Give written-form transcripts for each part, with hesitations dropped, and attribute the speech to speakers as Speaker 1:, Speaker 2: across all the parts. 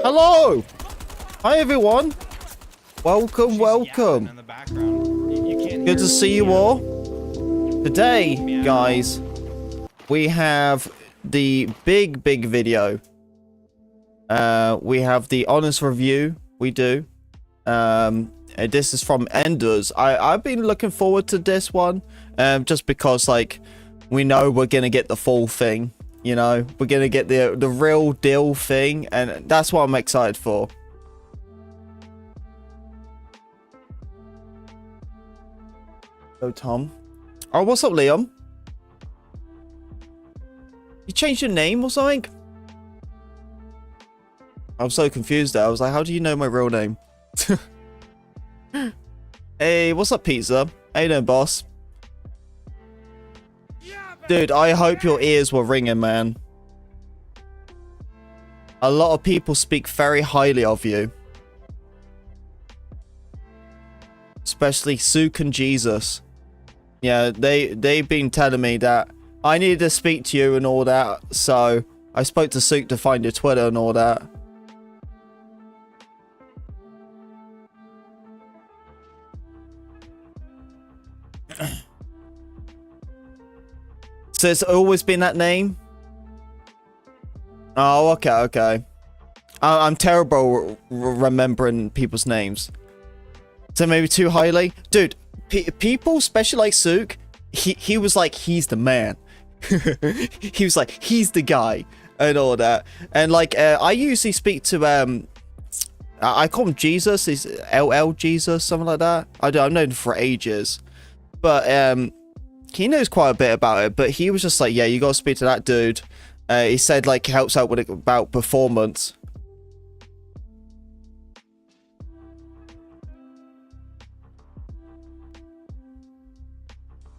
Speaker 1: Hello! Hi everyone! Welcome, welcome. Good to see you all. Today, guys, we have the big video. We have the honest review, we do. This is from Enders. I've been looking forward to this one, just because, like, we know we're gonna get the full thing. You know, we're gonna get the real deal thing, and that's what I'm excited for. Oh, Tom. Oh, what's up, Liam? You changed your name or something? I was so confused there. I was like, how do you know my real name? Hey, what's up, Pizza? How you doing, boss? Dude, I hope your ears were ringing, man. A lot of people speak very highly of you. Especially Sook and Jesus. Yeah, they've been telling me that I needed to speak to you and all that. So I spoke to Sook to find your Twitter and all that. So it's always been that name? Oh, okay. I'm terrible remembering people's names. So maybe too highly? Dude, people, especially like Sook, he was like, he's the man. He was like, he's the guy. And all that. And like, I usually speak to, I call him Jesus. He's llJeezusll, something like that. I've known him for ages. But, he knows quite a bit about it, but he was just like, yeah, you gotta speak to that dude. He said, like, helps out with it about performance.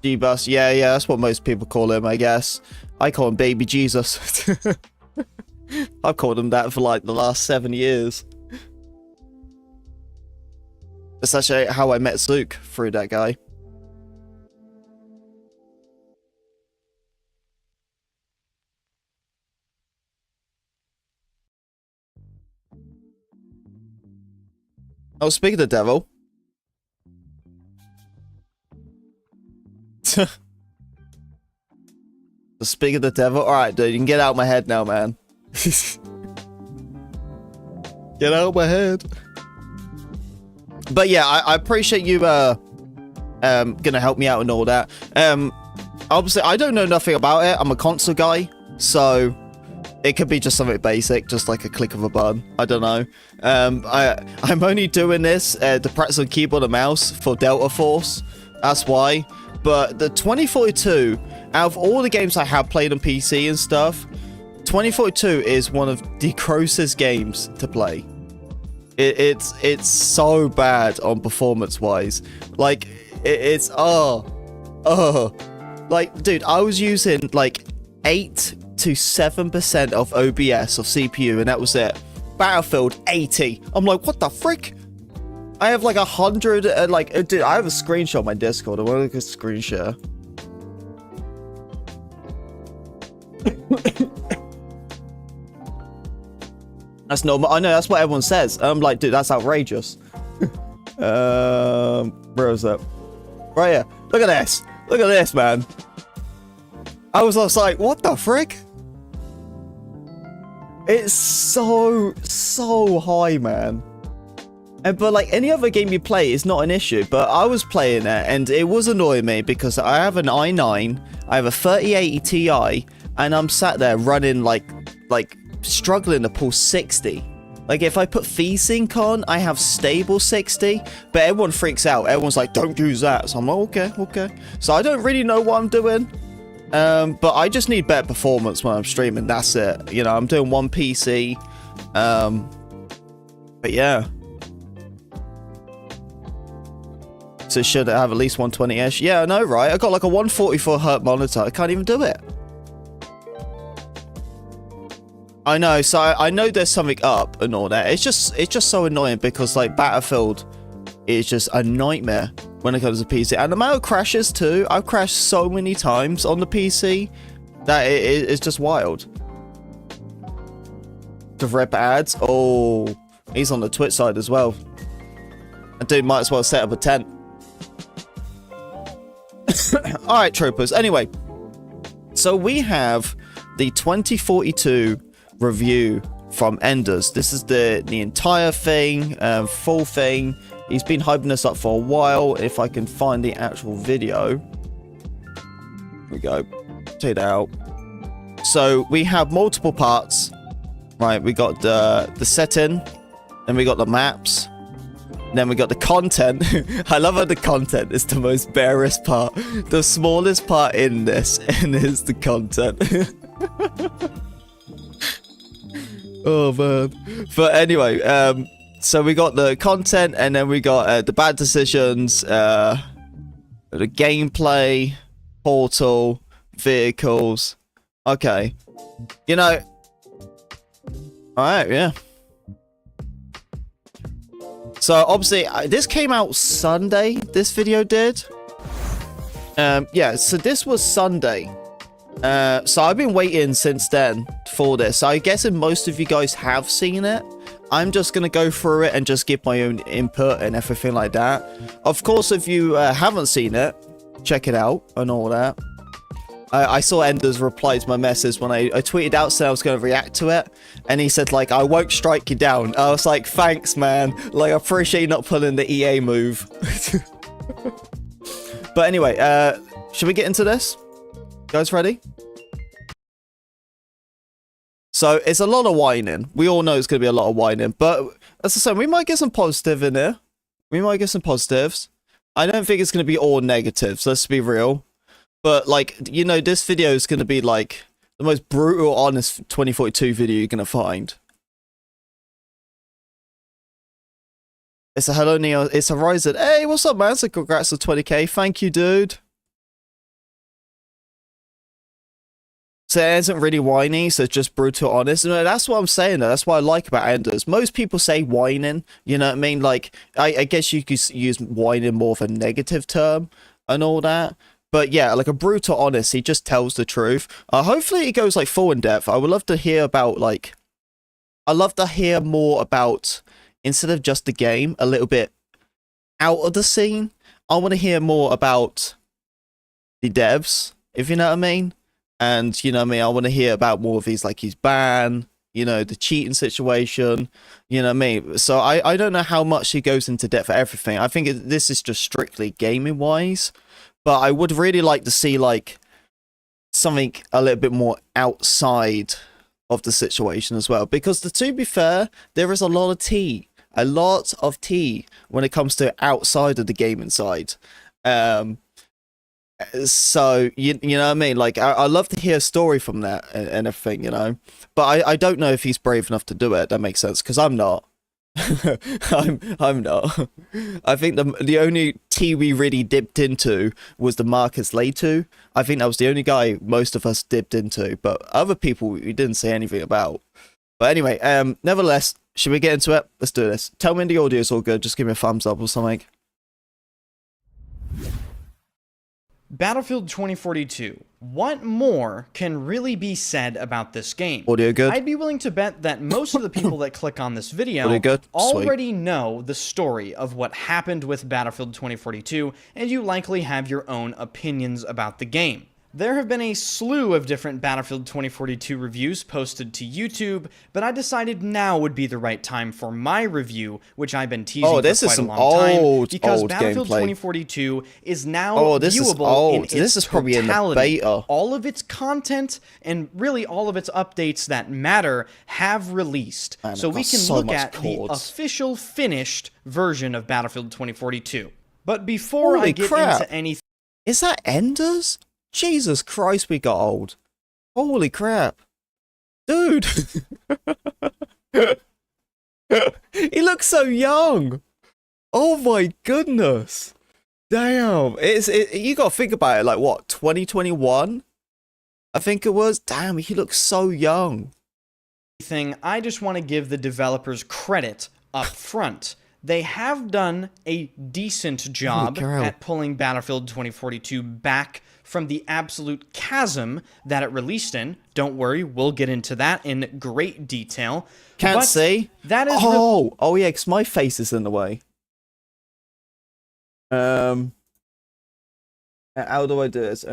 Speaker 1: G-Bus, yeah, that's what most people call him, I guess. I call him Baby Jesus. I've called him that for, like, the last 7 years. That's actually how I met Sook, through that guy. Oh, speak of the devil. Speak of the devil. Alright, dude, you can get out of my head now, man. Get out of my head. But yeah, I appreciate you gonna help me out and all that. Obviously, I don't know nothing about it. I'm a console guy, so it could be just something basic, just like a click of a button. I don't know. I'm only doing this to practice on keyboard and mouse for Delta Force. That's why. But the 2042, out of all the games I have played on PC and stuff, 2042 is one of the grossest games to play. It's so bad on performance-wise. Like, it's like, dude, I was using like 8 to 7% of OBS of CPU, and that was it. Battlefield 80. I'm like, what the frick? I have like 100, like, dude, I have a screenshot on my Discord. I want to look at screen share. That's normal. I know, that's what everyone says. I'm like, dude, that's outrageous. Where is that? Right here. Look at this. Look at this, man. I was just like, what the frick? It's so high, man. But like any other game you play is not an issue. But I was playing it and it was annoying me because I have an i9, I have a 3080 Ti, and I'm sat there running like struggling to pull 60. Like if I put VSync on, I have stable 60, but everyone freaks out. Everyone's like, don't use that. So I'm like, okay. So I don't really know what I'm doing. But I just need better performance when I'm streaming. That's it. You know, I'm doing one PC. But yeah. So should I have at least 120-ish? Yeah, I know, right? I got like a 144Hz monitor. I can't even do it. I know, so I know there's something up and all that. It's just so annoying because like Battlefield is just a nightmare when it comes to PC. And the amount of crashes too. I've crashed so many times on the PC that it's just wild. to rep ads. Oh, he's on the Twitch side as well. That dude might as well set up a tent. Alright, troopers. Anyway, so we have the 2042 review from Enders. This is the entire thing, full thing. He's been hyping this up for a while. If I can find the actual video. Here we go. Check it out. So we have multiple parts. Right, we got the setting, then we got the maps, then we got the content. I love how the content is the most barest part. The smallest part in this, and is the content. Oh man. But anyway, so we got the content, and then we got the bad decisions, the gameplay, portal, vehicles. Okay. You know. Alright, yeah. So obviously this came out Sunday, this video did. Yeah, so this was Sunday. So I've been waiting since then for this. So I'm guessing most of you guys have seen it. I'm just going to go through it and just give my own input and everything like that. Of course, if you haven't seen it, check it out and all that. I saw Enders reply to my message when I tweeted out saying I was going to react to it. And he said, like, I won't strike you down. I was like, thanks, man. Like, I appreciate you not pulling the EA move. But anyway, should we get into this? Guys ready? So, it's a lot of whining. We all know it's going to be a lot of whining. But, as I said, we might get some positive in here. We might get some positives. I don't think it's going to be all negatives. Let's be real. But, like, you know, this video is going to be, like, the most brutal, honest 2042 video you're going to find. It's a hello, Neon. It's a Horizon. Hey, what's up, man? So congrats on 20k. Thank you, dude. So it isn't really whiny, so it's just brutal, honest. And that's what I'm saying, though. That's what I like about Enders. Most people say whining, you know what I mean? Like, I guess you could use whining more of a negative term and all that. But yeah, like a brutal honest, he just tells the truth. Hopefully he goes like full in depth. I would love to hear about like, I'd love to hear more about, instead of just the game, a little bit out of the scene. I want to hear more about the devs, if you know what I mean. And you know what I mean, I want to hear about more of his, like his ban, you know, the cheating situation, you know what I mean. So I don't know how much he goes into depth for everything. I think this is just strictly gaming wise. But I would really like to see, like, something a little bit more outside of the situation as well. Because, to be fair, there is a lot of tea. A lot of tea when it comes to outside of the gaming side. So, you know what I mean? Like, I love to hear a story from that and everything, you know? But I don't know if he's brave enough to do it. That makes sense, because I'm not. I'm not. I think the only tea we really dipped into was the Marcus Leto. I think that was the only guy most of us dipped into, but other people we didn't say anything about. But anyway, nevertheless, should we get into it? Let's do this. Tell me the audio is all good. Just give me a thumbs up or something.
Speaker 2: Battlefield 2042. What more can really be said about this game?
Speaker 1: Audio good?
Speaker 2: I'd be willing to bet that most of the people that click on this video
Speaker 1: already
Speaker 2: know the story of what happened with Battlefield 2042, and you likely have your own opinions about the game. There have been a slew of different Battlefield 2042 reviews posted to YouTube, but I decided now would be the right time for my review, which I've been teasing for quite a long time, because Battlefield 2042 is now viewable in its
Speaker 1: this is probably
Speaker 2: totality.
Speaker 1: In the beta.
Speaker 2: All of its content and really all of its updates that matter have released,
Speaker 1: Man,
Speaker 2: so we can look at the official finished version of Battlefield 2042. But before I get into anything...
Speaker 1: Is that Enders? Jesus Christ, we got old. Holy crap. Dude. He looks so young. Oh my goodness. Damn. You got to think about it, like what, 2021? I think it was. Damn, he looks so young.
Speaker 2: I just want to give the developers credit up front. They have done a decent job at pulling Battlefield 2042 back from the absolute chasm that it released in. Don't worry, we'll get into that in great detail.
Speaker 1: Can't see.
Speaker 2: That is
Speaker 1: oh yeah, because my face is in the way. How do I do this?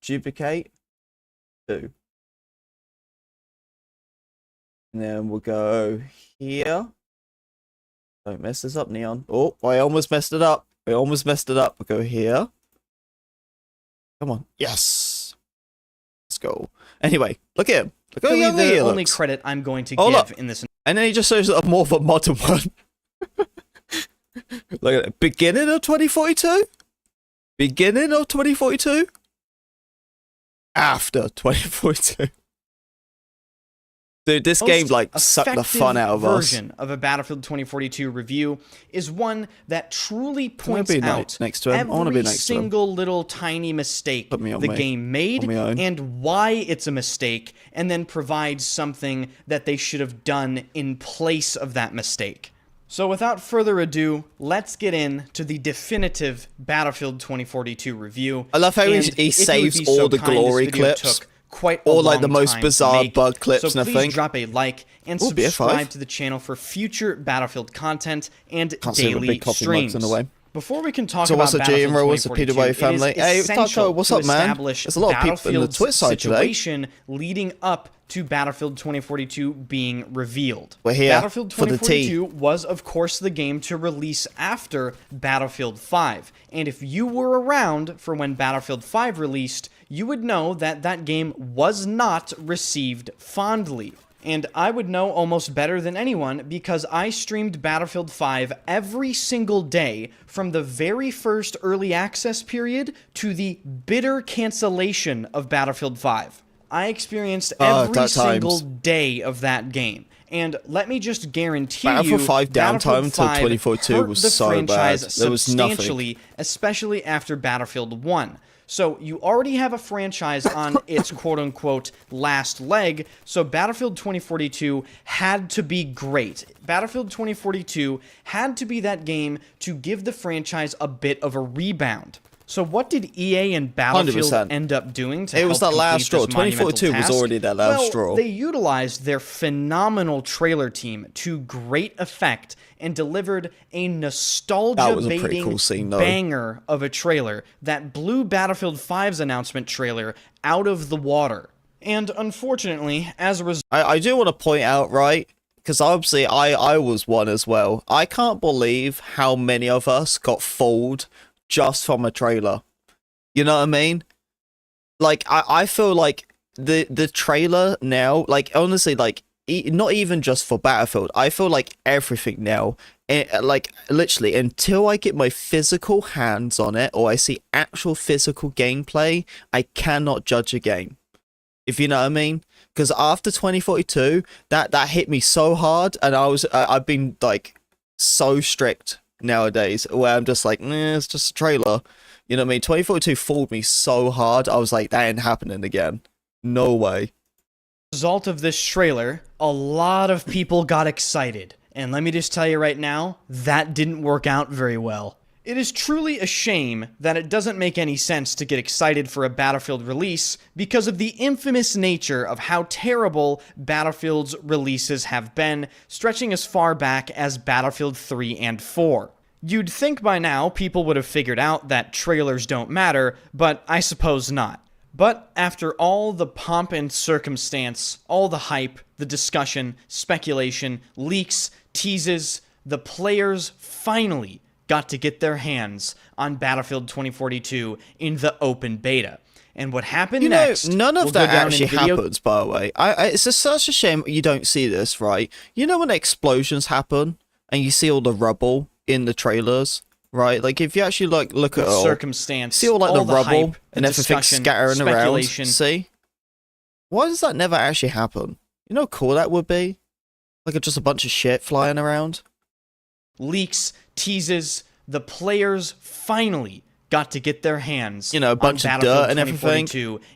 Speaker 1: Duplicate 2. And then we'll go here. Don't mess this up, Neon. Oh, I almost messed it up. We'll go here. Come on. Yes. Let's go. Anyway, look at him. Look how young he looks.
Speaker 2: The only credit I'm going to give in this.
Speaker 1: And then he just shows up more of a modern one. Look at it. Beginning of 2042? Beginning of 2042? After 2042. Dude, this game, like, sucked the fun out of us.
Speaker 2: Version of a Battlefield 2042 review is one that truly points out
Speaker 1: next to him.
Speaker 2: every single little tiny mistake the game made and why it's a mistake, and then provides something that they should have done in place of that mistake. So without further ado, let's get into the definitive Battlefield 2042 review.
Speaker 1: I love how he saves all the glory clips. Or like the most bizarre bug clips and everything. So please drop
Speaker 2: a like and subscribe to the channel for future Battlefield content and daily streams. Before we can talk about Battlefield 2042,
Speaker 1: PWA family. Hey, Taco, what's up, man? There's a lot of people in the Twitch side
Speaker 2: today. Leading up to Battlefield 2042 being revealed.
Speaker 1: We're here
Speaker 2: Battlefield 2042 was, of course, the game to release after Battlefield 5. And if you were around for when Battlefield 5 released, you would know that that game was not received fondly. And I would know almost better than anyone because I streamed Battlefield 5 every single day from the very first early access period to the bitter cancellation of Battlefield 5. I experienced every single day of that game. And let me just guarantee
Speaker 1: Battlefield 5 downtime until
Speaker 2: 2042
Speaker 1: was so bad. There was nothing.
Speaker 2: Especially after Battlefield 1. So you already have a franchise on its quote-unquote last leg, so Battlefield 2042 had to be great. Battlefield 2042 had to be that game to give the franchise a bit of a rebound. So what did EA and Battlefield
Speaker 1: 100%.
Speaker 2: end up doing to
Speaker 1: help complete
Speaker 2: that last
Speaker 1: straw. 2042 was already that last straw.
Speaker 2: They utilized their phenomenal trailer team to great effect and delivered a nostalgia-baiting banger of a trailer that blew Battlefield 5's announcement trailer out of the water. And unfortunately, as a result...
Speaker 1: I do want to point out, right, because obviously I was one as well. I can't believe how many of us got fooled just from a trailer. You know what I mean? Like, I feel like the trailer now, like, honestly, like, not even just for Battlefield, I feel like everything now, like, literally, until I get my physical hands on it, or I see actual physical gameplay, I cannot judge a game. If you know what I mean? Because after 2042, that hit me so hard, and I've been, like, so strict nowadays, where I'm just like, it's just a trailer. You know what I mean? 2042 fooled me so hard, I was like, that ain't happening again. No way.
Speaker 2: Result of this trailer, a lot of people got excited. And let me just tell you right now, that didn't work out very well. It is truly a shame that it doesn't make any sense to get excited for a Battlefield release because of the infamous nature of how terrible Battlefield's releases have been, stretching as far back as Battlefield 3 and 4. You'd think by now people would have figured out that trailers don't matter, but I suppose not. But after all the pomp and circumstance, all the hype, the discussion, speculation, leaks, teases, the players finally got to get their hands on Battlefield 2042 in the open beta. And what happened next...
Speaker 1: none of that actually happens, by the way. It's just such a shame you don't see this, right? You know when explosions happen, and you see all the rubble in the trailers, right? Like, if you actually, like, look at all...
Speaker 2: circumstance,
Speaker 1: see all, like, the rubble
Speaker 2: hype,
Speaker 1: and everything scattering around, see? Why does that never actually happen? You know how cool that would be? Like, just a bunch of shit flying around?
Speaker 2: Leaks, teases, the players finally got to get their hands,
Speaker 1: you know, a bunch of dirt and everything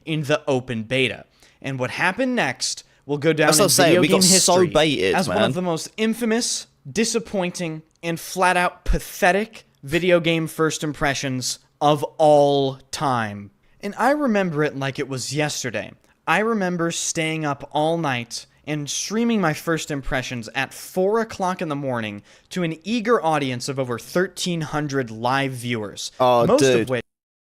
Speaker 2: in the open beta. And what happened next will go down in video game history
Speaker 1: so baited,
Speaker 2: as one of the most infamous, disappointing, and flat-out pathetic video game first impressions of all time. And I remember it like it was yesterday. I remember staying up all night and streaming my first impressions at 4 o'clock in the morning to an eager audience of over 1,300 live viewers.
Speaker 1: Oh,
Speaker 2: most
Speaker 1: dude.
Speaker 2: of which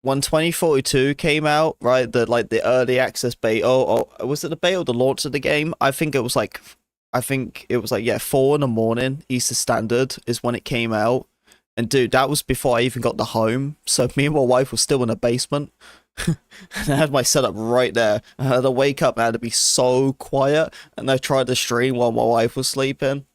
Speaker 1: When 2042 came out, right, the early access beta, or was it the beta or the launch of the game? I think it was like, yeah, 4 in the morning, Eastern Standard is when it came out. And dude, that was before I even got the home. So me and my wife were still in the basement. And I had my setup right there. I had to wake up and I had to be so quiet. And I tried to stream while my wife was sleeping.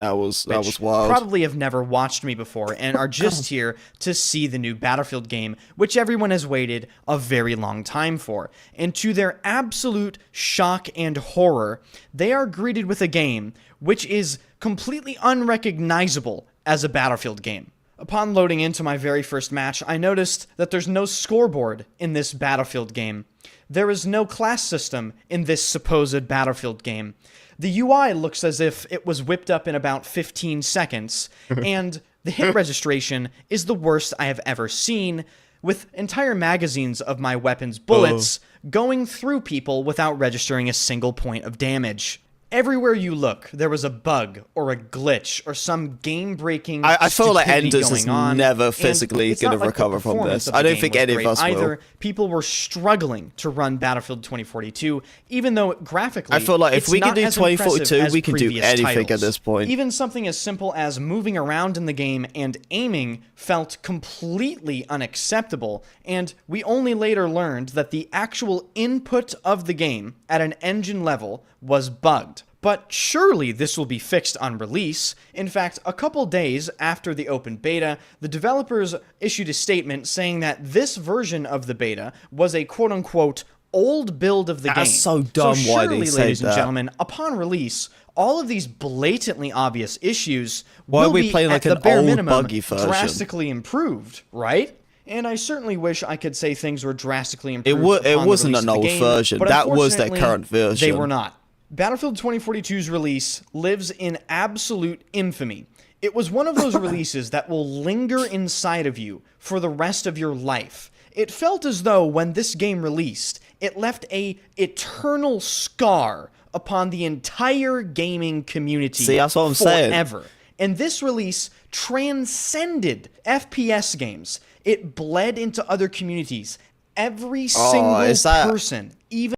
Speaker 1: That was wild.
Speaker 2: Probably have never watched me before and are just here to see the new Battlefield game, which everyone has waited a very long time for. And to their absolute shock and horror, they are greeted with a game which is completely unrecognizable as a Battlefield game. Upon loading into my very first match, I noticed that there's no scoreboard in this Battlefield game. There is no class system in this supposed Battlefield game. The UI looks as if it was whipped up in about 15 seconds, and the hit registration is the worst I have ever seen, with entire magazines of my weapon's bullets going through people without registering a single point of damage. Everywhere you look, there was a bug or a glitch or some game-breaking
Speaker 1: I feel like
Speaker 2: stupidity
Speaker 1: Enders is
Speaker 2: going on,
Speaker 1: never
Speaker 2: and
Speaker 1: physically
Speaker 2: it's
Speaker 1: going
Speaker 2: not
Speaker 1: to
Speaker 2: like the
Speaker 1: recover from
Speaker 2: performance
Speaker 1: this.
Speaker 2: of the
Speaker 1: I don't
Speaker 2: game
Speaker 1: think
Speaker 2: was
Speaker 1: any of
Speaker 2: great
Speaker 1: us will.
Speaker 2: either. People were struggling to run Battlefield 2042, even though graphically,
Speaker 1: I feel like if
Speaker 2: it's
Speaker 1: we can
Speaker 2: not
Speaker 1: do
Speaker 2: as impressive
Speaker 1: 2042,
Speaker 2: as
Speaker 1: we can do
Speaker 2: previous
Speaker 1: anything at
Speaker 2: titles.
Speaker 1: this point.
Speaker 2: Even something as simple as moving around in the game and aiming felt completely unacceptable, and we only later learned that the actual input of the game at an engine level was bugged. But surely this will be fixed on release. In fact, a couple days after the open beta, the developers issued a statement saying that this version of the beta was a quote-unquote old build of the game.
Speaker 1: That's so dumb
Speaker 2: So
Speaker 1: why
Speaker 2: surely,
Speaker 1: they say
Speaker 2: ladies and
Speaker 1: that.
Speaker 2: gentlemen, upon release, all of these blatantly obvious issues
Speaker 1: Why are
Speaker 2: will
Speaker 1: we
Speaker 2: be,
Speaker 1: playing like
Speaker 2: at the
Speaker 1: an
Speaker 2: bare
Speaker 1: old
Speaker 2: minimum,
Speaker 1: buggy version?
Speaker 2: drastically improved, right? And I certainly wish I could say things were drastically improved.
Speaker 1: It
Speaker 2: upon the
Speaker 1: wasn't
Speaker 2: release
Speaker 1: an
Speaker 2: of the
Speaker 1: old
Speaker 2: game,
Speaker 1: version.
Speaker 2: but
Speaker 1: That was their
Speaker 2: unfortunately,
Speaker 1: current version.
Speaker 2: They were not. Battlefield 2042's release lives in absolute infamy. It was one of those releases that will linger inside of you for the rest of your life. It felt as though when this game released, it left a eternal scar upon the entire gaming community.
Speaker 1: See, that's what I'm saying.
Speaker 2: Forever. And this release transcended FPS games. It bled into other communities. Every single person, even...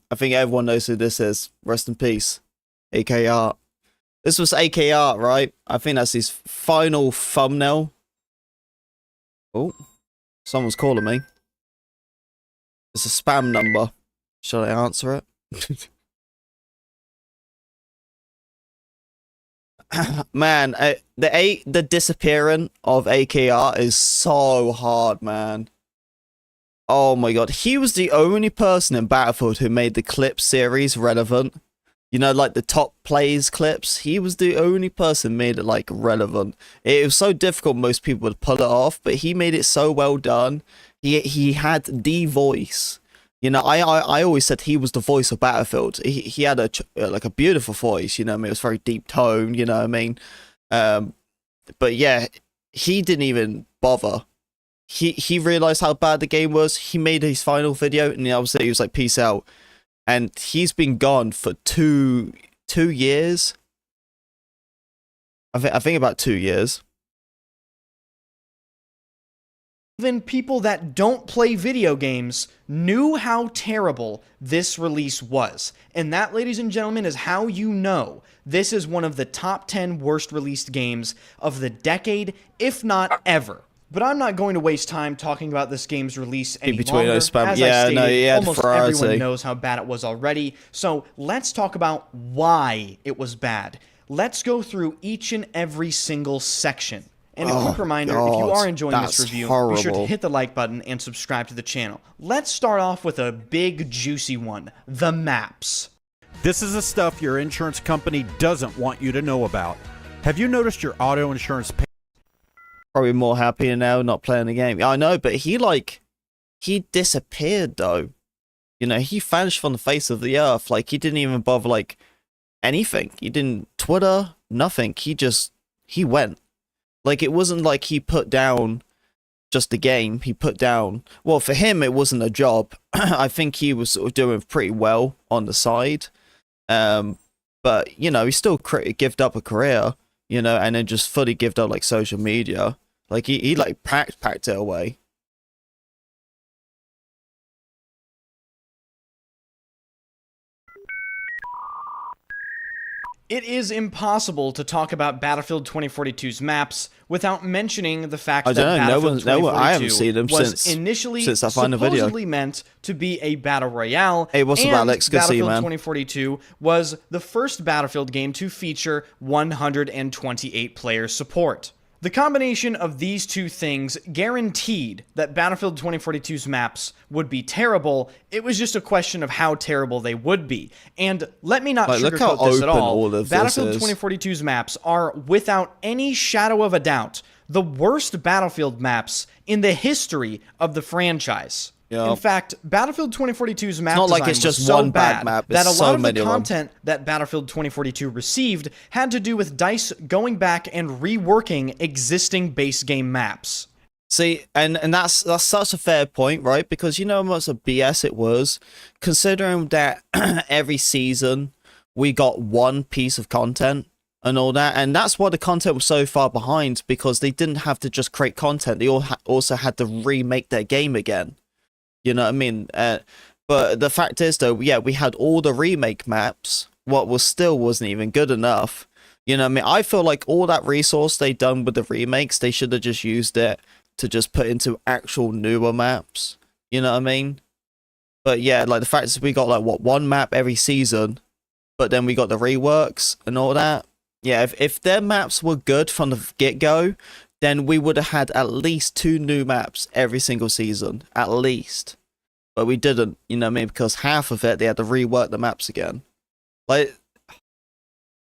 Speaker 1: I think everyone knows who this is. Rest in peace. AKR. This was AKR, right? I think that's his final thumbnail. Oh, someone's calling me. It's a spam number. Should I answer it? Man, the disappearing of AKR is so hard, man. Oh my god, he was the only person in Battlefield who made the clip series relevant. You know, like the top plays clips. He was the only person who made it like relevant. It was so difficult, most people would pull it off, but he made it so well done. He had the voice. You know, I always said he was the voice of Battlefield. He had a beautiful voice. You know, what I mean, it was very deep tone. You know, what I mean, but yeah, he didn't even bother. He realized how bad the game was. He made his final video, and obviously he was like, "Peace out." And he's been gone for two years. I think about 2 years.
Speaker 2: Even people that don't play video games knew how terrible this release was. And that, ladies and gentlemen, is how you know this is one of the top 10 worst released games of the decade, if not ever. But I'm not going to waste time talking about this game's release any longer. As I stated, almost everyone knows how bad it was already. So let's talk about why it was bad. Let's go through each and every single section. And a quick reminder, if you are enjoying this review, be sure to hit the like button and subscribe to the channel. Let's start off with a big, juicy one, the maps.
Speaker 3: This is the stuff your insurance company doesn't want you to know about. Have you noticed your auto insurance
Speaker 1: Probably more happier now not playing the game. I know, but he disappeared though. You know, he vanished from the face of the earth. Like, he didn't even bother like anything. He didn't Twitter, nothing. He went. Like, it wasn't like he put down just the game. He put down, well, for him it wasn't a job. I think he was sort of doing pretty well on the side, but you know, he still gived up a career, you know, and then just fully gived up like social media. Like he like packed it away.
Speaker 2: It is impossible to talk about Battlefield 2042's maps without mentioning the fact that Battlefield 2042 was initially supposedly meant to be a battle royale,
Speaker 1: hey, what's
Speaker 2: and
Speaker 1: up, Alex? Good to see you, man.
Speaker 2: Battlefield 2042 was the first Battlefield game to feature 128 player support. The combination of these two things guaranteed that Battlefield 2042's maps would be terrible. It was just a question of how terrible they would be. And let me not sugarcoat this at all. Battlefield 2042's maps are, without any shadow of a doubt, the worst Battlefield maps in the history of the franchise.
Speaker 1: Yep.
Speaker 2: In fact, Battlefield 2042's map
Speaker 1: not
Speaker 2: design
Speaker 1: like it's just
Speaker 2: was so
Speaker 1: one bad map. It's
Speaker 2: that a lot
Speaker 1: so
Speaker 2: of the
Speaker 1: many
Speaker 2: content that Battlefield 2042 received had to do with DICE going back and reworking existing base game maps.
Speaker 1: See, and that's such a fair point, right? Because you know how much of BS it was, considering that every season we got one piece of content and all that, and that's why the content was so far behind, because they didn't have to just create content; they also had to remake their game again. You know what I mean? But the fact is, though, yeah, we had all the remake maps. What was still wasn't even good enough. You know what I mean? I feel like all that resource they done with the remakes, they should have just used it to just put into actual newer maps. You know what I mean? But yeah, like the fact is we got like, what, one map every season, but then we got the reworks and all that. Yeah, if their maps were good from the get-go, then we would have had at least 2 new maps every single season. At least. But we didn't, you know what I mean? Because half of it, they had to rework the maps again. Like,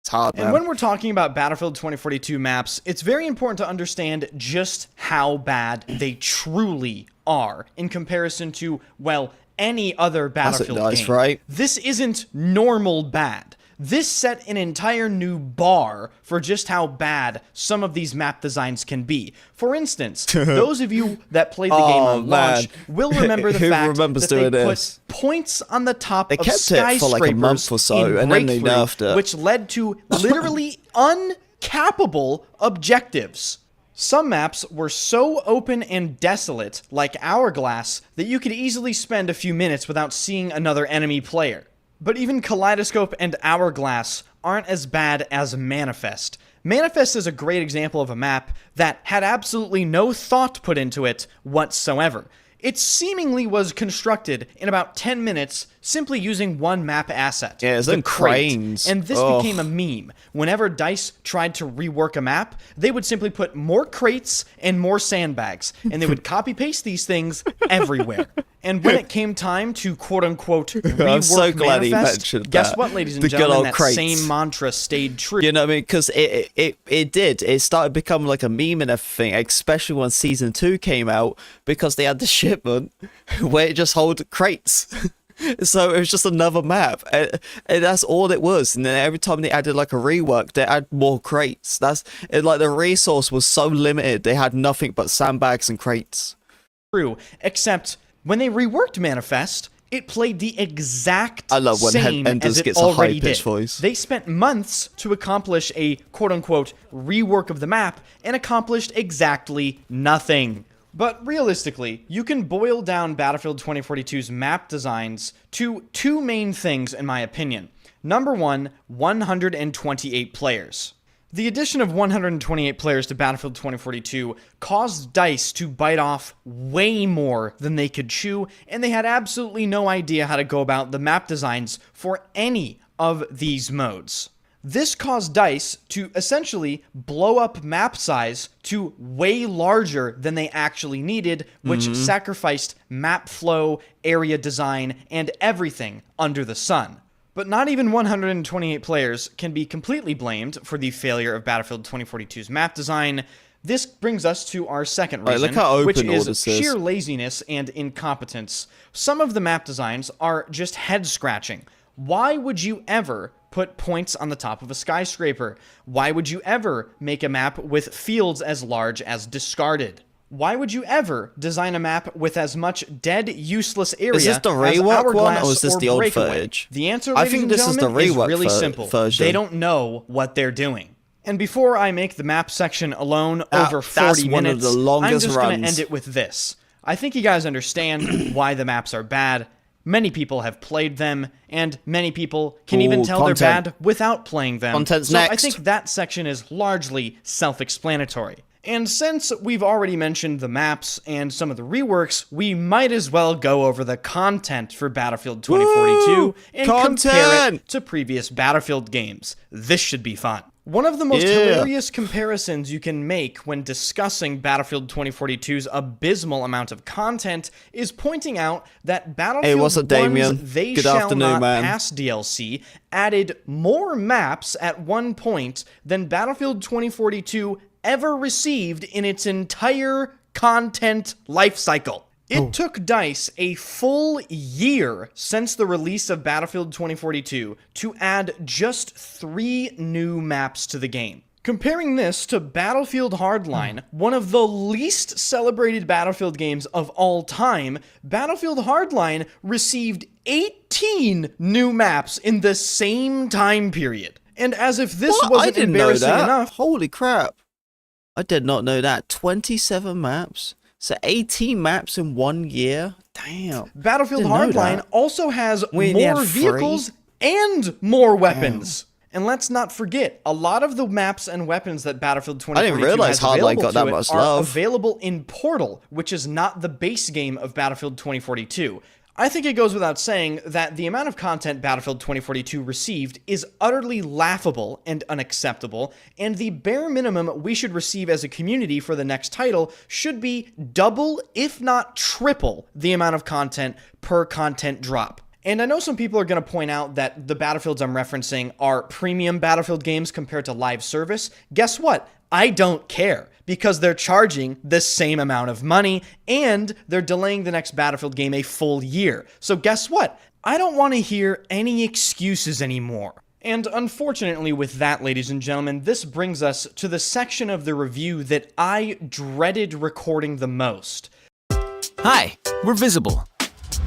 Speaker 1: it's hard, man.
Speaker 2: And when we're talking about Battlefield 2042 maps, it's very important to understand just how bad they truly are in comparison to, well, any other Battlefield game.
Speaker 1: Right?
Speaker 2: This isn't normal bad. This set an entire new bar for just how bad some of these map designs can be. For instance, those of you that played the game on launch will remember the fact that they put points on the top of skyscrapers
Speaker 1: for like a month or so, and then they nerfed it,
Speaker 2: which led to literally uncappable objectives. Some maps were so open and desolate, like Hourglass, that you could easily spend a few minutes without seeing another enemy player. But even Kaleidoscope and Hourglass aren't as bad as Manifest. Manifest is a great example of a map that had absolutely no thought put into it whatsoever. It seemingly was constructed in about 10 minutes simply using one map asset.
Speaker 1: Yeah, it's
Speaker 2: the crate.
Speaker 1: cranes.
Speaker 2: And this became a meme. Whenever DICE tried to rework a map, they would simply put more crates and more sandbags, and they would copy-paste these things everywhere. And when it came time to quote-unquote rework
Speaker 1: I'm so glad he
Speaker 2: Manifest,
Speaker 1: mentioned
Speaker 2: guess
Speaker 1: that.
Speaker 2: what, ladies and
Speaker 1: The
Speaker 2: gentlemen, that
Speaker 1: crates.
Speaker 2: same mantra stayed true.
Speaker 1: You know what I mean? Because it did. It started becoming like a meme and everything, especially when Season 2 came out, because they had the shipment where it just held crates. So it was just another map, and that's all it was. And then every time they added like a rework, they add more crates. Like the resource was so limited, they had nothing but sandbags and crates.
Speaker 2: True, except when they reworked Manifest, it played the exact
Speaker 1: I love when
Speaker 2: same
Speaker 1: Enders
Speaker 2: as it
Speaker 1: gets a
Speaker 2: already
Speaker 1: high-pitched
Speaker 2: did.
Speaker 1: voice.
Speaker 2: They spent months to accomplish a quote-unquote rework of the map and accomplished exactly nothing. But realistically, you can boil down Battlefield 2042's map designs to 2 main things in my opinion. Number 1, 128 players. The addition of 128 players to Battlefield 2042 caused DICE to bite off way more than they could chew, and they had absolutely no idea how to go about the map designs for any of these modes. This caused DICE to essentially blow up map size to way larger than they actually needed, which sacrificed map flow, area design, and everything under the sun. But not even 128 players can be completely blamed for the failure of Battlefield 2042's map design. This brings us to our second reason, which is sheer laziness and incompetence. Some of the map designs are just head-scratching. Why would you ever put points on the top of a skyscraper? Why would you ever make a map with fields as large as discarded? Why would you ever design a map with as much dead, useless area
Speaker 1: Is this the
Speaker 2: as
Speaker 1: rework one,
Speaker 2: Hourglass
Speaker 1: or is this the old
Speaker 2: Breakaway?
Speaker 1: footage?
Speaker 2: The answer,
Speaker 1: I
Speaker 2: ladies
Speaker 1: think
Speaker 2: and
Speaker 1: this is the
Speaker 2: gentlemen,
Speaker 1: rework
Speaker 2: really simple.
Speaker 1: version.
Speaker 2: They don't know what they're doing. And before I make the map section alone over 40
Speaker 1: one
Speaker 2: minutes,
Speaker 1: of the longest
Speaker 2: I'm just going to
Speaker 1: runs.
Speaker 2: end it with this. I think you guys understand why the maps are bad. Many people have played them, and many people can even tell they're bad without playing them.
Speaker 1: Content's
Speaker 2: so
Speaker 1: next.
Speaker 2: I think that section is largely self-explanatory. And since we've already mentioned the maps and some of the reworks, we might as well go over the content for Battlefield 2042
Speaker 1: Woo!
Speaker 2: and compare
Speaker 1: Content!
Speaker 2: it to previous Battlefield games. This should be fun. One of the most hilarious comparisons you can make when discussing Battlefield 2042's abysmal amount of content is pointing out that Battlefield
Speaker 1: what's up, Damien?
Speaker 2: 1's They
Speaker 1: Good
Speaker 2: Shall
Speaker 1: afternoon,
Speaker 2: Not
Speaker 1: man.
Speaker 2: Pass DLC added more maps at one point than Battlefield 2042 ever received in its entire content lifecycle. It took DICE a full year since the release of Battlefield 2042 to add just 3 new maps to the game. Comparing this to Battlefield Hardline, one of the least celebrated Battlefield games of all time, Battlefield Hardline received 18 new maps in the same time period. And as if this
Speaker 1: What? I
Speaker 2: wasn't
Speaker 1: didn't know
Speaker 2: embarrassing
Speaker 1: that.
Speaker 2: enough,
Speaker 1: Holy crap. I did not know that. 27 maps? So 18 maps in 1 year? Damn.
Speaker 2: Battlefield
Speaker 1: Didn't know
Speaker 2: Hardline
Speaker 1: that.
Speaker 2: also has
Speaker 1: We only
Speaker 2: more
Speaker 1: had 3?
Speaker 2: vehicles and more weapons. And let's not forget, a lot of the maps and weapons that Battlefield 2042
Speaker 1: realize
Speaker 2: has
Speaker 1: Hardline
Speaker 2: available
Speaker 1: got
Speaker 2: to
Speaker 1: that
Speaker 2: it
Speaker 1: much
Speaker 2: are
Speaker 1: love.
Speaker 2: available in Portal, which is not the base game of Battlefield 2042. I think it goes without saying that the amount of content Battlefield 2042 received is utterly laughable and unacceptable, and the bare minimum we should receive as a community for the next title should be double, if not triple, the amount of content per content drop. And I know some people are going to point out that the Battlefields I'm referencing are premium Battlefield games compared to live service. Guess what? I don't care, because they're charging the same amount of money, and they're delaying the next Battlefield game a full year. So guess what? I don't want to hear any excuses anymore. And unfortunately with that, ladies and gentlemen, this brings us to the section of the review that I dreaded recording the most.
Speaker 4: Hi, we're Visible.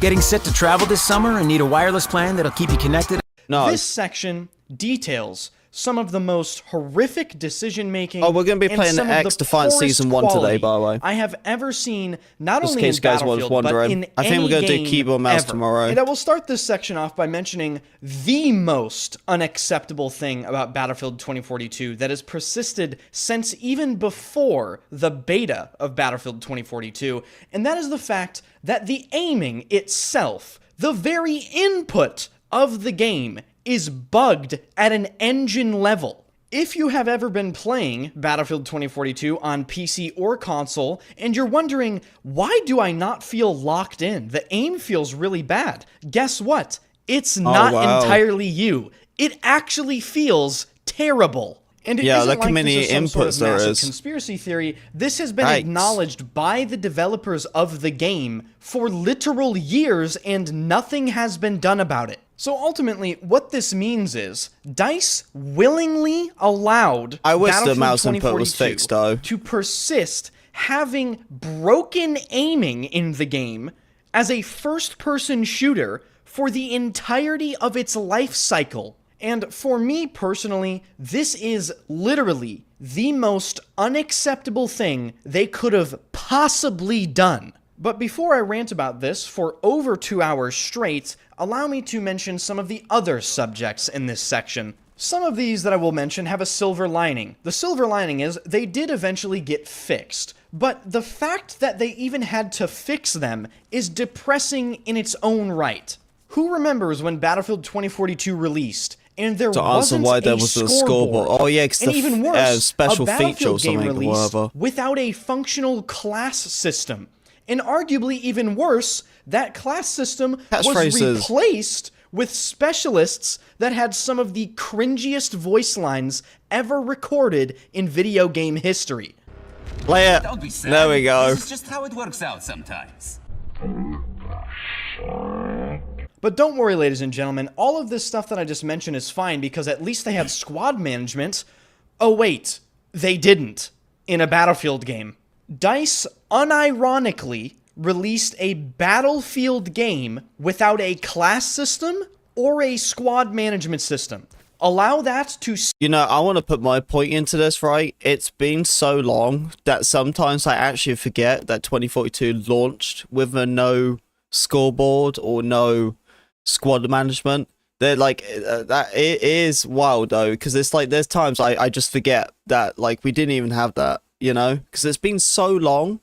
Speaker 4: Getting set to travel this summer and need a wireless plan that'll keep you connected?
Speaker 1: No.
Speaker 2: This section details some of the most horrific decision-making.
Speaker 1: Oh, we're going to be
Speaker 2: and
Speaker 1: playing
Speaker 2: some
Speaker 1: the
Speaker 2: of
Speaker 1: X Defiant
Speaker 2: poorest
Speaker 1: Season 1 today,
Speaker 2: quality
Speaker 1: by the way.
Speaker 2: I have ever seen, not
Speaker 1: Just in
Speaker 2: only in
Speaker 1: case guys was
Speaker 2: Battlefield, but
Speaker 1: wondering.
Speaker 2: in
Speaker 1: I think
Speaker 2: any
Speaker 1: we're gonna do
Speaker 2: game
Speaker 1: keyboard mouse
Speaker 2: ever.
Speaker 1: tomorrow.
Speaker 2: And I will start this section off by mentioning the most unacceptable thing about Battlefield 2042 that has persisted since even before the beta of Battlefield 2042, and that is the fact that the aiming itself, the very input of the game, is bugged at an engine level. If you have ever been playing Battlefield 2042 on PC or console, and you're wondering, why do I not feel locked in? The aim feels really bad. Guess what? It's not
Speaker 1: wow.
Speaker 2: entirely you. It actually feels terrible. And it
Speaker 1: Yeah,
Speaker 2: isn't
Speaker 1: look how
Speaker 2: like
Speaker 1: many
Speaker 2: this is some sort of
Speaker 1: inputs there
Speaker 2: massive
Speaker 1: is.
Speaker 2: conspiracy theory. This has been
Speaker 1: Yikes.
Speaker 2: acknowledged by the developers of the game for literal years, and nothing has been done about it. So ultimately, what this means is, DICE willingly allowed
Speaker 1: I wish the
Speaker 2: Battlefield
Speaker 1: mouse input was
Speaker 2: 2042
Speaker 1: fixed, though.
Speaker 2: to persist having broken aiming in the game as a first-person shooter for the entirety of its life cycle. And for me personally, this is literally the most unacceptable thing they could have possibly done. But before I rant about this for over 2 hours straight, allow me to mention some of the other subjects in this section. Some of these that I will mention have a silver lining. The silver lining is they did eventually get fixed, but the fact that they even had to fix them is depressing in its own right. Who remembers when Battlefield 2042 released, and there wasn't
Speaker 1: why there
Speaker 2: a
Speaker 1: was a
Speaker 2: scoreboard?
Speaker 1: scoreboard. Oh, yeah, 'cause
Speaker 2: and
Speaker 1: the
Speaker 2: even worse,
Speaker 1: special
Speaker 2: a Battlefield
Speaker 1: feature or
Speaker 2: game
Speaker 1: something or
Speaker 2: released
Speaker 1: whatever.
Speaker 2: without a functional class system. And arguably even worse, that class system was
Speaker 1: Catchphrases.
Speaker 2: replaced with specialists that had some of the cringiest voice lines ever recorded in video game history.
Speaker 1: Play it.
Speaker 5: Don't be sad.
Speaker 1: There we go.
Speaker 5: This is just how it works out sometimes.
Speaker 2: But don't worry, ladies and gentlemen, all of this stuff that I just mentioned is fine because at least they had squad management. Oh wait, they didn't in a Battlefield game. DICE unironically released a Battlefield game without a class system or a squad management system. Allow that to...
Speaker 1: You know, I want to put my point into this, right? It's been so long that sometimes I actually forget that 2042 launched with a no scoreboard or no squad management. They're like, that it is wild though, because it's like there's times I just forget that like we didn't even have that, you know, because it's been so long.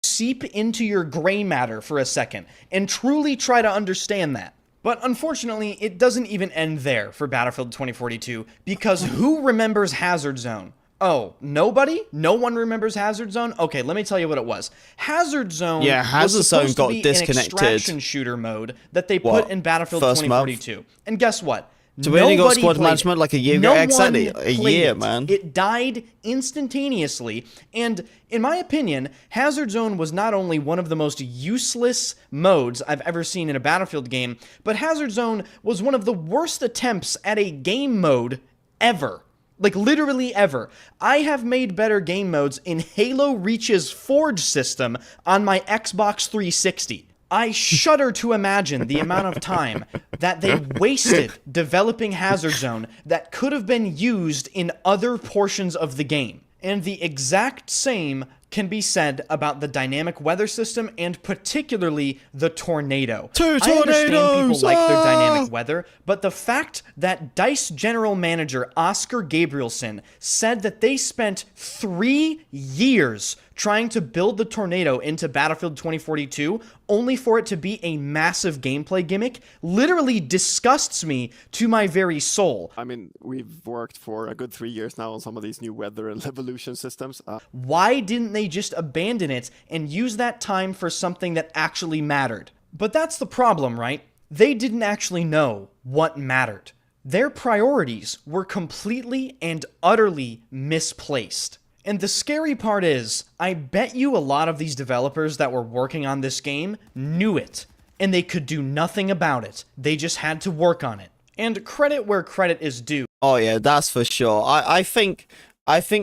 Speaker 2: Seep into your gray matter for a second and truly try to understand that. But unfortunately, it doesn't even end there for Battlefield 2042, because who remembers Hazard Zone? Oh, nobody? No one remembers Hazard Zone? Okay, let me tell you what it was. Hazard Zone
Speaker 1: Hazard
Speaker 2: was
Speaker 1: Zone
Speaker 2: supposed
Speaker 1: got
Speaker 2: to be
Speaker 1: disconnected.
Speaker 2: an extraction shooter mode that they put in Battlefield
Speaker 1: First
Speaker 2: 2042.
Speaker 1: month?
Speaker 2: And guess what?
Speaker 1: So we only got
Speaker 2: Nobody
Speaker 1: squad
Speaker 2: played
Speaker 1: management
Speaker 2: it.
Speaker 1: like a year
Speaker 2: No
Speaker 1: ago.
Speaker 2: one
Speaker 1: Exactly, a
Speaker 2: played
Speaker 1: year,
Speaker 2: it.
Speaker 1: man.
Speaker 2: It died instantaneously, and in my opinion, Hazard Zone was not only one of the most useless modes I've ever seen in a Battlefield game, but Hazard Zone was one of the worst attempts at a game mode ever. Like, literally ever. I have made better game modes in Halo Reach's Forge system on my Xbox 360. I shudder to imagine the amount of time that they wasted developing Hazard Zone that could have been used in other portions of the game. And the exact same can be said about the dynamic weather system and particularly the tornado.
Speaker 1: Two
Speaker 2: I understand
Speaker 1: tornadoes!
Speaker 2: people like their dynamic weather, but the fact that DICE general manager Oscar Gabrielson said that they spent 3 years trying to build the tornado into Battlefield 2042 only for it to be a massive gameplay gimmick literally disgusts me to my very soul.
Speaker 6: I mean, we've worked for a good 3 years now on some of these new weather and evolution systems.
Speaker 2: Why didn't they just abandon it and use that time for something that actually mattered? But that's the problem, right? They didn't actually know what mattered. Their priorities were completely and utterly misplaced. And the scary part is, I bet you a lot of these developers that were working on this game knew it, and they could do nothing about it. They just had to work on it. And credit where credit is due.
Speaker 1: Oh yeah, that's for sure. I think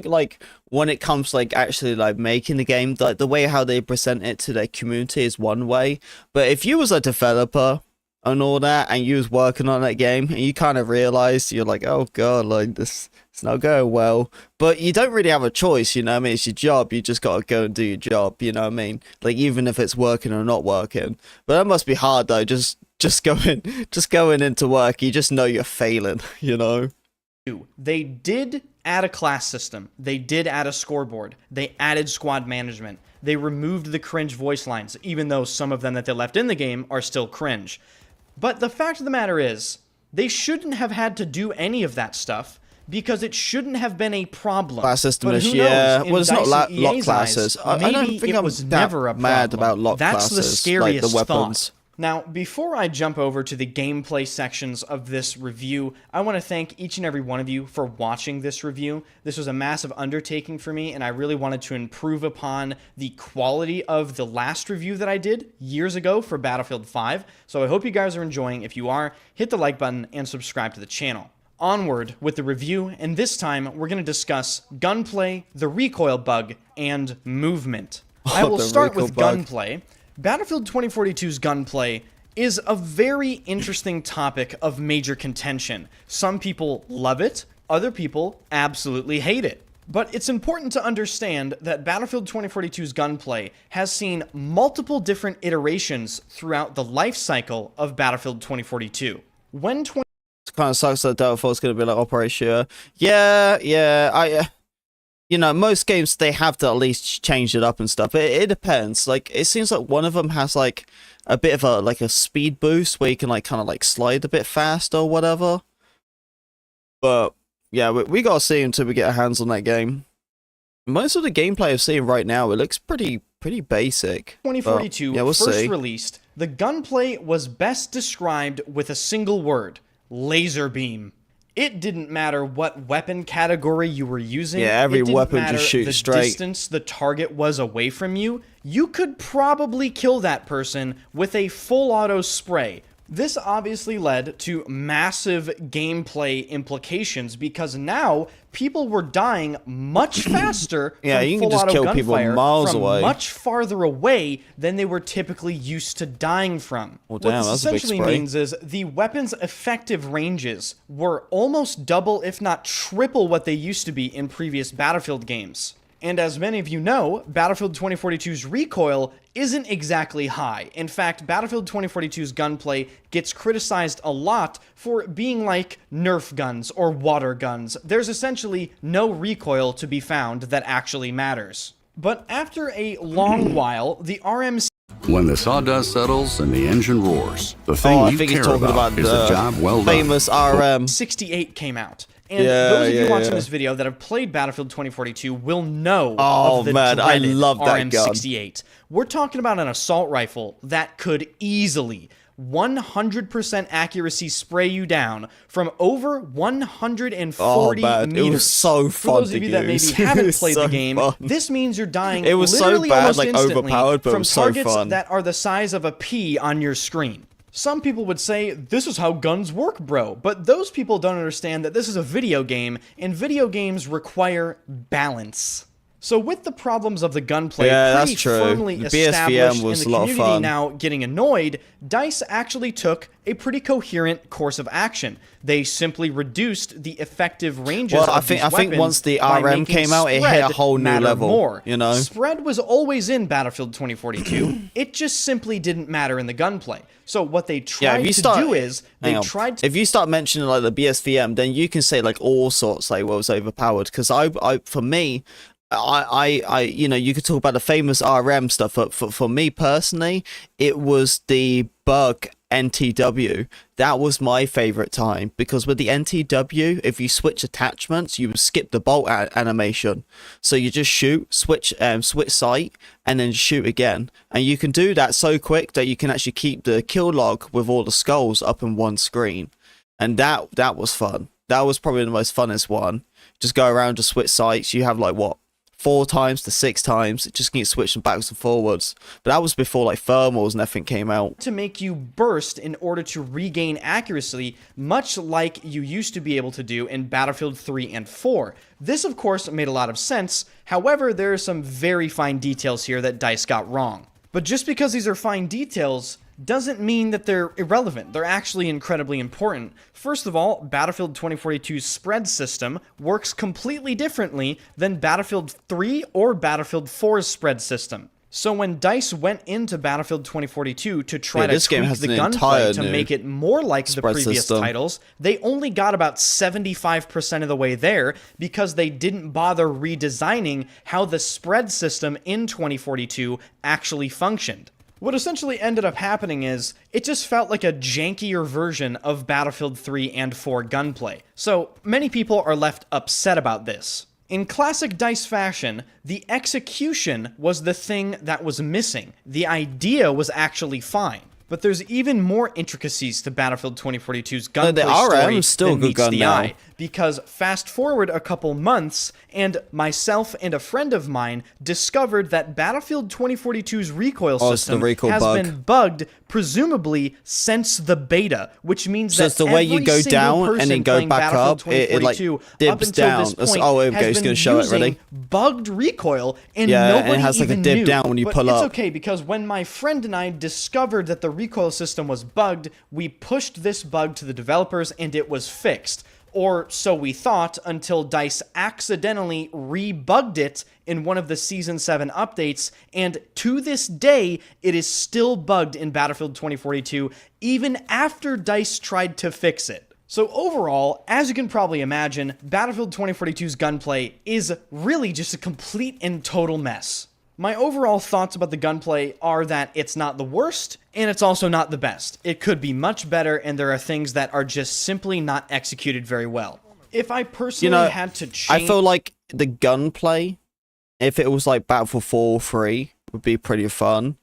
Speaker 1: like when it comes to like actually like making the game, like the way how they present it to their community is one way. But if you was a developer and all that, and you was working on that game, and you kind of realized you're like, oh god, like this, it's not going well. But you don't really have a choice, you know what I mean? It's your job. You just gotta go and do your job, you know what I mean? Like even if it's working or not working. But that must be hard though. Just going into work, you just know you're failing, you know?
Speaker 2: They did add a class system. They did add a scoreboard. They added squad management. They removed the cringe voice lines, even though some of them that they left in the game are still cringe. But the fact of the matter is, they shouldn't have had to do any of that stuff because it shouldn't have been a problem.
Speaker 1: Class system
Speaker 2: But
Speaker 1: is,
Speaker 2: who
Speaker 1: yeah.
Speaker 2: knows? In
Speaker 1: well, it's not
Speaker 2: DICE and
Speaker 1: lock
Speaker 2: EA's
Speaker 1: classes.
Speaker 2: eyes,
Speaker 1: I don't
Speaker 2: maybe
Speaker 1: think
Speaker 2: it
Speaker 1: I'm
Speaker 2: was
Speaker 1: that
Speaker 2: never a
Speaker 1: mad
Speaker 2: problem.
Speaker 1: about lock
Speaker 2: That's
Speaker 1: classes,
Speaker 2: the scariest
Speaker 1: like the weapons.
Speaker 2: thought. Now, before I jump over to the gameplay sections of this review, I want to thank each and every one of you for watching this review. This was a massive undertaking for me, and I really wanted to improve upon the quality of the last review that I did years ago for Battlefield 5. So I hope you guys are enjoying. If you are, hit the like button and subscribe to the channel. Onward with the review, and this time we're going to discuss gunplay, the recoil bug, and movement. I will start with gunplay. Battlefield 2042's gunplay is a very interesting topic of major contention. Some people love it, other people absolutely hate it. But it's important to understand that Battlefield 2042's gunplay has seen multiple different iterations throughout the life cycle of Battlefield 2042. When
Speaker 1: It kind of sucks that Delta is going to be like Operation. Yeah. You know, most games, they have to at least change it up and stuff. It depends. Like, it seems like one of them has, like, a bit of a speed boost where you can, like, kind of, like, slide a bit faster or whatever. But, yeah, we gotta see until we get our hands on that game. Most of the gameplay I've seen right now, it looks pretty basic.
Speaker 2: 2042
Speaker 1: we'll
Speaker 2: first
Speaker 1: see.
Speaker 2: released, the gunplay was best described with a single word: laser beam. It didn't matter what weapon category you were using.
Speaker 1: Yeah, every
Speaker 2: it didn't
Speaker 1: weapon
Speaker 2: matter
Speaker 1: just shoots
Speaker 2: the
Speaker 1: straight.
Speaker 2: distance the target was away from you. You could probably kill that person with a full auto spray. This obviously led to massive gameplay implications because now people were dying much faster
Speaker 1: Yeah,
Speaker 2: from
Speaker 1: you can
Speaker 2: full
Speaker 1: just
Speaker 2: auto
Speaker 1: kill people
Speaker 2: gunfire
Speaker 1: miles
Speaker 2: from
Speaker 1: away.
Speaker 2: much farther away than they were typically used to dying from.
Speaker 1: Well,
Speaker 2: What
Speaker 1: damn,
Speaker 2: this
Speaker 1: that's a big
Speaker 2: essentially
Speaker 1: spray.
Speaker 2: means is the weapon's effective ranges were almost double, if not triple, what they used to be in previous Battlefield games. And as many of you know, Battlefield 2042's recoil isn't exactly high. In fact, Battlefield 2042's gunplay gets criticized a lot for being like Nerf guns or water guns. There's essentially no recoil to be found that actually matters. But after a long while, the RM
Speaker 7: When the sawdust settles and the engine roars, the thing
Speaker 1: I
Speaker 7: you
Speaker 1: think he's
Speaker 7: care
Speaker 1: talking
Speaker 7: about
Speaker 1: about
Speaker 7: is the job well done.
Speaker 1: famous RM.
Speaker 2: 68 came out. And
Speaker 1: Yeah,
Speaker 2: those of you
Speaker 1: yeah,
Speaker 2: watching
Speaker 1: yeah.
Speaker 2: this video that have played Battlefield 2042 will know
Speaker 1: Oh,
Speaker 2: of the
Speaker 1: man, I
Speaker 2: dreaded
Speaker 1: love that gun.
Speaker 2: RM68. We're talking about an assault rifle that could easily 100% accuracy spray you down from over 140
Speaker 1: Oh, man,
Speaker 2: meters.
Speaker 1: it was so
Speaker 2: For
Speaker 1: fun
Speaker 2: those
Speaker 1: to
Speaker 2: of you that maybe
Speaker 1: use. It
Speaker 2: haven't
Speaker 1: was
Speaker 2: played
Speaker 1: so
Speaker 2: the game,
Speaker 1: fun.
Speaker 2: this means you're dying
Speaker 1: It was so
Speaker 2: literally
Speaker 1: bad,
Speaker 2: almost
Speaker 1: like,
Speaker 2: instantly
Speaker 1: overpowered, but it
Speaker 2: from
Speaker 1: was so
Speaker 2: targets
Speaker 1: fun.
Speaker 2: that are the size of a pea on your screen. Some people would say, this is how guns work, bro. But those people don't understand that this is a video game, and video games require balance. So with the problems of the gunplay
Speaker 1: Yeah,
Speaker 2: pretty
Speaker 1: that's true.
Speaker 2: firmly
Speaker 1: The
Speaker 2: established
Speaker 1: BSVM was
Speaker 2: and
Speaker 1: a
Speaker 2: the
Speaker 1: lot of
Speaker 2: community
Speaker 1: fun.
Speaker 2: now getting annoyed, DICE actually took a pretty coherent course of action. They simply reduced the effective ranges
Speaker 1: Well,
Speaker 2: of
Speaker 1: I
Speaker 2: these
Speaker 1: think
Speaker 2: weapons
Speaker 1: once the
Speaker 2: by
Speaker 1: RM
Speaker 2: making
Speaker 1: came out, it hit
Speaker 2: spread
Speaker 1: a whole new
Speaker 2: matter
Speaker 1: level,
Speaker 2: more.
Speaker 1: you know?
Speaker 2: Spread was always in Battlefield 2042. It just simply didn't matter in the gunplay. So what they tried
Speaker 1: if you
Speaker 2: to
Speaker 1: start,
Speaker 2: do is they
Speaker 1: hang on.
Speaker 2: tried to
Speaker 1: If you start mentioning like the BSVM, then you can say like all sorts like what was overpowered. Because for me, you know, you could talk about the famous RM stuff, but for me personally, it was the bug NTW. That was my favorite time because with the NTW, if you switch attachments, you skip the bolt animation. So you just shoot, switch sight, and then shoot again. And you can do that so quick that you can actually keep the kill log with all the skulls up in one screen. And that was fun. That was probably the most funnest one. Just go around, just switch sights. You have like what? 4 times to 6 times. It just keeps switching backwards and forwards. But that was before like thermals and everything came out.
Speaker 2: to make you burst in order to regain accuracy, much like you used to be able to do in Battlefield 3 and 4. This, of course, made a lot of sense. However, there are some very fine details here that DICE got wrong. But just because these are fine details doesn't mean that they're irrelevant. They're actually incredibly important. First of all, Battlefield 2042's spread system works completely differently than Battlefield 3 or Battlefield 4's spread system. So when DICE went into Battlefield 2042 to try to
Speaker 1: this game
Speaker 2: tweak
Speaker 1: has
Speaker 2: the
Speaker 1: an
Speaker 2: gunplay
Speaker 1: entire
Speaker 2: to
Speaker 1: new
Speaker 2: make it more like the
Speaker 1: spread
Speaker 2: previous
Speaker 1: system.
Speaker 2: titles, they only got about 75% of the way there because they didn't bother redesigning how the spread system in 2042 actually functioned. What essentially ended up happening is, it just felt like a jankier version of Battlefield 3 and 4 gunplay. So many people are left upset about this. In classic DICE fashion, the execution was the thing that was missing. The idea was actually fine. But there's even more intricacies to Battlefield 2042's gunplay story
Speaker 1: RM is still a
Speaker 2: than
Speaker 1: good
Speaker 2: meets
Speaker 1: gun
Speaker 2: the
Speaker 1: now.
Speaker 2: eye. Because fast forward a couple months, and myself and a friend of mine discovered that Battlefield 2042's recoil
Speaker 1: Oh, it's the
Speaker 2: system
Speaker 1: recoil
Speaker 2: has
Speaker 1: bug.
Speaker 2: been bugged, presumably since the beta, which means
Speaker 1: So
Speaker 2: that
Speaker 1: it's the way you
Speaker 2: every
Speaker 1: go
Speaker 2: single
Speaker 1: down and
Speaker 2: person
Speaker 1: then go
Speaker 2: playing
Speaker 1: back
Speaker 2: Battlefield
Speaker 1: up, it, like,
Speaker 2: 2042 up
Speaker 1: dips
Speaker 2: until
Speaker 1: down.
Speaker 2: this
Speaker 1: That's-
Speaker 2: point
Speaker 1: oh, here we go,
Speaker 2: has
Speaker 1: it's
Speaker 2: been
Speaker 1: gonna show it, ready?
Speaker 2: using bugged recoil, and
Speaker 1: Yeah, and it
Speaker 2: nobody
Speaker 1: has, like, a
Speaker 2: even
Speaker 1: dip
Speaker 2: knew.
Speaker 1: down when you
Speaker 2: But
Speaker 1: pull
Speaker 2: it's
Speaker 1: up.
Speaker 2: okay, because when my friend and I discovered that the recoil system was bugged, we pushed this bug to the developers and it was fixed. Or so we thought, until DICE accidentally rebugged it in one of the Season 7 updates, and to this day, it is still bugged in Battlefield 2042, even after DICE tried to fix it. So overall, as you can probably imagine, Battlefield 2042's gunplay is really just a complete and total mess. My overall thoughts about the gunplay are that it's not the worst, and it's also not the best. It could be much better, and there are things that are just simply not executed very well. If I personally had to change...
Speaker 1: I feel like the gunplay, if it was like Battlefield 4 or 3, would be pretty fun.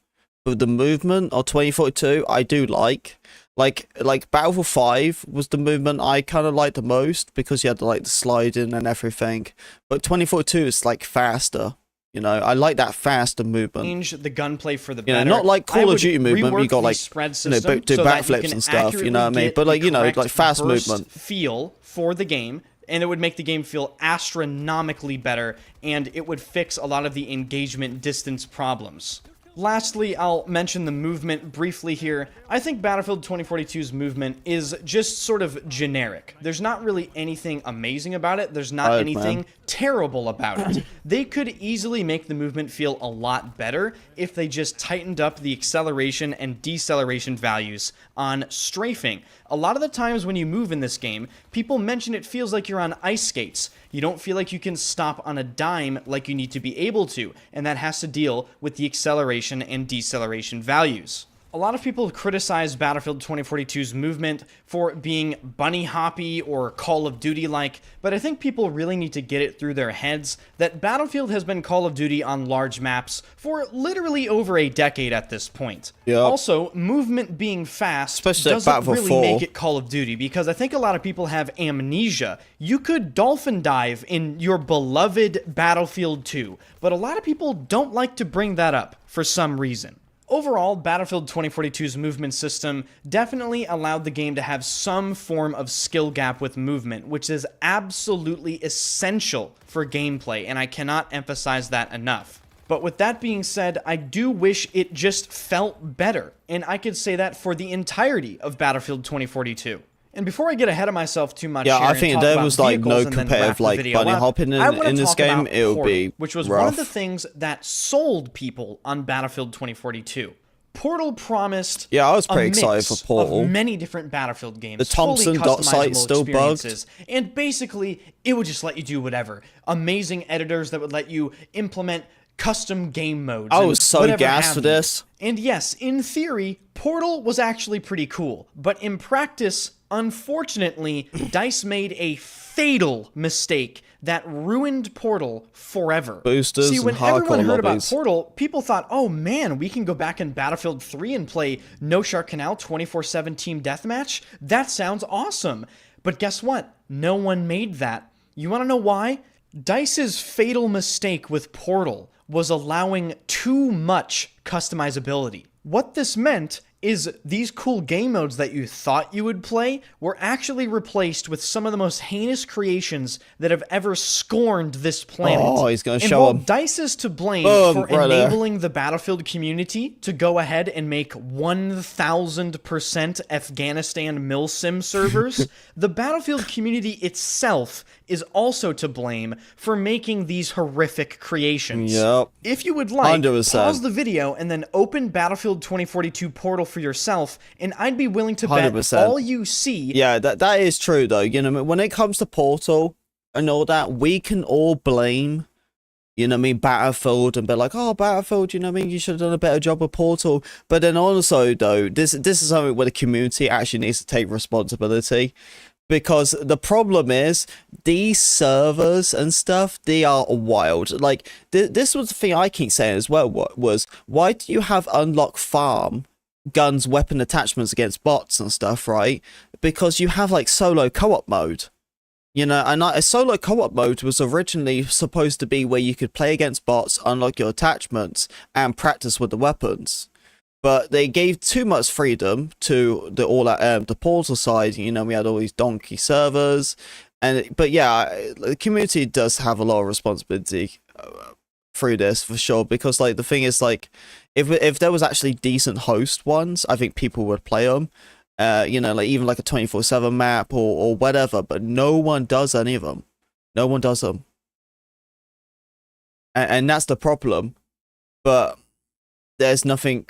Speaker 1: But the movement of 2042, I do like. Like Battlefield 5 was the movement I kind of liked the most because you had like the sliding and everything. But 2042 is like faster. You know, I like that faster movement.
Speaker 2: Change the gunplay for the
Speaker 1: You know,
Speaker 2: better.
Speaker 1: not like Call
Speaker 2: I
Speaker 1: of
Speaker 2: would
Speaker 1: Duty movement. You
Speaker 2: rework
Speaker 1: got
Speaker 2: the
Speaker 1: like,
Speaker 2: spread
Speaker 1: you know,
Speaker 2: system
Speaker 1: do
Speaker 2: so that you
Speaker 1: backflips
Speaker 2: can
Speaker 1: and stuff. You know what I
Speaker 2: accurately
Speaker 1: mean?
Speaker 2: get
Speaker 1: But like,
Speaker 2: the
Speaker 1: you know,
Speaker 2: correct
Speaker 1: like fast
Speaker 2: burst
Speaker 1: movement.
Speaker 2: feel for the game, and it would make the game feel astronomically better, and it would fix a lot of the engagement distance problems. Lastly, I'll mention the movement briefly here. I think Battlefield 2042's movement is just sort of generic. There's not really anything amazing about it. There's not anything terrible about it. They could easily make the movement feel a lot better if they just tightened up the acceleration and deceleration values on strafing. A lot of the times when you move in this game, people mention it feels like you're on ice skates. You don't feel like you can stop on a dime like you need to be able to, and that has to deal with the acceleration and deceleration values. A lot of people criticize Battlefield 2042's movement for being bunny hoppy or Call of Duty-like, but I think people really need to get it through their heads that Battlefield has been Call of Duty on large maps for literally over a decade at this point.
Speaker 1: Yep.
Speaker 2: Also, movement being fast
Speaker 1: Especially
Speaker 2: doesn't really
Speaker 1: 4.
Speaker 2: make it Call of Duty, because I think a lot of people have amnesia. You could dolphin dive in your beloved Battlefield 2, but a lot of people don't like to bring that up for some reason. Overall, Battlefield 2042's movement system definitely allowed the game to have some form of skill gap with movement, which is absolutely essential for gameplay, and I cannot emphasize that enough. But with that being said, I do wish it just felt better, and I could say that for the entirety of Battlefield 2042. And before I get ahead of myself too much,
Speaker 1: Yeah,
Speaker 2: here
Speaker 1: I
Speaker 2: and
Speaker 1: think
Speaker 2: talk
Speaker 1: there
Speaker 2: about
Speaker 1: was like no
Speaker 2: vehicles and then
Speaker 1: competitive
Speaker 2: wrap the
Speaker 1: like
Speaker 2: video
Speaker 1: bunny
Speaker 2: up,
Speaker 1: hopping
Speaker 2: I wanna
Speaker 1: in this
Speaker 2: talk
Speaker 1: game.
Speaker 2: about
Speaker 1: It would
Speaker 2: Portal,
Speaker 1: be
Speaker 2: which was
Speaker 1: rough.
Speaker 2: one of the things that sold people on Battlefield 2042. Portal promised
Speaker 1: Yeah, I was pretty
Speaker 2: a
Speaker 1: excited
Speaker 2: mix
Speaker 1: for Portal.
Speaker 2: of many different Battlefield games,
Speaker 1: The Thompson
Speaker 2: fully
Speaker 1: dot site
Speaker 2: customizable
Speaker 1: still bugged.
Speaker 2: experiences, and basically it would just let you do whatever. Amazing editors that would let you implement custom game modes.
Speaker 1: I
Speaker 2: and
Speaker 1: was so
Speaker 2: whatever
Speaker 1: gassed
Speaker 2: have
Speaker 1: for
Speaker 2: you.
Speaker 1: this.
Speaker 2: And yes, in theory, Portal was actually pretty cool, but in practice, unfortunately, DICE made a fatal mistake that ruined Portal forever.
Speaker 1: Boosters
Speaker 2: See, when
Speaker 1: and hardcore
Speaker 2: everyone heard about
Speaker 1: lobbies.
Speaker 2: Portal, people thought, oh man, we can go back in Battlefield 3 and play No Shark Canal 24/7 Team Deathmatch? That sounds awesome. But guess what? No one made that. You want to know why? DICE's fatal mistake with Portal was allowing too much customizability. What this meant is these cool game modes that you thought you would play were actually replaced with some of the most heinous creations that have ever scorned this planet.
Speaker 1: Oh, he's gonna
Speaker 2: and
Speaker 1: show
Speaker 2: while
Speaker 1: 'em.
Speaker 2: DICE is to blame
Speaker 1: Boom,
Speaker 2: for
Speaker 1: right there.
Speaker 2: enabling the Battlefield community to go ahead and make 1000% Afghanistan milsim servers, the Battlefield community itself is also to blame for making these horrific creations.
Speaker 1: Yep.
Speaker 2: If you would like,
Speaker 1: 100%.
Speaker 2: pause the video and then open Battlefield 2042 Portal for yourself, and I'd be willing to bet
Speaker 1: 100%.
Speaker 2: all you see.
Speaker 1: Yeah, that is true though. You know, when it comes to Portal and all that, we can all blame, you know what I mean, Battlefield and be like, oh, Battlefield, you know what I mean, you should have done a better job with Portal. But then also though, this is something where the community actually needs to take responsibility. Because the problem is, these servers and stuff, they are wild. Like, this was the thing I keep saying as well, was, why do you have unlock farm guns, weapon attachments against bots and stuff, right? Because you have, like, solo co-op mode. You know, and a solo co-op mode was originally supposed to be where you could play against bots, unlock your attachments, and practice with the weapons. But they gave too much freedom to the Portal side. You know, we had all these donkey servers, but yeah, the community does have a lot of responsibility through this for sure. Because like the thing is, like, if there was actually decent host ones, I think people would play them. You know, like even like a 24/7 map or whatever. But no one does any of them. No one does them, and that's the problem. But there's nothing.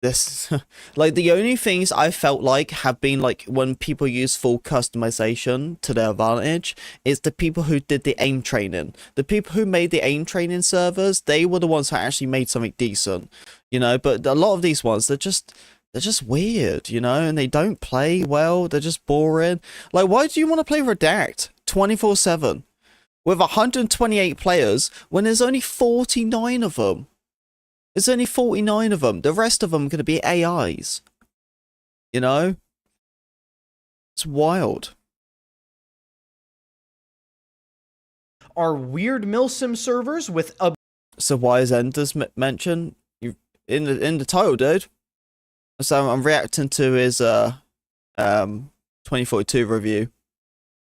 Speaker 1: This like the only things I felt like have been like when people use full customization to their advantage is the people who did the aim training. The people who made the aim training servers, they were the ones who actually made something decent, you know. But a lot of these ones, they're just weird, you know, and they don't play well. They're just boring. Like, why do you want to play Redact 24/7 with 128 players when there's only 49 of them? There's only 49 of them. The rest of them are going to be AIs. You know? It's wild.
Speaker 2: Are weird milsim servers with
Speaker 1: So why is Enders mentioned? You in the title, dude. So I'm reacting to his 2042 review.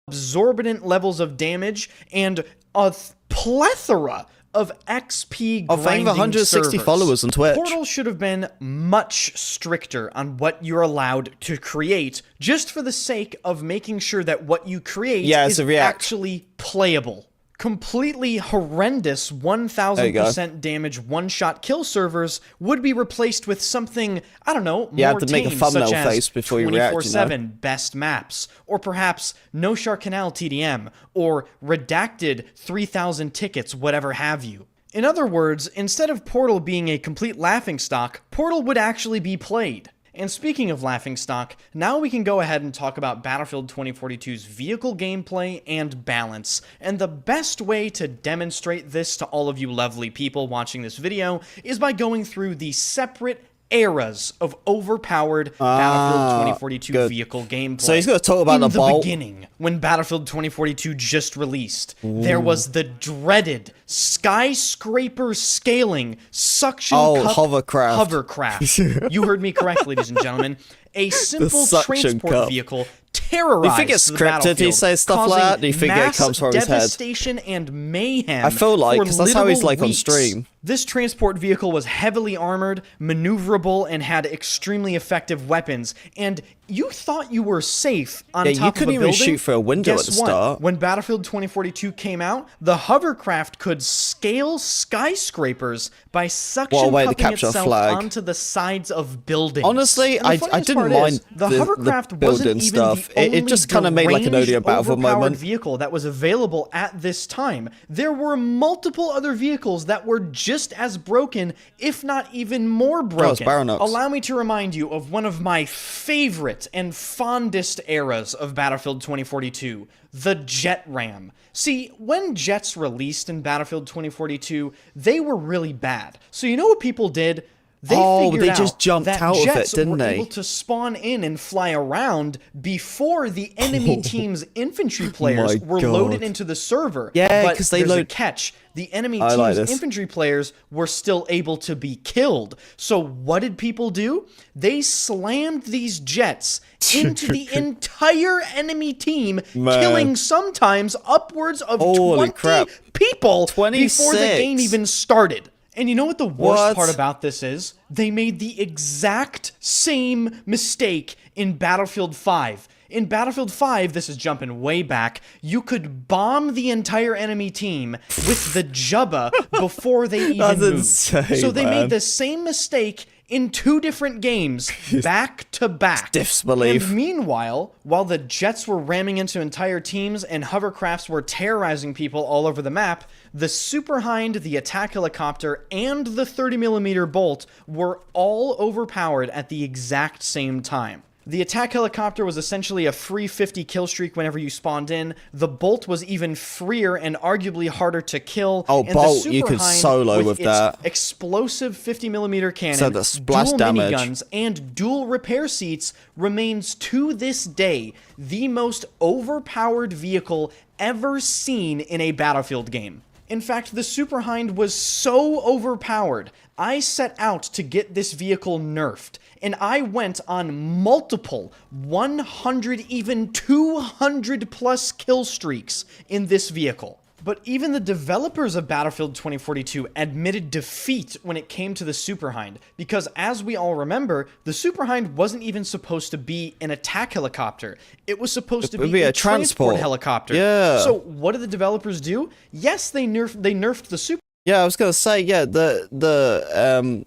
Speaker 2: Exorbitant levels of damage and a plethora of XP
Speaker 1: Oh, thank you for
Speaker 2: grinding
Speaker 1: 160
Speaker 2: servers.
Speaker 1: followers on Twitch.
Speaker 2: Portal should have been much stricter on what you're allowed to create, just for the sake of making sure that what you create is actually playable. Completely horrendous 1000% damage one-shot kill servers would be replaced with something, I don't know, more
Speaker 1: have to make a
Speaker 2: tame,
Speaker 1: thumbnail
Speaker 2: such
Speaker 1: face
Speaker 2: as
Speaker 1: before you react,
Speaker 2: 24/7 best maps, or perhaps no Sharkanal TDM, or redacted 3000 tickets, whatever have you. In other words, instead of Portal being a complete laughingstock, Portal would actually be played. And speaking of laughingstock, now we can go ahead and talk about Battlefield 2042's vehicle gameplay and balance. And the best way to demonstrate this to all of you lovely people watching this video is by going through the separate eras of overpowered Battlefield 2042 vehicle gameplay.
Speaker 1: So he's going to talk about the
Speaker 2: bolt. In the beginning, when Battlefield 2042 just released, there was the dreaded skyscraper scaling suction cup hovercraft. You heard me correct, ladies and gentlemen. A simple transport vehicle terrorized
Speaker 1: Do you think it's scripted? He says stuff like that? Do you think it comes from his head?
Speaker 2: Devastation and mayhem.
Speaker 1: I feel like, because that's how he's like on stream.
Speaker 2: This transport vehicle was heavily armored, maneuverable, and had extremely effective weapons. And you thought you were safe on top of a building.
Speaker 1: Yeah, you couldn't even shoot through a window at the start.
Speaker 2: When Battlefield 2042 came out, the hovercraft could scale skyscrapers by suction cupping itself onto the sides of buildings.
Speaker 1: Honestly, I didn't mind the hovercraft wasn't even stuff. It just kind of made like an ODM Battlefield moment.
Speaker 2: Vehicle that was available at this time. There were multiple other vehicles that were just as broken, if not even more broken. Allow me to remind you of one of my favorite and fondest eras of Battlefield 2042, the jet ram. See, when jets released in Battlefield 2042, they were really bad. So you know what people did? They
Speaker 1: just jumped out of it, didn't they?
Speaker 2: Able to spawn in and fly around before the enemy team's infantry players were loaded into the server.
Speaker 1: Yeah, because they
Speaker 2: load. Catch: the enemy team's infantry players were still able to be killed. So what did people do? They slammed these jets into the entire enemy team, killing sometimes upwards of 20 people before the game even started. And you know what the worst part about this is? They made the exact same mistake in Battlefield 5. In Battlefield 5, this is jumping way back, you could bomb the entire enemy team with the Jubba before they even moved. So they made the same mistake in 2 different games, back to back.
Speaker 1: Disbelief.
Speaker 2: And meanwhile, while the jets were ramming into entire teams and hovercrafts were terrorizing people all over the map, the Super Hind, the attack helicopter, and the 30mm bolt were all overpowered at the exact same time. The attack helicopter was essentially a free 50 kill streak whenever you spawned in. The bolt was even freer and arguably harder to kill.
Speaker 1: Oh,
Speaker 2: and
Speaker 1: bolt,
Speaker 2: the Super
Speaker 1: you could
Speaker 2: Hind,
Speaker 1: solo with that.
Speaker 2: Explosive 50mm cannon,
Speaker 1: so the splash
Speaker 2: dual
Speaker 1: damage.
Speaker 2: miniguns, and dual repair seats remains to this day the most overpowered vehicle ever seen in a Battlefield game. In fact, the Super Hind was so overpowered, I set out to get this vehicle nerfed, and I went on multiple 100, even 200 plus kill streaks in this vehicle. But even the developers of Battlefield 2042 admitted defeat when it came to the Super Hind, because as we all remember, the Super Hind wasn't even supposed to be an attack helicopter. It was supposed to be a transport helicopter.
Speaker 1: Yeah.
Speaker 2: So what did the developers do? Yes, they nerfed the Super.
Speaker 1: Yeah, I was gonna say, yeah, the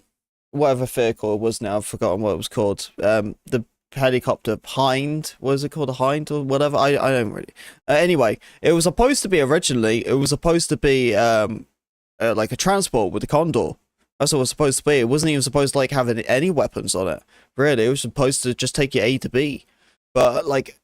Speaker 1: whatever vehicle it was now, I've forgotten what it was called. The helicopter Hind, was it called, a Hind or whatever? I don't really. Anyway, it was supposed to be originally. It was supposed to be like a transport with the Condor. That's what it was supposed to be. It wasn't even supposed to like have any weapons on it. Really, it was supposed to just take you A to B. But like,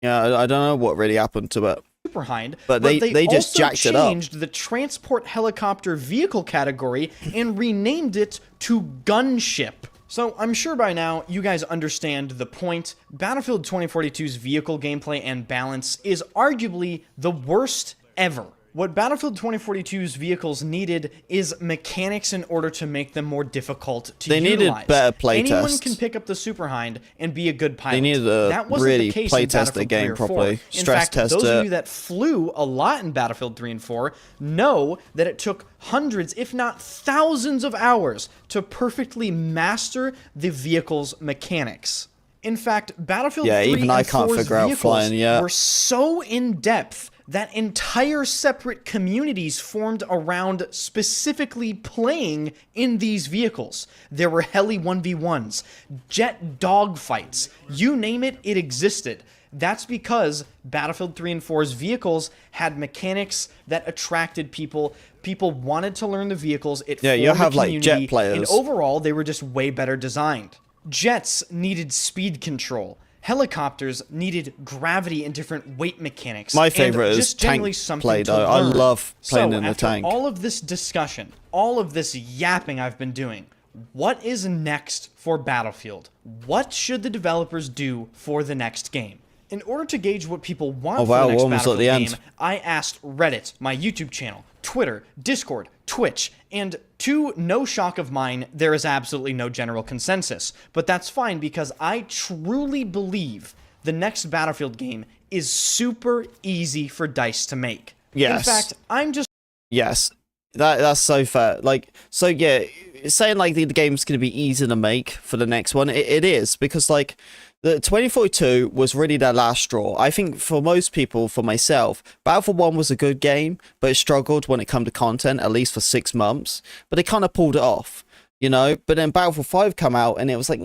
Speaker 1: yeah, I don't know what really happened to it.
Speaker 2: Super Hind,
Speaker 1: but they just jacked it up.
Speaker 2: Changed the transport helicopter vehicle category and renamed it to gunship. So I'm sure by now you guys understand the point. Battlefield 2042's vehicle gameplay and balance is arguably the worst ever. What Battlefield 2042's vehicles needed is mechanics in order to make them more difficult to utilize.
Speaker 1: They needed better playtest.
Speaker 2: Anyone can pick up the Super Hind and be a good pilot.
Speaker 1: They needed to
Speaker 2: that wasn't
Speaker 1: really
Speaker 2: the case in
Speaker 1: playtest the
Speaker 2: Battlefield
Speaker 1: game
Speaker 2: 3 or 4.
Speaker 1: properly.
Speaker 2: In
Speaker 1: Stress
Speaker 2: fact,
Speaker 1: test
Speaker 2: those
Speaker 1: it.
Speaker 2: of you that flew a lot in Battlefield 3 and 4 know that it took hundreds, if not thousands of hours to perfectly master the vehicle's mechanics. In fact, Battlefield 3
Speaker 1: even I
Speaker 2: and
Speaker 1: can't
Speaker 2: 4's
Speaker 1: figure out
Speaker 2: vehicles
Speaker 1: flying yet.
Speaker 2: were so in-depth that entire separate communities formed around specifically playing in these vehicles. There were heli 1v1s, jet dogfights, you name it, it existed. That's because Battlefield 3 and 4's vehicles had mechanics that attracted people. People wanted to learn the vehicles. It formed
Speaker 1: you have
Speaker 2: a
Speaker 1: like
Speaker 2: community,
Speaker 1: jet players.
Speaker 2: and overall, they were just way better designed. Jets needed speed control. Helicopters needed gravity and different weight mechanics.
Speaker 1: My favorite
Speaker 2: and
Speaker 1: is
Speaker 2: just generally
Speaker 1: tank
Speaker 2: something
Speaker 1: play,
Speaker 2: to
Speaker 1: though. I
Speaker 2: learn.
Speaker 1: love playing in the
Speaker 2: after
Speaker 1: tank.
Speaker 2: all of this discussion, all of this yapping I've been doing, what is next for Battlefield? What should the developers do for the next game? In order to gauge what people want for the next
Speaker 1: almost at
Speaker 2: Battlefield
Speaker 1: the end.
Speaker 2: game, I asked Reddit, my YouTube channel, Twitter, Discord, Twitch, and to no shock of mine, there is absolutely no general consensus. But that's fine because I truly believe the next Battlefield game is super easy for DICE to make.
Speaker 1: Yes.
Speaker 2: In fact, I'm just...
Speaker 1: Yes, that's so fair. Like, so yeah, saying like the game's going to be easy to make for the next one, it is, because like the 2042 was really their last straw. I think for most people, for myself, Battlefield 1 was a good game, but it struggled when it came to content, at least for 6 months, but they kind of pulled it off. You know, but then Battlefield 5 come out and it was like,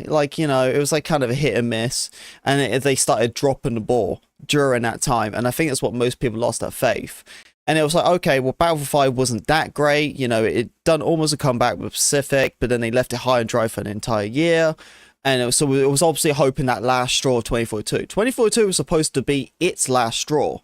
Speaker 1: like, you know, it was like kind of a hit and miss, and they started dropping the ball during that time, and I think that's what most people lost their faith. And it was like, okay, well, Battlefield 5 wasn't that great, you know, it done almost a comeback with Pacific, but then they left it high and dry for an entire year, and it was obviously hoping that last straw of 2042. 2042 was supposed to be its last straw.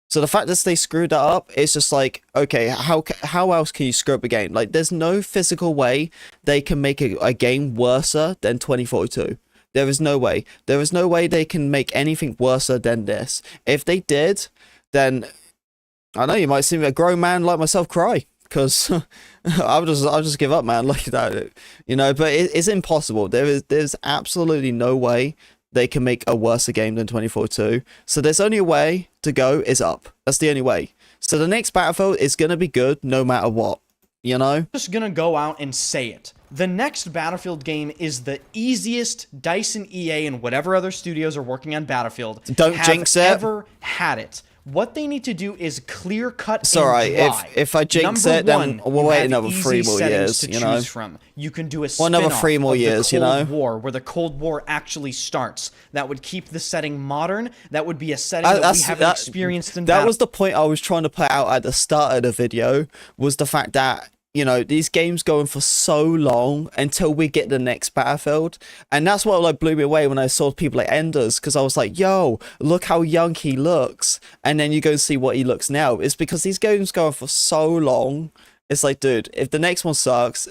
Speaker 1: So the fact that they screwed that up, it's just like, okay, how else can you screw up a game? Like, there's no physical way they can make a game worse than 2042. There is no way. There is no way they can make anything worse than this. If they did, then I know you might see a grown man like myself cry, because I'll just give up, man. Like that, you know. But it's impossible. There's absolutely no way they can make a worse game than 2042. So there's only a way to go is up. That's the only way. So the next Battlefield is going to be good no matter what, you know?
Speaker 2: Just gonna go out and say it. The next Battlefield game is the easiest DICE and EA and whatever other studios are working on Battlefield
Speaker 1: Don't
Speaker 2: have
Speaker 1: jinx it.
Speaker 2: ever had it. What they need to do is clear cut.
Speaker 1: It's alright. If I jinx it, then we'll wait another 3 more years, you know?
Speaker 2: From. You can do a
Speaker 1: Well, another
Speaker 2: spin-off
Speaker 1: 3 more
Speaker 2: of
Speaker 1: years,
Speaker 2: the
Speaker 1: you
Speaker 2: Cold
Speaker 1: know?
Speaker 2: War, where the Cold War actually starts. That would keep the setting modern. That would be a setting that we haven't experienced in
Speaker 1: That was the point I was trying to put out at the start of the video, was the fact that, you know, these games going for so long until we get the next Battlefield. And that's what like blew me away when I saw people like Enders, because I was like, yo, look how young he looks. And then you go and see what he looks now. It's because these games going for so long. It's like, dude, if the next one sucks,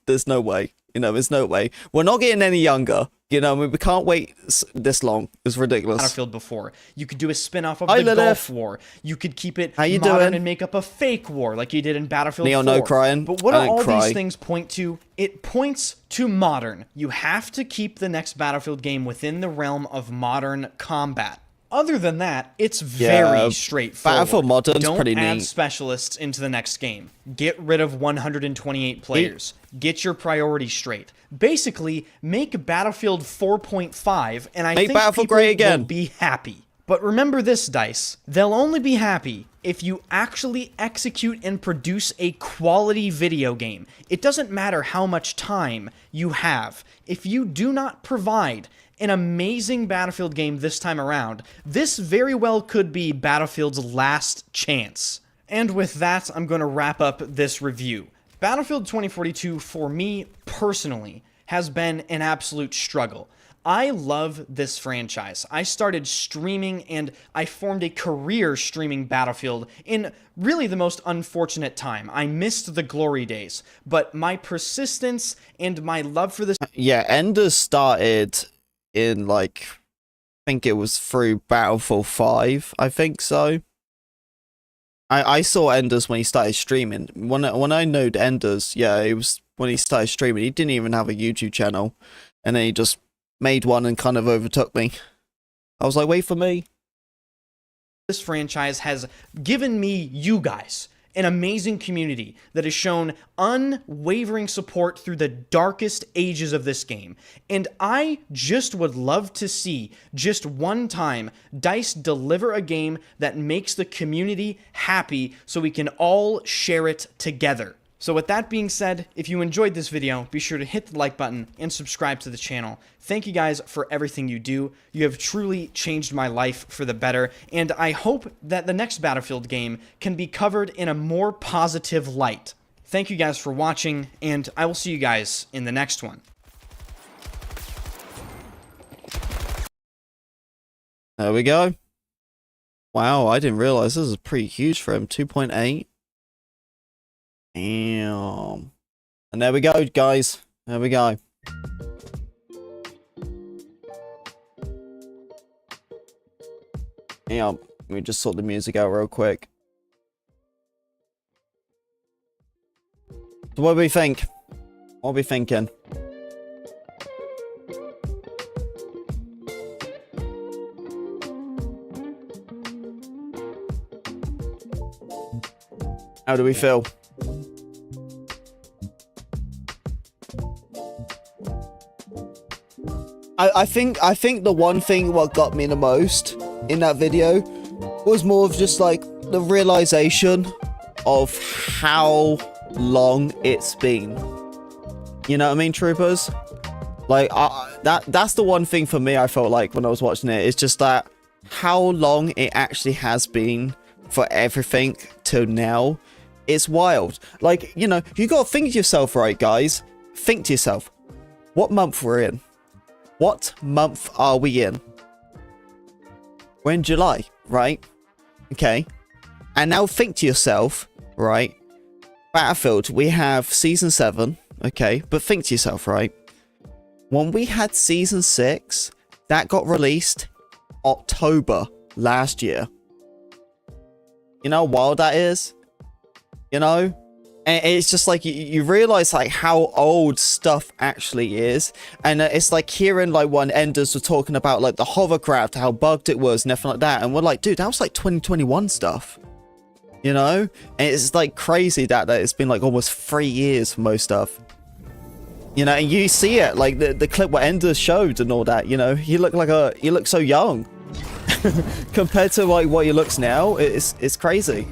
Speaker 1: there's no way. You know, there's no way. We're not getting any younger. You know, I mean, we can't wait this long. It's ridiculous.
Speaker 2: Battlefield before. You could do a spin-off of the Gulf War. You could keep it modern and make up a fake war like you did in Battlefield 4.
Speaker 1: Neon, no crying.
Speaker 2: But what do all these things point to? It points to modern. You have to keep the next Battlefield game within the realm of modern combat. Other than that, it's very straightforward.
Speaker 1: Battlefield Modern's pretty
Speaker 2: Don't add
Speaker 1: neat.
Speaker 2: specialists into the next game. Get rid of 128 players. Get your priorities straight. Basically, make Battlefield 4.5, and I think
Speaker 1: Battlefield
Speaker 2: people
Speaker 1: great again.
Speaker 2: will be happy. But remember this, DICE. They'll only be happy if you actually execute and produce a quality video game. It doesn't matter how much time you have. If you do not provide an amazing Battlefield game this time around, this very well could be Battlefield's last chance. And with that, I'm going to wrap up this review. Battlefield 2042, for me personally, has been an absolute struggle. I love this franchise. I started streaming and I formed a career streaming Battlefield in really the most unfortunate time. I missed the glory days, but my persistence and my love for this...
Speaker 1: Yeah, Enders started in, like, I think it was through Battlefield 5, I think so. I saw Enders when he started streaming. When I knowed Enders, yeah, it was when he started streaming. He didn't even have a YouTube channel, and then he just made one and kind of overtook me. I was like, wait for me.
Speaker 2: This franchise has given me, you guys, an amazing community that has shown unwavering support through the darkest ages of this game. And I just would love to see, just one time, DICE deliver a game that makes the community happy so we can all share it together. So with that being said, if you enjoyed this video, be sure to hit the like button and subscribe to the channel. Thank you guys for everything you do. You have truly changed my life for the better, and I hope that the next Battlefield game can be covered in a more positive light. Thank you guys for watching, and I will see you guys in the next one.
Speaker 1: There we go. Wow, I didn't realize this is pretty huge for him. 2.8. Damn. And there we go, guys. There we go. Yeah, let me just sort the music out real quick. So what do we think? What are we thinking? How do we feel? I think the one thing what got me the most in that video was more of just like the realization of how long it's been. You know what I mean, troopers? Like that's the one thing for me I felt like when I was watching it. It's just that how long it actually has been for everything till now. It's wild. Like, you know, you gotta think to yourself, right, guys? Think to yourself, what month we're in? What month are we in? We're in July, right? Okay. And now think to yourself, right? Battlefield, we have Season 7, okay? But think to yourself, right? When we had Season 6, that got released October last year. You know how wild that is? You know? And it's just like you realize like how old stuff actually is, and it's like hearing like when Enders were talking about like the hovercraft, how bugged it was and everything like that, and we're like, dude, that was like 2021 stuff, you know? And it's like crazy that it's been like almost 3 years for most stuff, you know. And you see it like the clip what Enders showed and all that, you know, he looked so young compared to like what he looks now. It's crazy.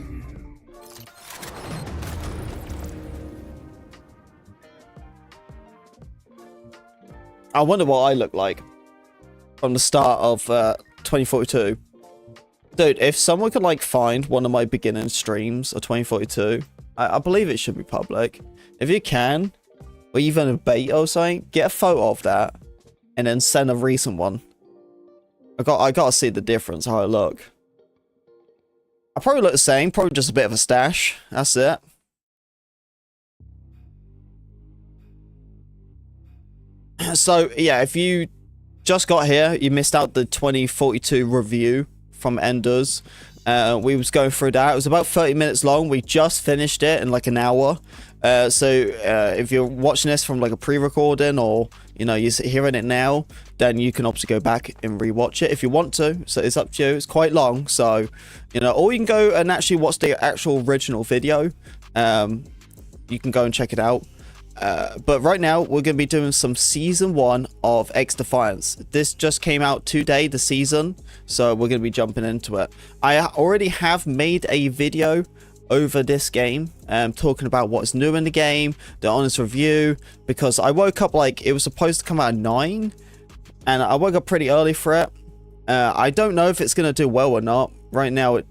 Speaker 1: I wonder what I look like from the start of 2042. Dude, if someone could like find one of my beginning streams of 2042, I believe it should be public. If you can, or even a beta or something, get a photo of that and then send a recent one. I gotta see the difference, how I look. I probably look the same, probably just a bit of a stash. That's it. So, yeah, if you just got here, you missed out the 2042 review from Enders. We was going through that. It was about 30 minutes long. We just finished it in like an hour. So, if you're watching this from like a pre-recording or, you know, you're hearing it now, then you can obviously go back and rewatch it if you want to. So, it's up to you. It's quite long. So, you know, or you can go and actually watch the actual original video. You can go and check it out. But right now, we're going to be doing some Season 1 of XDefiance. This just came out today, the season, so we're going to be jumping into it. I already have made a video over this game, talking about what's new in the game, the honest review, because I woke up, like, it was supposed to come out at 9, and I woke up pretty early for it. I don't know if it's going to do well or not. Right now, it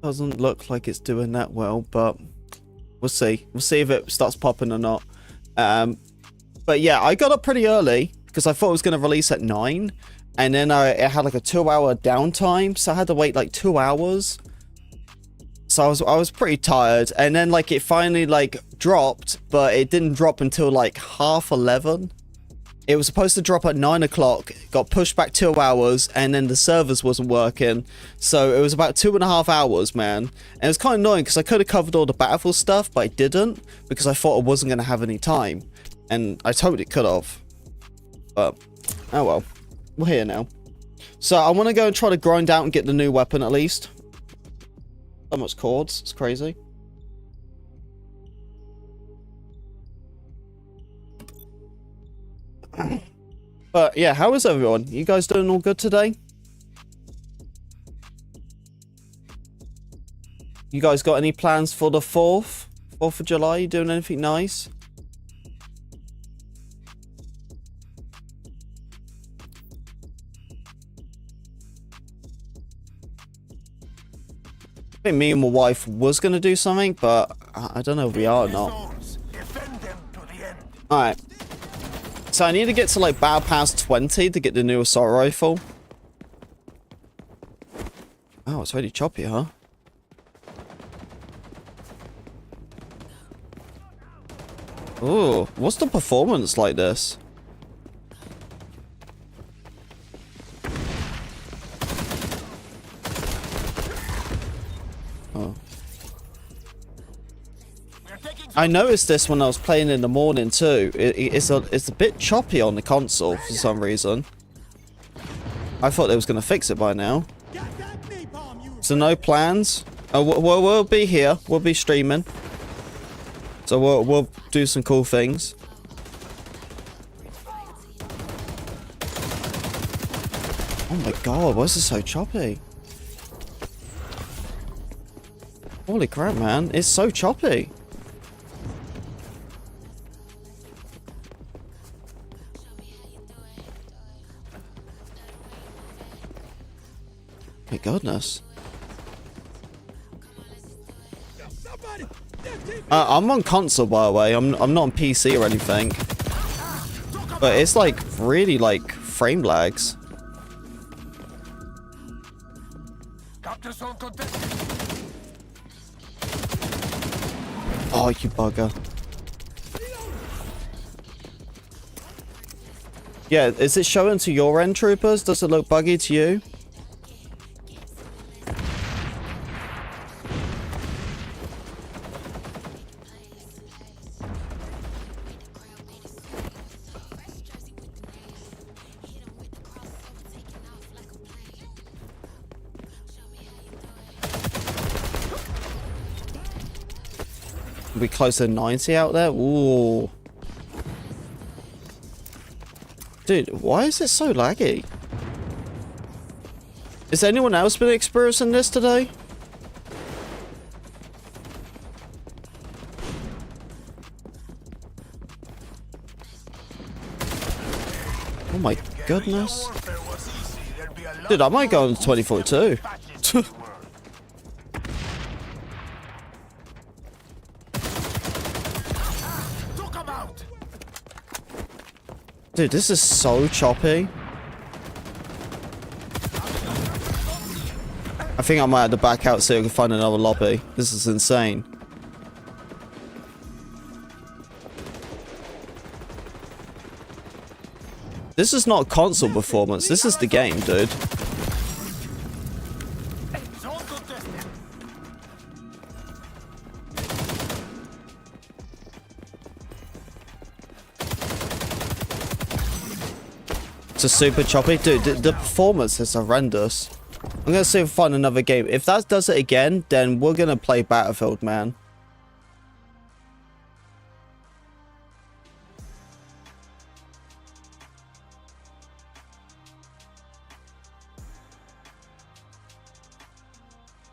Speaker 1: doesn't look like it's doing that well, but we'll see. We'll see if it starts popping or not. But yeah, I got up pretty early because I thought it was going to release at 9. And then it had like a 2-hour downtime. So I had to wait like 2 hours. So I was pretty tired. And then like it finally like dropped. But it didn't drop until like 11:30. It was supposed to drop at 9 o'clock, got pushed back 2 hours, and then the servers wasn't working. So it was about 2.5 hours, man. And it was kind of annoying because I could have covered all the Battlefield stuff, but I didn't because I thought I wasn't going to have any time. And I totally could have. But, oh well. We're here now. So I want to go and try to grind out and get the new weapon at least. So much chords, it's crazy. But yeah, how is everyone? You guys doing all good today? You guys got any plans for the 4th? 4th of July? You doing anything nice? I think me and my wife was going to do something, but I don't know if we are or not. Alright. So I need to get to like Battle Pass 20 to get the new assault rifle. Oh, it's really choppy, huh? Ooh, what's the performance like this? Oh. I noticed this when I was playing in the morning too. It's a bit choppy on the console for some reason. I thought they was gonna fix it by now. So no plans. We'll be here. We'll be streaming. So we'll do some cool things. Oh my god, why is this so choppy? Holy crap, man. It's so choppy. My goodness. I'm on console, by the way. I'm not on PC or anything. But it's like really like frame lags. Oh, you bugger. Yeah, is it showing to your end, troopers? Does it look buggy to you? We close to 90 out there. Ooh. Dude, why is it so laggy? Has anyone else been experiencing this today? Oh my goodness. Dude, I might go on 2042. Dude, this is so choppy. I think I might have to back out so I can find another lobby. This is insane. This is not console performance. This is the game, dude. It's a super choppy. Dude, the performance is horrendous. I'm gonna see if I find another game. If that does it again, then we're gonna play Battlefield, man.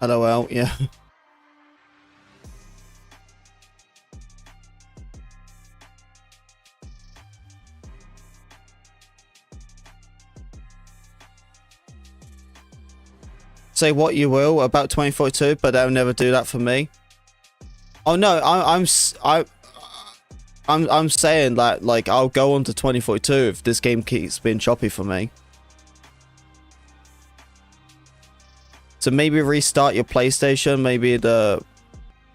Speaker 1: LOL, yeah. Say what you will about 2042, but they'll never do that for me. Oh no, I'm saying that like I'll go on to 2042 if this game keeps being choppy for me. So maybe restart your PlayStation. Maybe the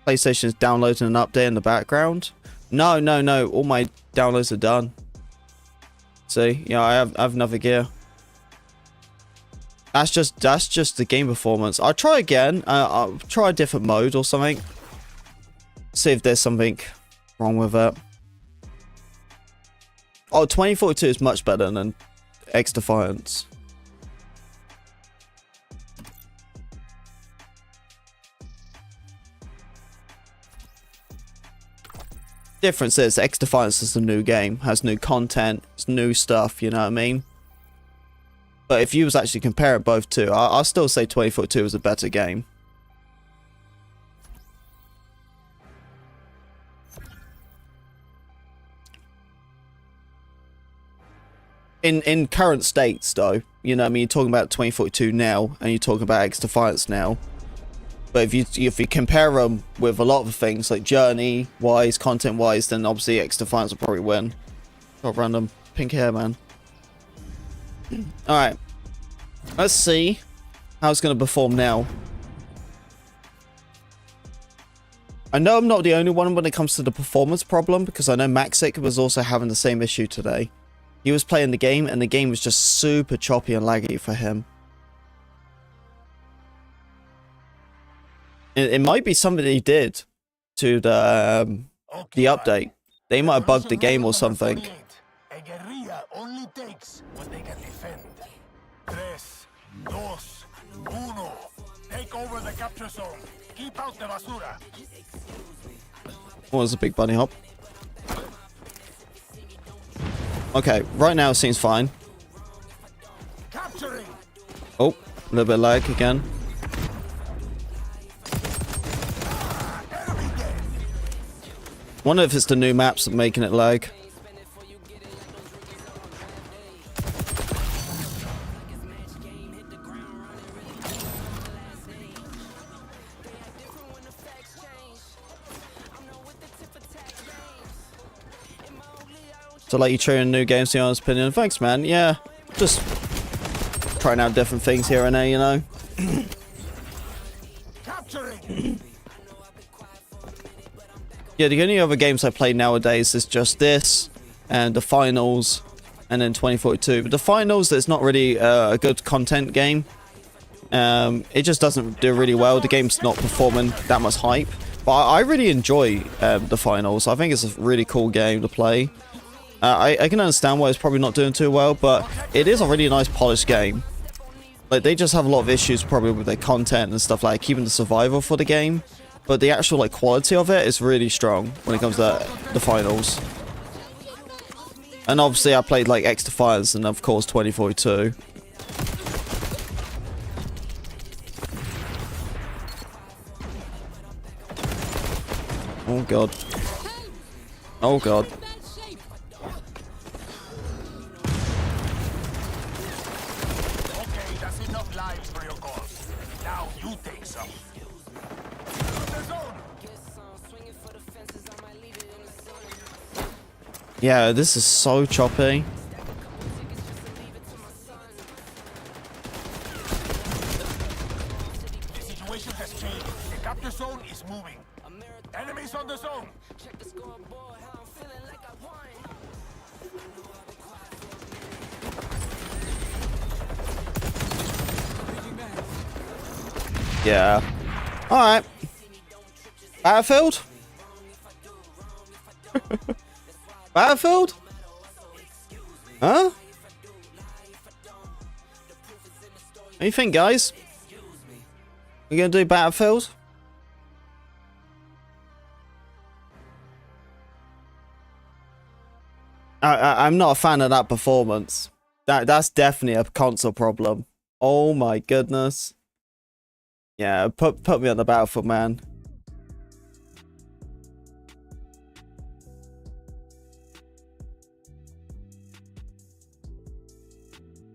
Speaker 1: PlayStation is downloading an update in the background. No, all my downloads are done. See, yeah, I have another gear. That's just the game performance. I'll try again. I'll try a different mode or something. See if there's something wrong with it. Oh, 2042 is much better than X Defiance. Difference is X Defiance is a new game, has new content, it's new stuff, you know what I mean? But if you was actually comparing both two, I'll still say 2042 is a better game. In current states though, you know what I mean, you're talking about 2042 now and you're talking about X Defiance now. But if you compare them with a lot of things like journey wise, content wise, then obviously X Defiance will probably win. Got random pink hair, man. Alright. Let's see how it's going to perform now. I know I'm not the only one when it comes to the performance problem, because I know Maxic was also having the same issue today. He was playing the game and the game was just super choppy and laggy for him. It might be something he did to the update. They might have bugged the game or something.
Speaker 8: A guerrilla only takes what they can defend. 3, 2, 1. Take over the capture zone. Keep out the basura.
Speaker 1: What was a big bunny hop? Okay, right now it seems fine.
Speaker 8: Capturing.
Speaker 1: Oh, a little bit of lag again. Wonder if it's the new maps that are making it lag. So like you trying new games, to your honest opinion. Thanks, man. Yeah, just trying out different things here and there, you know.
Speaker 8: Capturing.
Speaker 1: Yeah, the only other games I play nowadays is just this and the finals and then 2042. But the finals, there's not really a good content game. It just doesn't do really well. The game's not performing that much hype. But I really enjoy the finals. I think it's a really cool game to play. I can understand why it's probably not doing too well, but it is a really nice polished game. Like, they just have a lot of issues probably with their content and stuff, like keeping the survival for the game. But the actual like quality of it is really strong when it comes to the finals. And obviously I played like X Defiance and of course 2042. Oh god. Oh god.
Speaker 8: Okay, that's enough lives for your cause. Now you take some.
Speaker 1: Yeah, this is so choppy.
Speaker 8: The situation has changed. The capture zone is moving. Enemies on the zone.
Speaker 1: Yeah. Alright. Battlefield? Battlefield? Huh? What do you think, guys? You gonna do Battlefield? I'm not a fan of that performance. That's definitely a console problem. Oh my goodness. Yeah, put me on the Battlefield, man.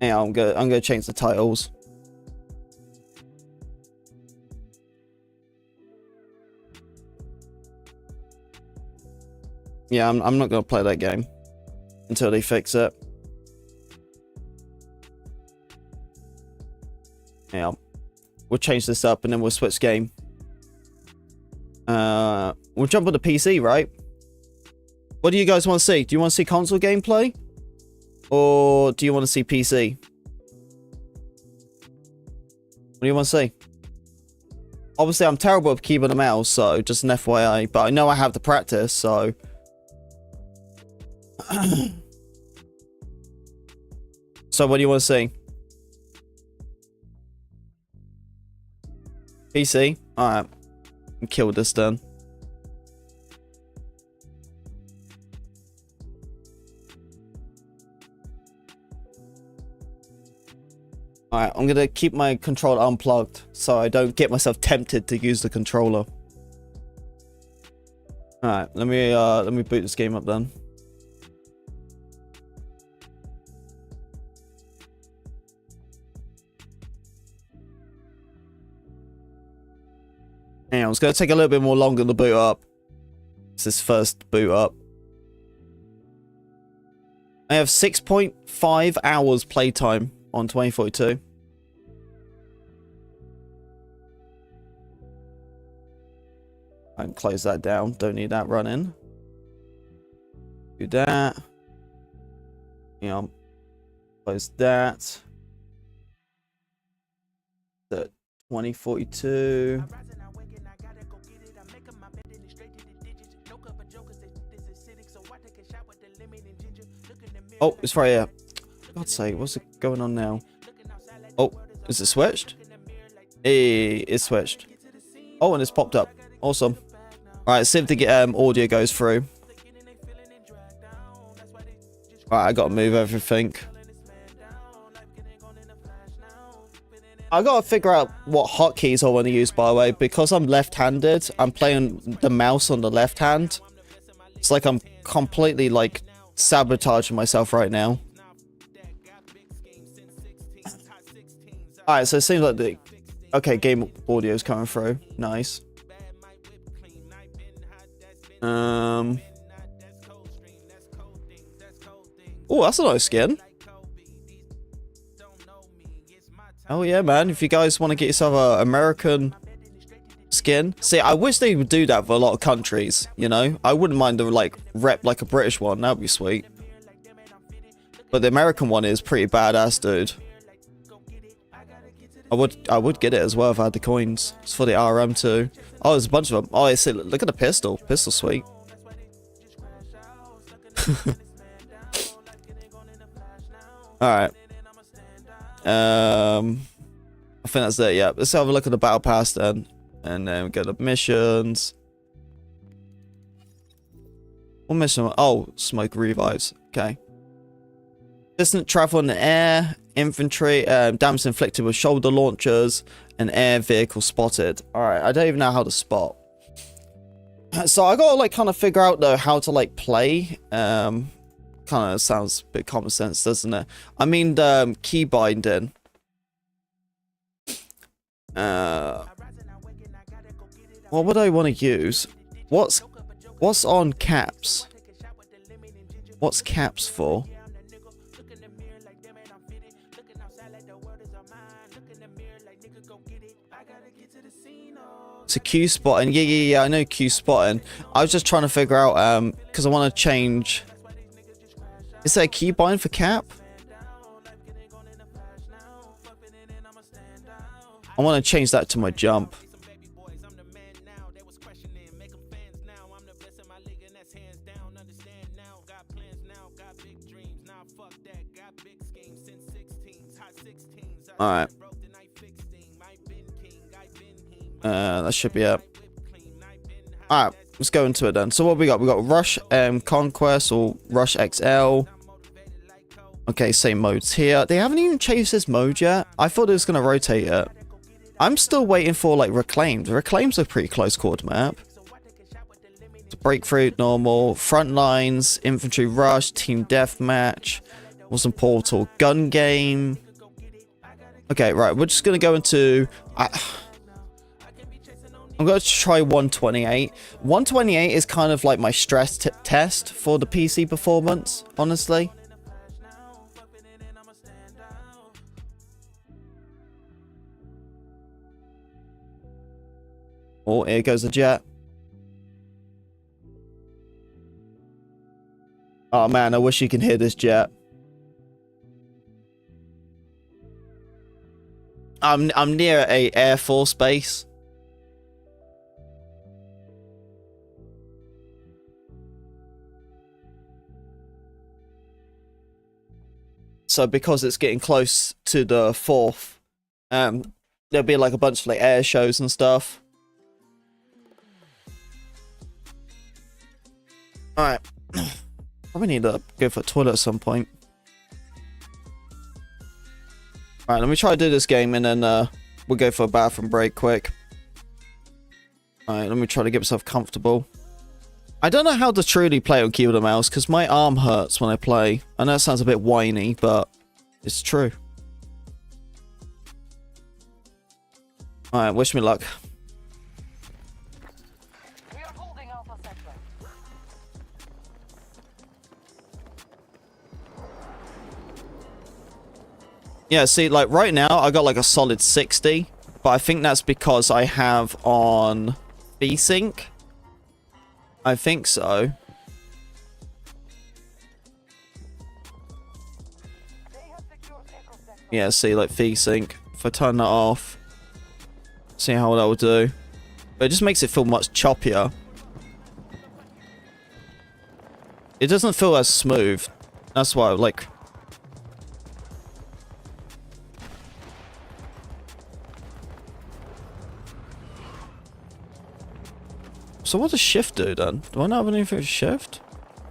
Speaker 1: Yeah, I'm gonna change the titles. Yeah, I'm not gonna play that game until they fix it. Yeah, we'll change this up and then we'll switch game. We'll jump on the PC, right? What do you guys want to see? Do you want to see console gameplay? Or do you want to see PC? What do you want to see? Obviously, I'm terrible at keyboard and mouse, so just an FYI. But I know I have the practice, so... So what do you want to see? PC? Alright. Kill this then. Alright, I'm gonna keep my controller unplugged so I don't get myself tempted to use the controller. Alright, let me boot this game up then. Yeah, it's gonna take a little bit more longer to boot up. It's this first boot up. I have 6.5 hours playtime on 2042. I can close that down. Don't need that running. Do that. Yeah. Close that. The 2042. Oh, it's right here. God's sake, what's going on now? Oh, is it switched? Hey, it's switched. Oh, and it's popped up. Awesome. Alright, see if the audio goes through. Alright, I gotta move everything. I gotta figure out what hotkeys I want to use, by the way. Because I'm left-handed, I'm playing the mouse on the left hand. It's like I'm completely, like, sabotaging myself right now. Alright, so it seems like the... Okay, game audio is coming through. Nice. Oh, that's a nice skin. Oh yeah, man. If you guys want to get yourself an American skin. See, I wish they would do that for a lot of countries, you know? I wouldn't mind to, like, rep, like, a British one. That would be sweet. But the American one is pretty badass, dude. I would get it as well if I had the coins. It's for the RM too. Oh, there's a bunch of them. Oh, I see. Look at the pistol. Pistol sweet. Alright. I think that's it, yeah. Let's have a look at the battle pass then. And then we go to missions. What mission? Oh, smoke revives. Okay. Distant travel in the air, infantry, damage inflicted with shoulder launchers, and air vehicle spotted. Alright, I don't even know how to spot. So I gotta, like, kind of figure out, though, how to, like, play. Kind of sounds a bit common sense, doesn't it? I mean, the key binding. What would I want to use? What's on caps? What's caps for? So Q spotting, yeah, I know Q spotting. I was just trying to figure out, because I want to change. Is there a keybind for cap? I want to change that to my jump. Alright. That should be it. Alright, let's go into it then. So what we got? We got Rush Conquest or Rush XL. Okay, same modes here. They haven't even changed this mode yet. I thought it was going to rotate it. I'm still waiting for, like, Reclaimed. Reclaimed's a pretty close quarter map. So Breakthrough, normal, front lines, infantry rush, team deathmatch, awesome portal, gun game. Okay, right, we're just going to go into... I'm going to try 128. 128 is kind of like my stress test for the PC performance, honestly. Oh, here goes the jet. Oh man, I wish you can hear this jet. I'm near a Air Force base. So because it's getting close to the 4th, there'll be like a bunch of like air shows and stuff. Alright. Probably need to go for a toilet at some point. Alright, let me try to do this game and then we'll go for a bathroom break quick. Alright, let me try to get myself comfortable. I don't know how to truly play on keyboard and mouse because my arm hurts when I play. I know it sounds a bit whiny, but it's true. Alright, wish me luck.
Speaker 9: We are holding Alpha Sector.
Speaker 1: Yeah, see, like right now I got like a solid 60, but I think that's because I have on VSync. I think so. Yeah, see, like VSync. If I turn that off, see how that will do. But it just makes it feel much choppier. It doesn't feel as smooth. That's why I like. So what does shift do then? Do I not have anything for shift?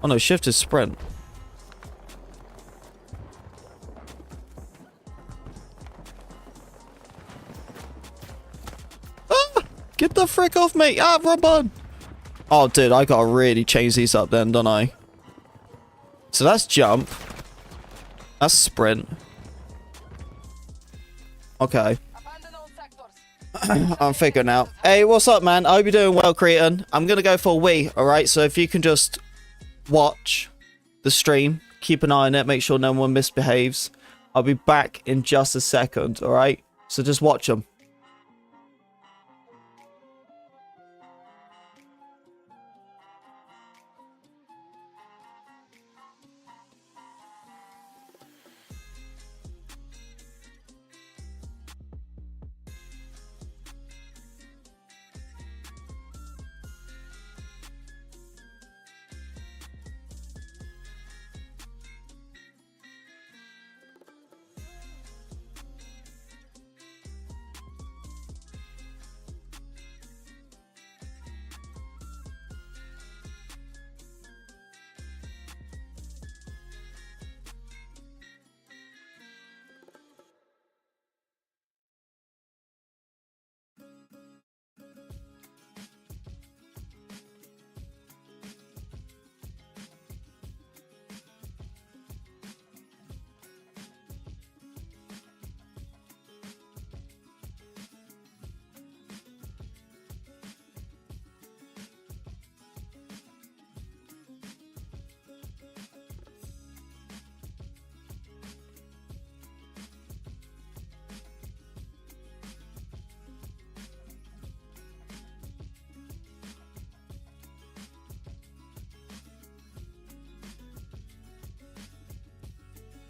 Speaker 1: Oh no, shift is sprint. Ah! Get the frick off me! Ah, run on! Oh dude, I gotta really change these up then, don't I? So that's jump. That's sprint. Okay. I'm figuring out. Hey, what's up, man? I hope you're doing well, Cretan. I'm gonna go for a wee, alright? So if you can just watch the stream, keep an eye on it, make sure no one misbehaves. I'll be back in just a second, alright? So just watch them.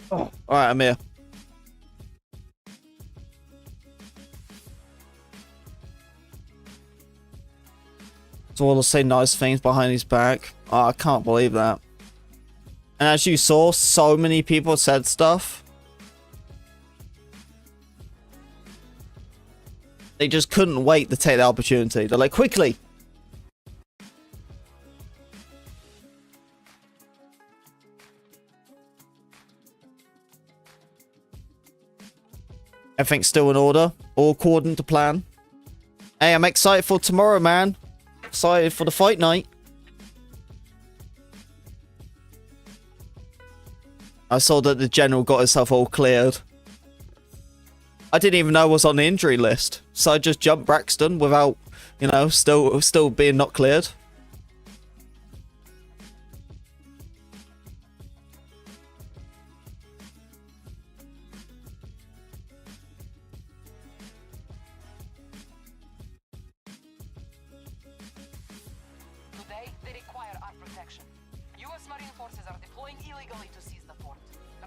Speaker 1: Oh, alright, I'm here. So all to say nice things behind his back. Oh, I can't believe that. And as you saw, so many people said stuff. They just couldn't wait to take the opportunity. They're like, quickly! Everything's still in order. All according to plan. Hey, I'm excited for tomorrow, man. Excited for the fight night. I saw that the general got himself all cleared. I didn't even know I was on the injury list. So I just jumped Braxton without, you know, still being not cleared.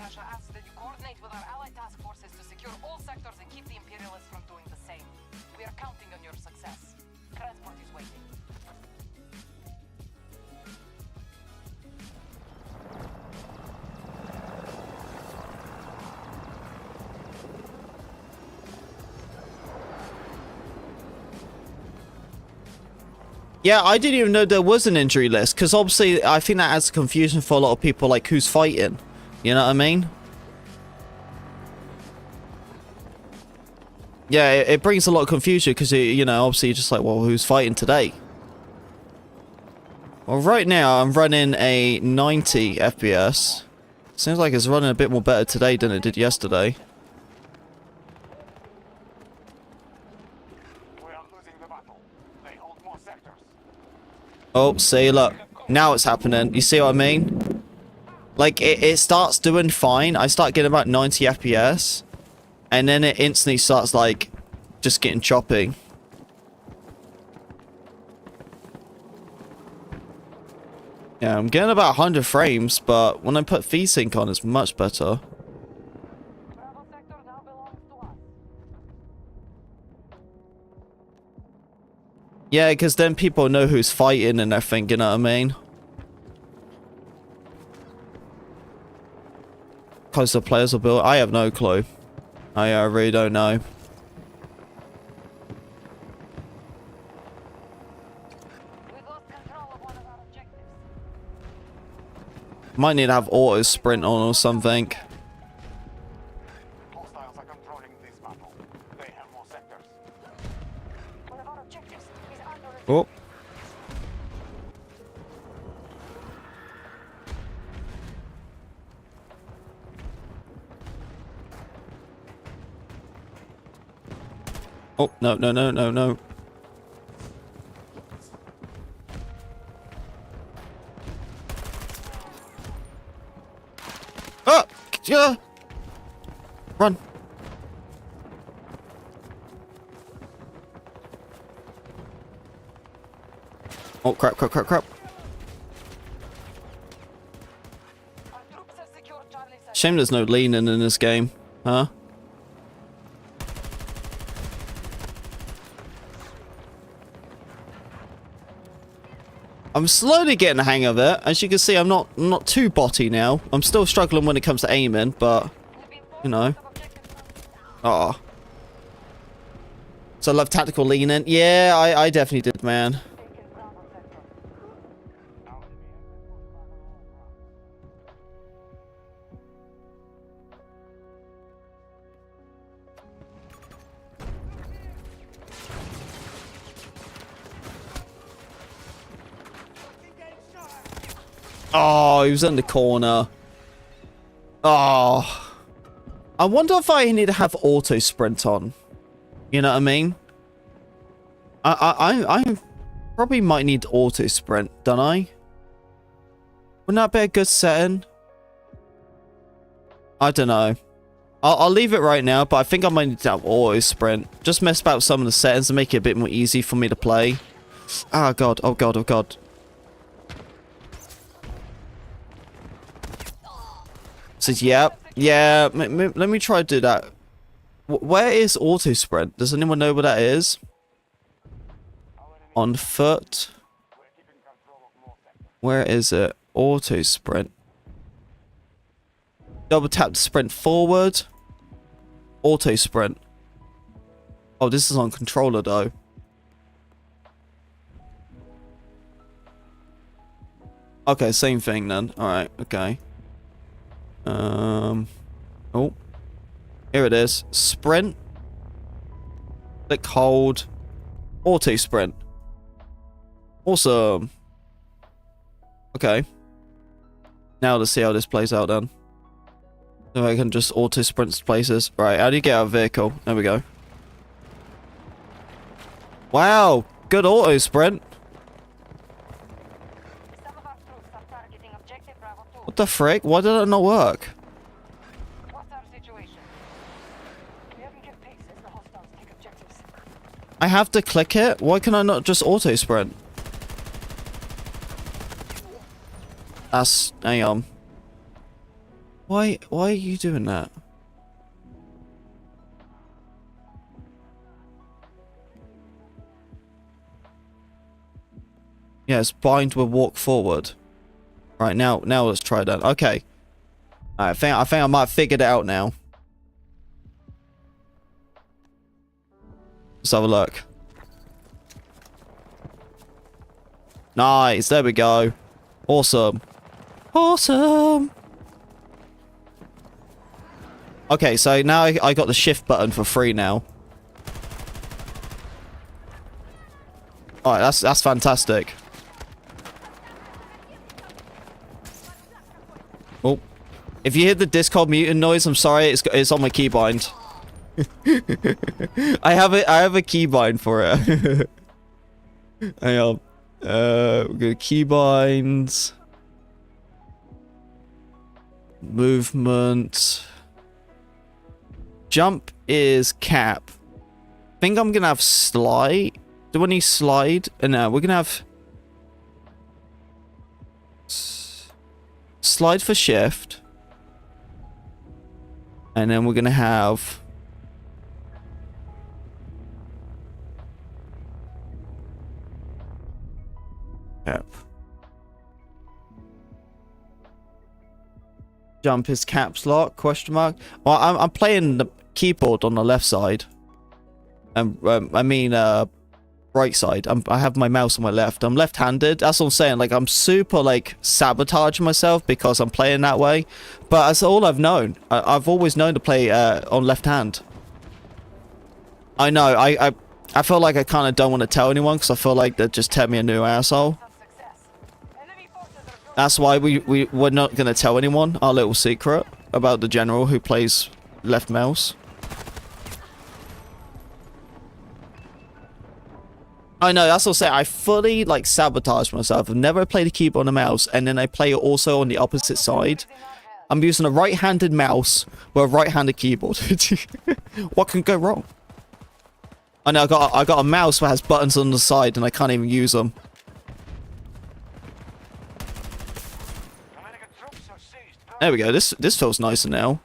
Speaker 9: Russia asks that you coordinate with our allied task forces to secure all sectors and keep the Imperialists from doing the same. We are counting on your success. Transport is waiting.
Speaker 1: Yeah, I didn't even know there was an injury list, because obviously I think that adds confusion for a lot of people, like who's fighting. You know what I mean? Yeah, it brings a lot of confusion because, you know, obviously you're just like, well, who's fighting today? Well, right now I'm running a 90 FPS. Seems like it's running a bit more better today than it did yesterday. Oh, see, look. Now it's happening. You see what I mean? Like, it starts doing fine. I start getting about 90 FPS. And then it instantly starts, like, just getting choppy. Yeah, I'm getting about 100 frames, but when I put VSync on, it's much better.
Speaker 9: Bravo sector now belongs to us.
Speaker 1: Yeah, because then people know who's fighting and everything, you know what I mean? Because the players will build. I have no clue. I really don't know.
Speaker 9: We've lost control of one of our objectives.
Speaker 1: Might need to have auto sprint on or something.
Speaker 8: Hostiles are controlling this battle. They have more sectors.
Speaker 9: One of our objectives is under attack.
Speaker 1: Oh. Oh, no, no, no, no, no. Oh! Yeah! Run. Oh, crap, crap, crap, crap.
Speaker 9: Our troops have secured Charlie sector.
Speaker 1: Shame there's no leaning in this game, huh? I'm slowly getting the hang of it. As you can see, I'm not too botty now. I'm still struggling when it comes to aiming, but you know. Oh. So I love tactical leaning. Yeah, I definitely did, man. Oh, he was in the corner. Oh. I wonder if I need to have auto sprint on. You know what I mean? I probably might need auto sprint, don't I? Wouldn't that be a good setting? I don't know. I'll leave it right now, but I think I might need to have auto sprint. Just mess about some of the settings and make it a bit more easy for me to play. Oh god, oh god, oh god. Says, yep. Yeah, let me try to do that. Where is auto sprint? Does anyone know where that is? On foot. Where is it? Auto sprint. Double tap to sprint forward. Auto sprint. Oh, this is on controller though. Okay, same thing then. Alright, okay. Oh. Here it is. Sprint. Click hold. Auto sprint. Awesome. Okay. Now let's see how this plays out then. So I can just auto sprint places. Right, how do you get out of vehicle? There we go. Wow, good auto sprint.
Speaker 9: Some of our troops are targeting objective Bravo 2.
Speaker 1: What the frick? Why did it not work?
Speaker 9: What's our situation? We haven't kept pace as the hostiles take objectives.
Speaker 1: I have to click it? Why can I not just auto sprint? That's... hang on. Why are you doing that? Yes, bind will walk forward. Right, now let's try that. Okay. I think I might have figured it out now. Let's have a look. Nice, there we go. Awesome. Awesome. Okay, so now I got the shift button for free now. Alright, that's fantastic. Oh. If you hear the Discord mutant noise, I'm sorry, it's on my keybind. I have a keybind for it. Hang on. We're gonna keybinds. Movement. Jump is cap. I think I'm gonna have slide. Do I need slide? No, we're gonna have slide for shift. And then we're gonna have cap. Jump is caps lock, question mark. Well, I'm playing the keyboard on the left side. I mean, right side. I have my mouse on my left. I'm left-handed. That's what I'm saying. Like, I'm super, like, sabotaging myself because I'm playing that way. But that's all I've known. I've always known to play on left hand. I know. I feel like I kind of don't want to tell anyone because I feel like they'd just tell me a new asshole. That's why we're not going to tell anyone our little secret about the general who plays left mouse. I know, that's what I'm saying. I fully, like, sabotage myself. I've never played a keyboard and a mouse, and then I play it also on the opposite side. I'm using a right-handed mouse with a right-handed keyboard. What can go wrong? I know, I got a mouse that has buttons on the side, and I can't even use them. There we go. This feels nicer now.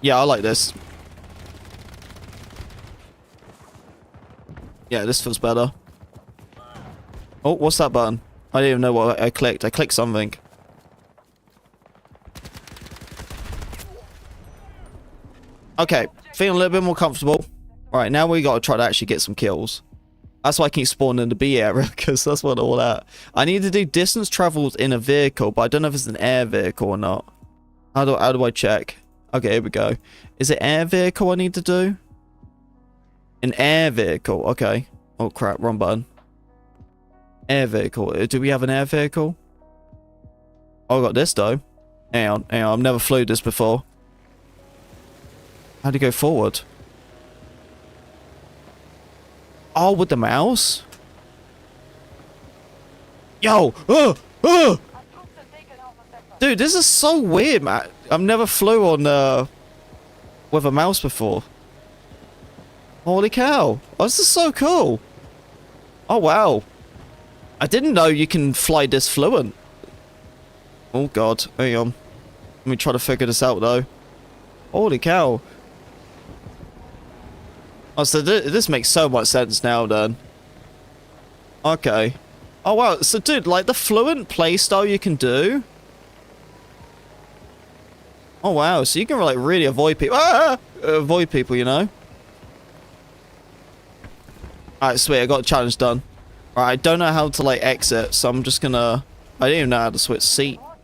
Speaker 1: Yeah, I like this. Yeah, this feels better. Oh, what's that button? I didn't even know what I clicked. I clicked something. Okay, feeling a little bit more comfortable. Right, now we gotta try to actually get some kills. That's why I keep spawning in the B area, because that's what all that. I need to do distance traveled in a vehicle, but I don't know if it's an air vehicle or not. How do I check? Okay, here we go. Is it air vehicle I need to do? An air vehicle, okay. Oh crap, wrong button. Air vehicle. Do we have an air vehicle? Oh, I got this though. Hang on, I've never flew this before. How do you go forward? Oh, with the mouse? Yo! Dude, this is so weird, man. I've never flew on with a mouse before. Holy cow. Oh, this is so cool. Oh, wow. I didn't know you can fly this fluent. Oh, God. Hang on. Let me try to figure this out, though. Holy cow. Oh, so this makes so much sense now, then. Okay. Oh, wow. So, dude, like, the fluent playstyle you can do. Oh, wow. So you can, like, really avoid people. Avoid people, you know? Alright, sweet. I got a challenge done. Alright, I don't know how to, like, exit, so I'm just gonna... I didn't even know how to switch seat. Oh,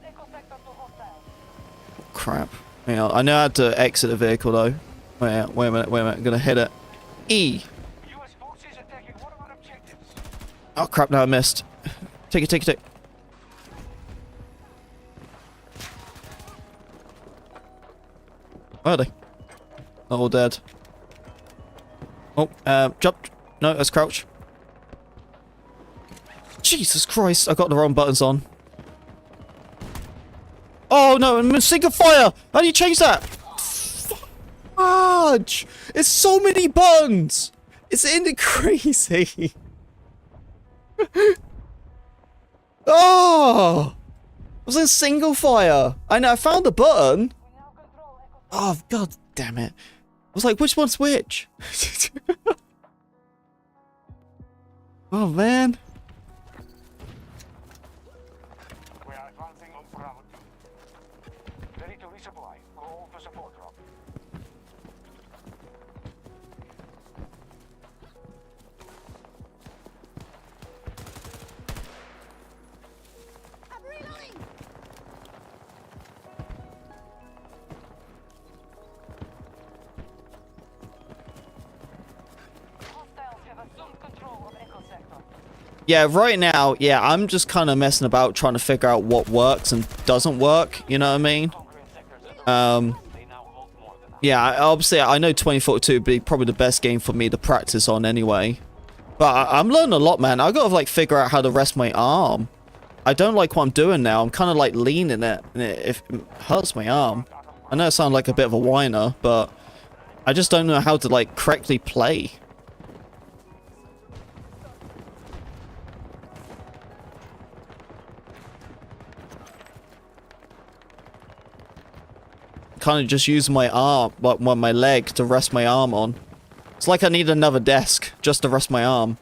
Speaker 1: crap. Hang on. I know how to exit the vehicle, though. Wait a minute. I'm gonna hit it. E. Oh crap, no, I missed. Take it. Where are they? They're all dead. Oh, jump. No, let's crouch. Jesus Christ, I got the wrong buttons on. Oh no, I'm single fire! How do you change that? Fudge! It's so many buttons! It's crazy! Oh! I was in single fire. I know, I found the button. Oh, god damn it. I was like, which one's which? Oh, man.
Speaker 8: We are advancing on Bravo 2. Ready to resupply. Call for support drop.
Speaker 9: Hostiles have assumed control of Echo Sector.
Speaker 1: Yeah, right now, yeah, I'm just kind of messing about trying to figure out what works and doesn't work, you know what I mean? Yeah, obviously, I know 2042 would be probably the best game for me to practice on anyway. But I'm learning a lot, man. I gotta, like, figure out how to rest my arm. I don't like what I'm doing now. I'm kind of, like, leaning it, and it hurts my arm. I know I sound like a bit of a whiner, but I just don't know how to, like, correctly play. Kind of just use my arm, like my leg, to rest my arm on. It's like I need another desk just to rest my arm.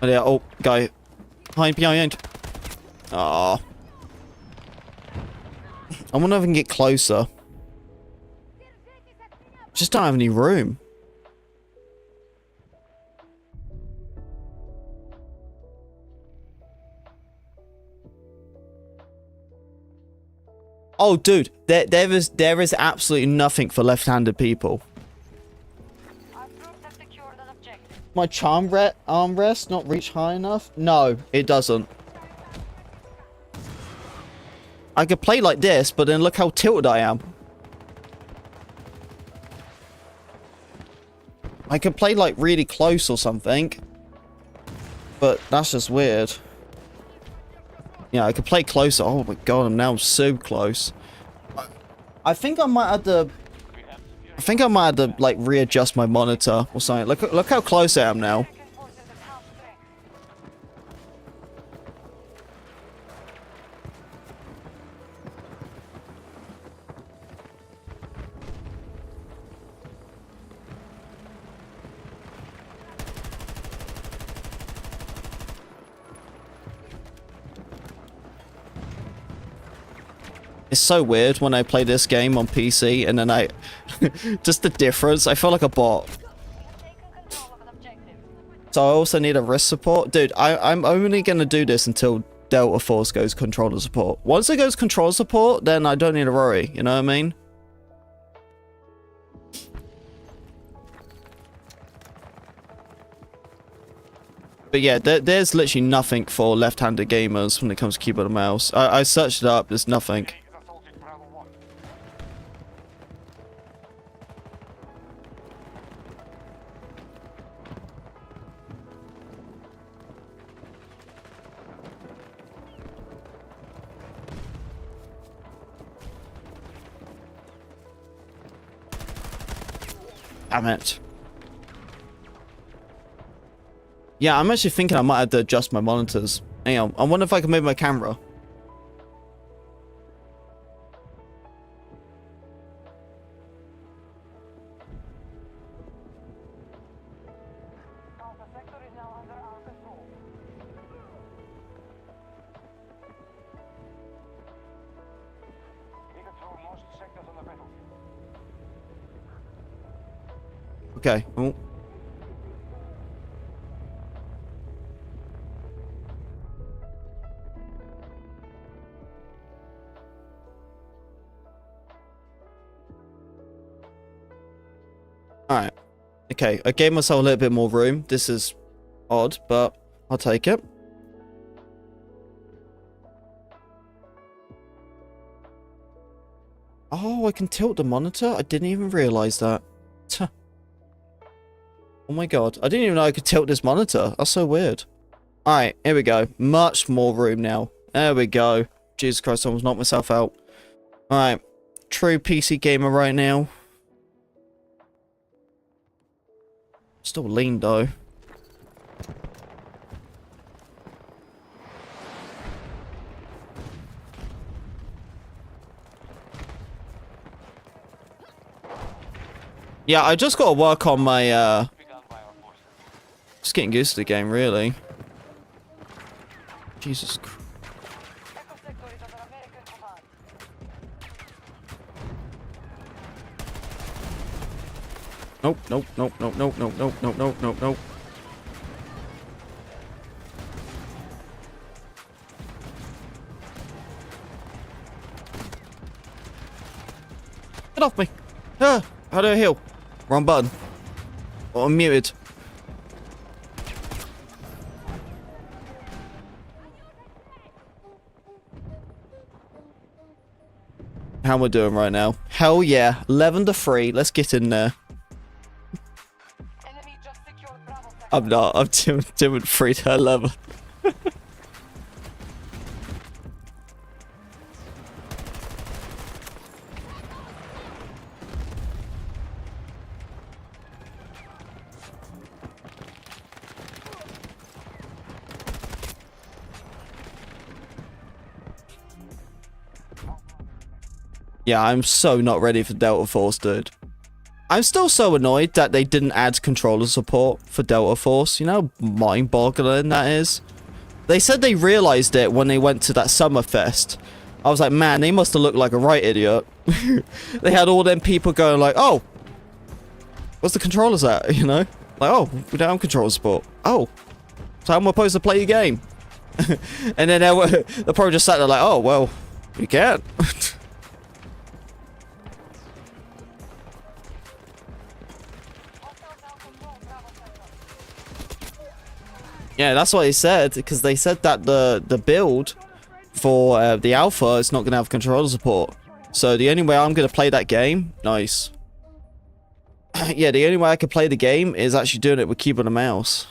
Speaker 1: Oh yeah, oh, guy. Behind. Aww. I wonder if I can get closer. Just don't have any room. Oh, dude, there is absolutely nothing for left-handed people. My armrest not reach high enough? No, it doesn't. I could play like this, but then look how tilted I am. I could play like really close or something. But that's just weird. Yeah, I could play closer. Oh my god, I'm now so close. I think I might have to... like, readjust my monitor or something. Look how close I am now. It's so weird when I play this game on PC and then I... just the difference. I feel like a bot. So I also need a wrist support. Dude, I'm only going to do this until Delta Force goes controller support. Once it goes controller support, then I don't need to worry. You know what I mean? But yeah, there's literally nothing for left-handed gamers when it comes to keyboard and mouse. I searched it up, there's nothing. Damn it. Yeah, I'm actually thinking I might have to adjust my monitors. Hang on, I wonder if I can move my camera. Okay. Oh. Alright. Okay, I gave myself a little bit more room. This is odd, but I'll take it. Oh, I can tilt the monitor? I didn't even realize that. Oh my god. I didn't even know I could tilt this monitor. That's so weird. Alright, here we go. Much more room now. There we go. Jesus Christ, I almost knocked myself out. Alright. True PC gamer right now. Still lean though. Yeah, I just gotta work on my, just getting used to the game, really. Jesus Christ. Nope, nope, nope, nope, nope, nope, nope, nope, nope, nope, nope. Get off me! Ah, how do I heal? Wrong button. Oh, I'm muted. How am I doing right now? Hell yeah, 11-3. Let's get in there. I'm not. I'm doing 3 to 11. Yeah, I'm so not ready for Delta Force, dude. I'm still so annoyed that they didn't add controller support for Delta Force. You know how mind-boggling that is? They said they realized it when they went to that Summerfest. I was like, man, they must have looked like a right idiot. They had all them people going like, oh, what's the controllers at? You know? Like, oh, we don't have controller support. Oh, so how am I supposed to play your game? And then the pro just sat there like, oh, well, you can't. Yeah, that's what they said, because they said that the build for the alpha is not going to have controller support. So the only way I'm going to play that game, nice. Yeah, the only way I can play the game is actually doing it with keyboard and mouse.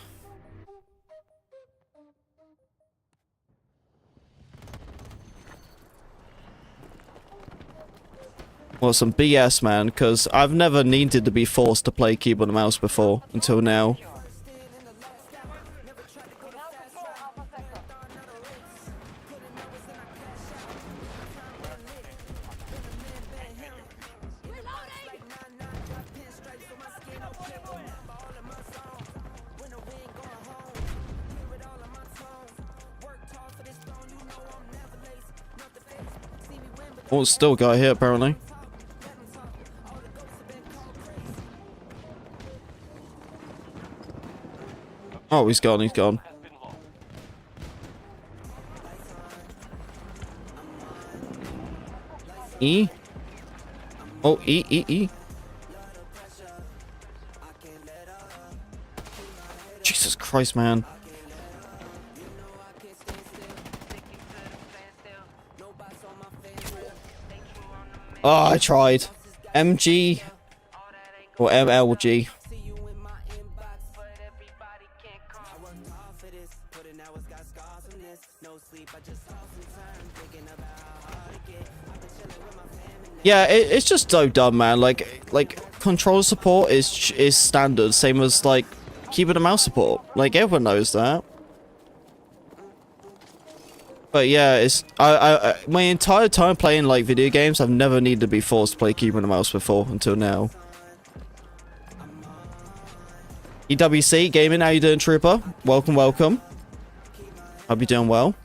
Speaker 1: Well, some BS, man, because I've never needed to be forced to play keyboard and mouse before, until now. Oh, still a guy here, apparently. Oh, he's gone, he's gone. E? Oh, E. Jesus Christ, man. Oh, I tried. MG or MLG. Yeah, it's just so dumb, man. Like controller support is standard, same as like keyboard and mouse support. Like everyone knows that. But yeah, it's I my entire time playing like video games, I've never needed to be forced to play keyboard and mouse before until now. EWC Gaming, how you doing, Trooper? Welcome, welcome. Hope you're doing well.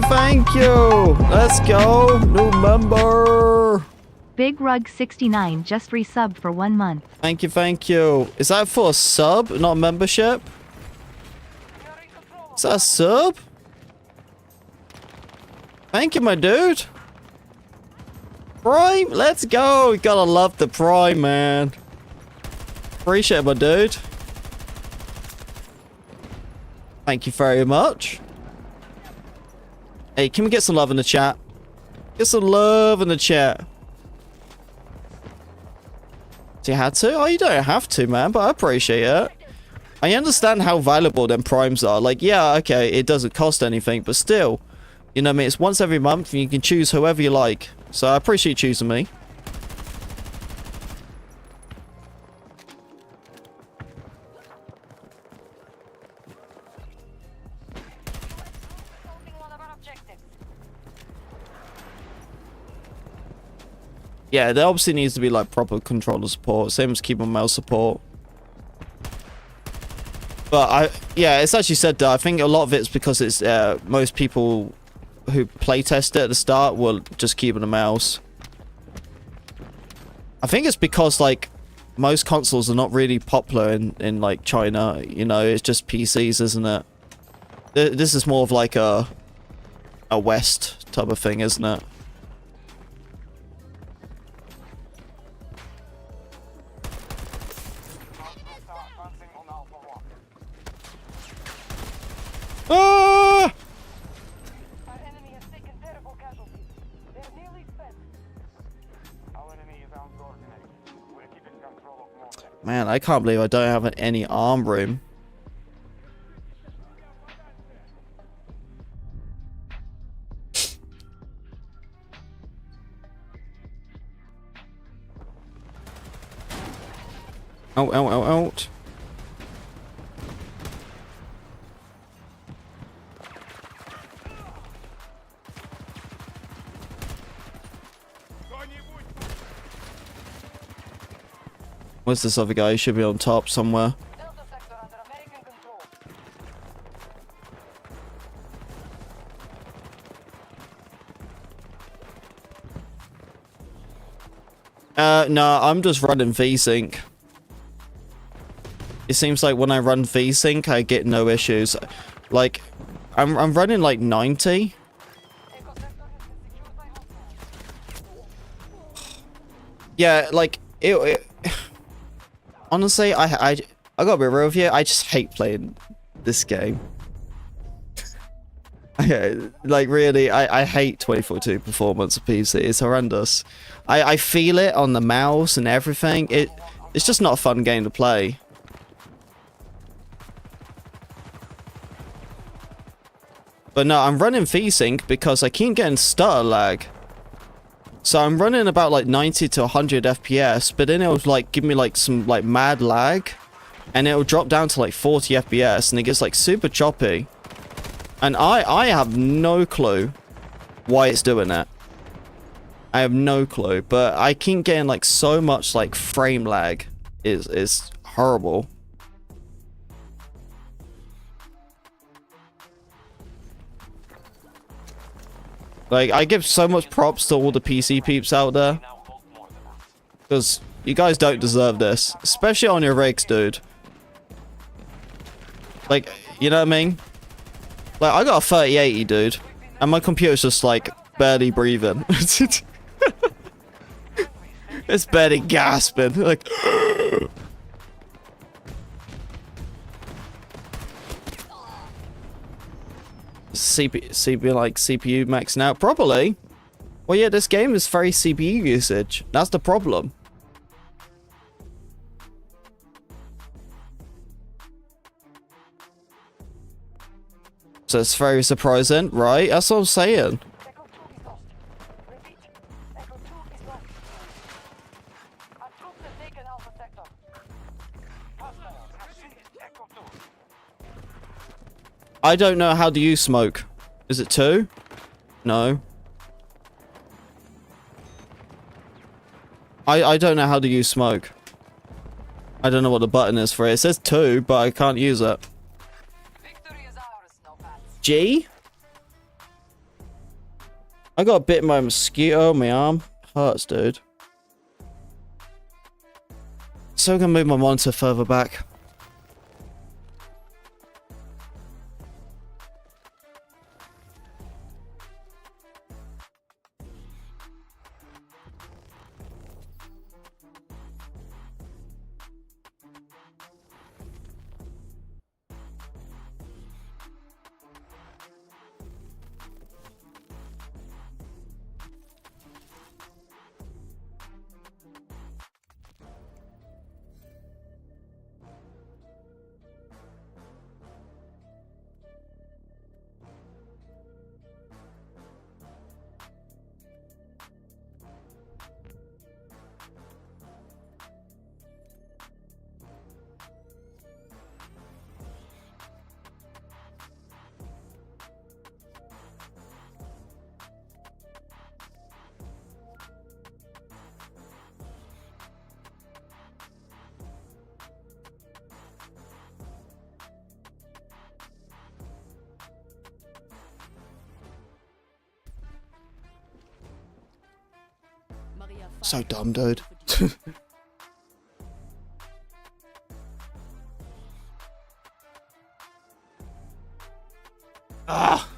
Speaker 1: Thank you. Let's go. New member.
Speaker 10: Big Rug 69 just resubbed for 1 month.
Speaker 1: Thank you. Is that for a sub, not a membership? Is that a sub? Thank you, my dude. Prime, let's go. Gotta love the Prime, man. Appreciate it, my dude. Thank you very much. Hey, can we get some love in the chat? Get some love in the chat. Do you have to? Oh, you don't have to, man, but I appreciate it. I understand how valuable them primes are. Like, yeah, okay, it doesn't cost anything, but still. You know what I mean? It's once every month, and you can choose whoever you like. So I appreciate you choosing me. Yeah, there obviously needs to be like proper controller support, same as keyboard mouse support. But yeah, it's actually said that I think a lot of it's because it's most people who playtest it at the start will just keyboard and mouse. I think it's because like most consoles are not really popular in like China. You know, it's just PCs, isn't it? This is more of like a West type of thing, isn't it? Ah!
Speaker 9: Our enemy has taken terrible casualties. They're nearly spent. Our enemy is uncoordinated. We're keeping control of movement.
Speaker 1: Man, I can't believe I don't have any arm room. Out. Where's this other guy? He should be on top somewhere.
Speaker 9: Delta sector under American control.
Speaker 1: No, I'm just running VSync. It seems like when I run VSync, I get no issues. Like, I'm running like 90. Yeah, like it honestly, I gotta be real with you. I just hate playing this game. Like really, I hate 2042 performance of PC. It's horrendous. I feel it on the mouse and everything. It's just not a fun game to play. But no, I'm running VSync because I keep getting stutter lag. So I'm running about like 90 to 100 FPS, but then it'll like give me like some like mad lag, and it'll drop down to like 40 FPS, and it gets like super choppy. And I have no clue why it's doing that. I have no clue, but I keep getting like so much like frame lag. Is horrible. Like, I give so much props to all the PC peeps out there. Because you guys don't deserve this. Especially on your rigs, dude. Like, you know what I mean? Like, I got a 3080, dude. And my computer's just, like, barely breathing. It's barely gasping. Like... CPU maxing out properly. Well, yeah, this game is very CPU usage. That's the problem. So it's very surprising, right? That's what I'm saying.
Speaker 9: Echo 2 is lost. Repeat. Echo 2 is lost. Our troops have taken Alpha sector. Hostiles have seized Echo 2.
Speaker 1: I don't know how to use smoke. Is it 2? No. I don't know how to use smoke. I don't know what the button is for it. It says 2, but I can't use it.
Speaker 9: Victory is ours, Snowpants.
Speaker 1: G? I got bit by a mosquito. My arm hurts, dude. So I'm gonna move my monitor further back. So dumb, dude. Ah.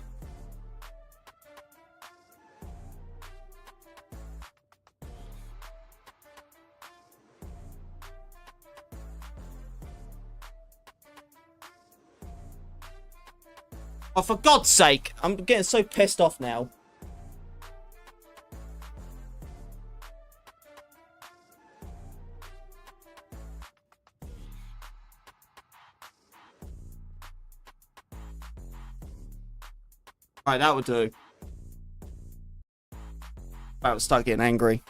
Speaker 1: Oh, for God's sake! I'm getting so pissed off now. Right, that would do. About to start getting angry.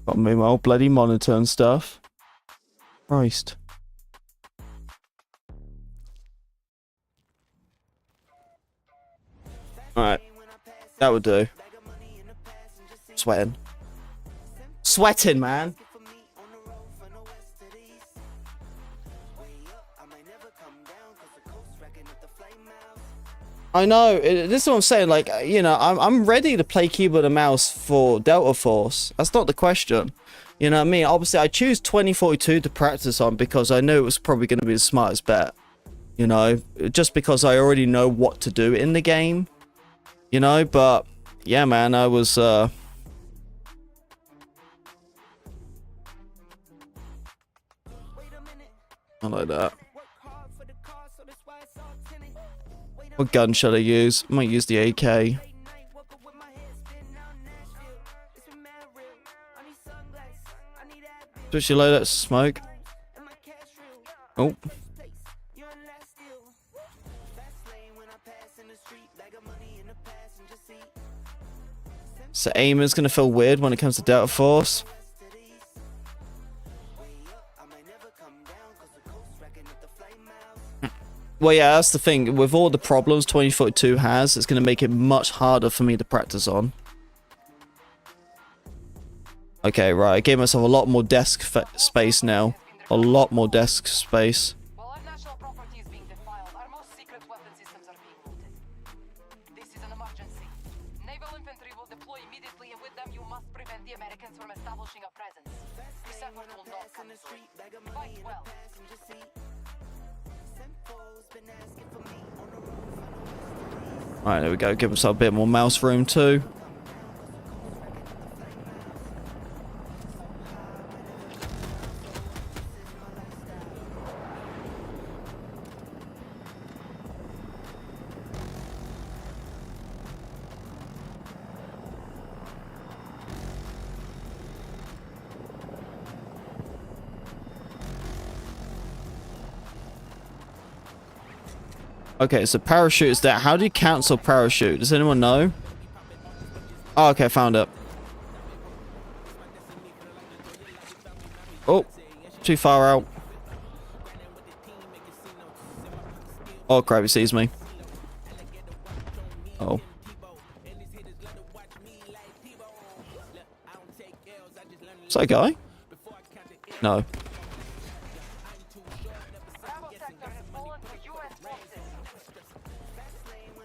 Speaker 1: Got to move my old bloody monitor and stuff. Christ. Alright. That would do. Sweating. Sweating, man. I know, this is what I'm saying, like, you know, I'm ready to play keyboard and mouse for Delta Force. That's not the question. You know what I mean? Obviously, I choose 2042 to practice on because I knew it was probably going to be the smartest bet. You know, just because I already know what to do in the game. You know, but, yeah, man, I was, I like that. What gun should I use? I might use the AK. Switch your loadout to smoke. Oh. So aim is going to feel weird when it comes to Delta Force. Well, yeah, that's the thing. With all the problems 2042 has, it's going to make it much harder for me to practice on. Okay, right. I gave myself a lot more desk space now. A lot more desk space.
Speaker 9: While our national property is being defiled, our most secret weapon systems are being looted. This is an emergency. Naval infantry will deploy immediately, and with them you must prevent the Americans from establishing a presence. This effort will not come through. Fight well.
Speaker 1: Alright, there we go. Give myself a bit more mouse room too. Okay, so parachute is there. How do you cancel parachute? Does anyone know? Oh, okay, found it. Oh, too far out. Oh, crap, he sees me. Oh. Is that a guy? No.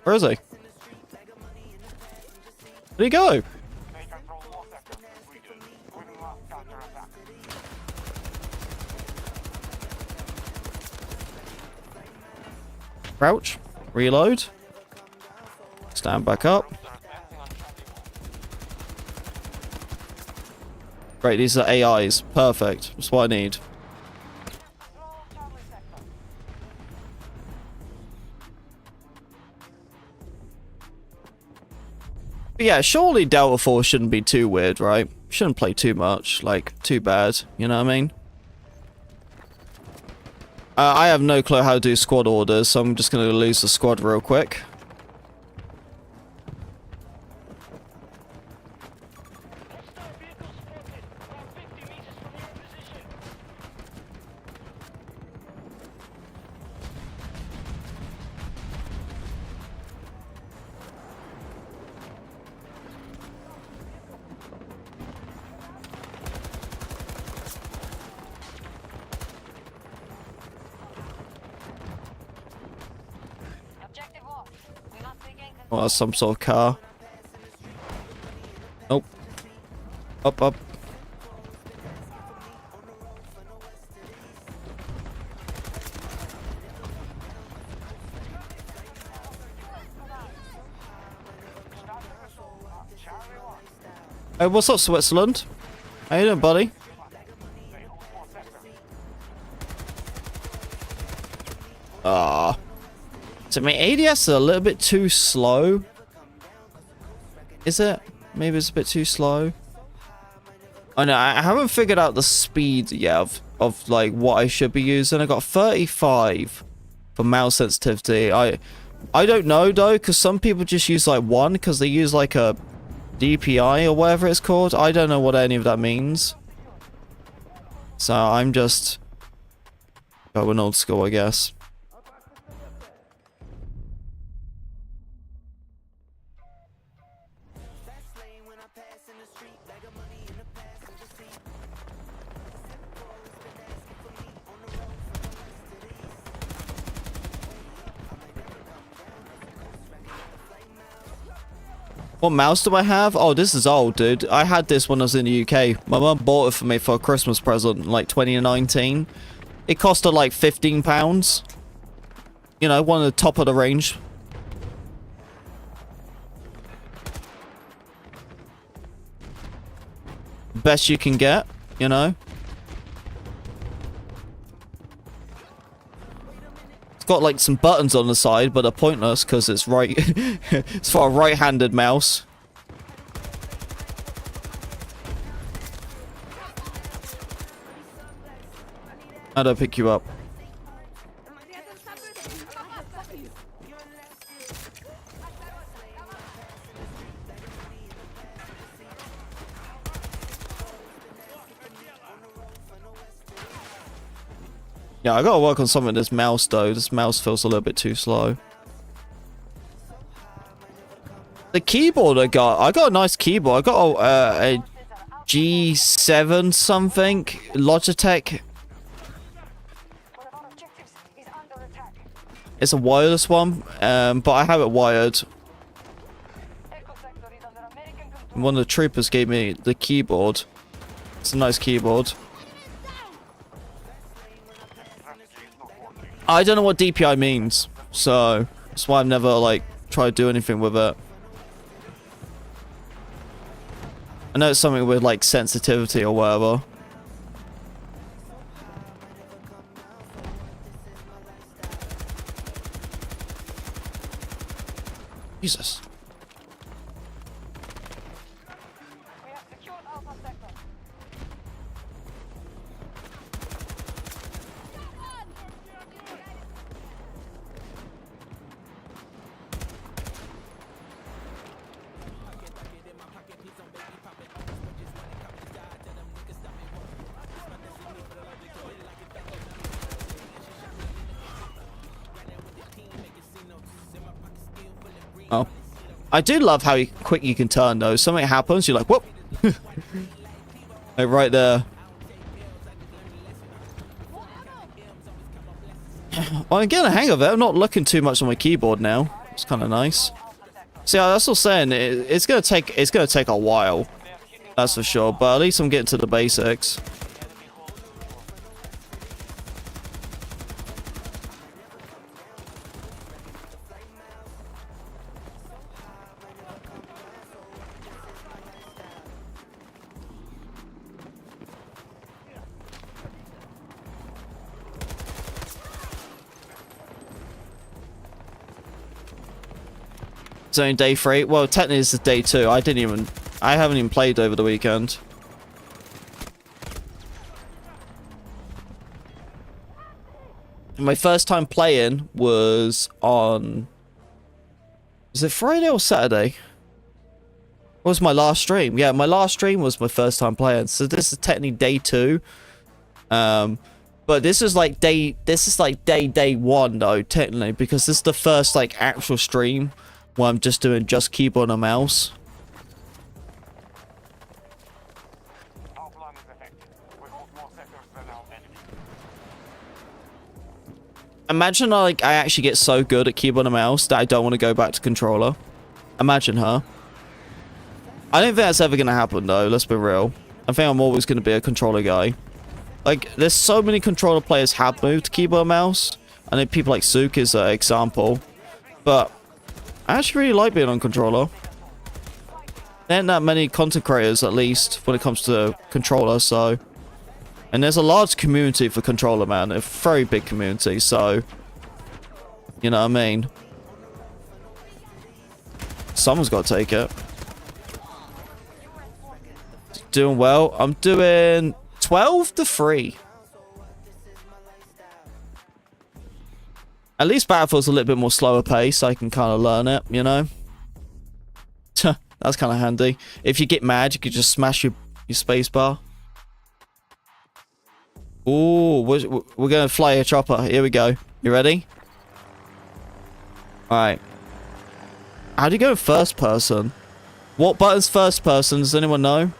Speaker 1: Where is he? Where'd he go? Crouch. Reload. Stand back up. Great, these are AIs. Perfect. That's what I need. But yeah, surely Delta Force shouldn't be too weird, right? Shouldn't play too much, like, too bad, you know what I mean? I have no clue how to do squad orders, so I'm just gonna lose the squad real quick. Oh, that's some sort of car. Nope. Up, up. Hey, what's up, Switzerland? How you doing, buddy? Ah. So my ADS is a little bit too slow. Is it? Maybe it's a bit too slow. I know, I haven't figured out the speed yet of like what I should be using. I got 35 for mouse sensitivity. I don't know though, because some people just use like 1 because they use like a DPI or whatever it's called. I don't know what any of that means. So I'm just going old school, I guess. What mouse do I have? Oh, this is old, dude. I had this when I was in the UK. My mum bought it for me for a Christmas present in like 2019. It cost her like £15. You know, one of the top of the range. Best you can get, you know. It's got like some buttons on the side, but they're pointless because it's right. It's for a right-handed mouse. How do I pick you up? Yeah, I gotta work on something with this mouse though. This mouse feels a little bit too slow. The keyboard I got a nice keyboard. I got a G7 something, Logitech. It's a wireless one, but I have it wired. One of the troopers gave me the keyboard. It's a nice keyboard. I don't know what DPI means, so that's why I've never like tried to do anything with it. I know it's something with like sensitivity or whatever. Jesus. Oh. I do love how quick you can turn though. Something happens, you're like, whoop! Like right there. Well, I'm getting a hang of it. I'm not looking too much on my keyboard now. It's kind of nice. See, that's what I'm saying. It's gonna take a while. That's for sure. But at least I'm getting to the basics. It's only day 3. Well, technically it's day 2. I haven't even played over the weekend. My first time playing was on... Was it Friday or Saturday? What was my last stream? Yeah, my last stream was my first time playing. So this is technically day 2. But this is like day 1 though, technically, because this is the first like actual stream where I'm just doing just keyboard and mouse. Imagine like I actually get so good at keyboard and mouse that I don't want to go back to controller. Imagine her. I don't think that's ever going to happen, though. Let's be real. I think I'm always going to be a controller guy. Like, there's so many controller players have moved to keyboard and mouse. I know people like Zook is an example. But I actually really like being on controller. There aren't that many content creators, at least, when it comes to controller, so... And there's a large community for controller, man. A very big community, so... You know what I mean? Someone's got to take it. Doing well. I'm doing 12-3. At least Battlefield's a little bit more slower pace, so I can kind of learn it, you know? That's kind of handy. If you get mad, you could just smash your spacebar. Ooh, we're going to fly a chopper. Here we go. You ready? Alright. How do you go in first person? What button's first person? Does anyone know?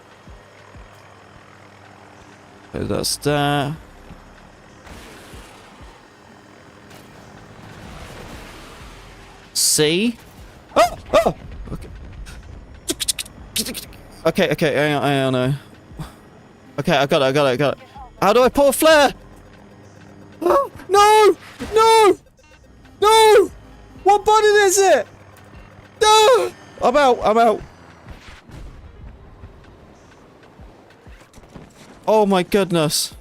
Speaker 1: Okay, that's that. C? Oh! Oh! Okay. Okay, I don't know. Okay, I got it. How do I pull a flare? Oh, no! No! No! What button is it? No! I'm out. Oh my goodness.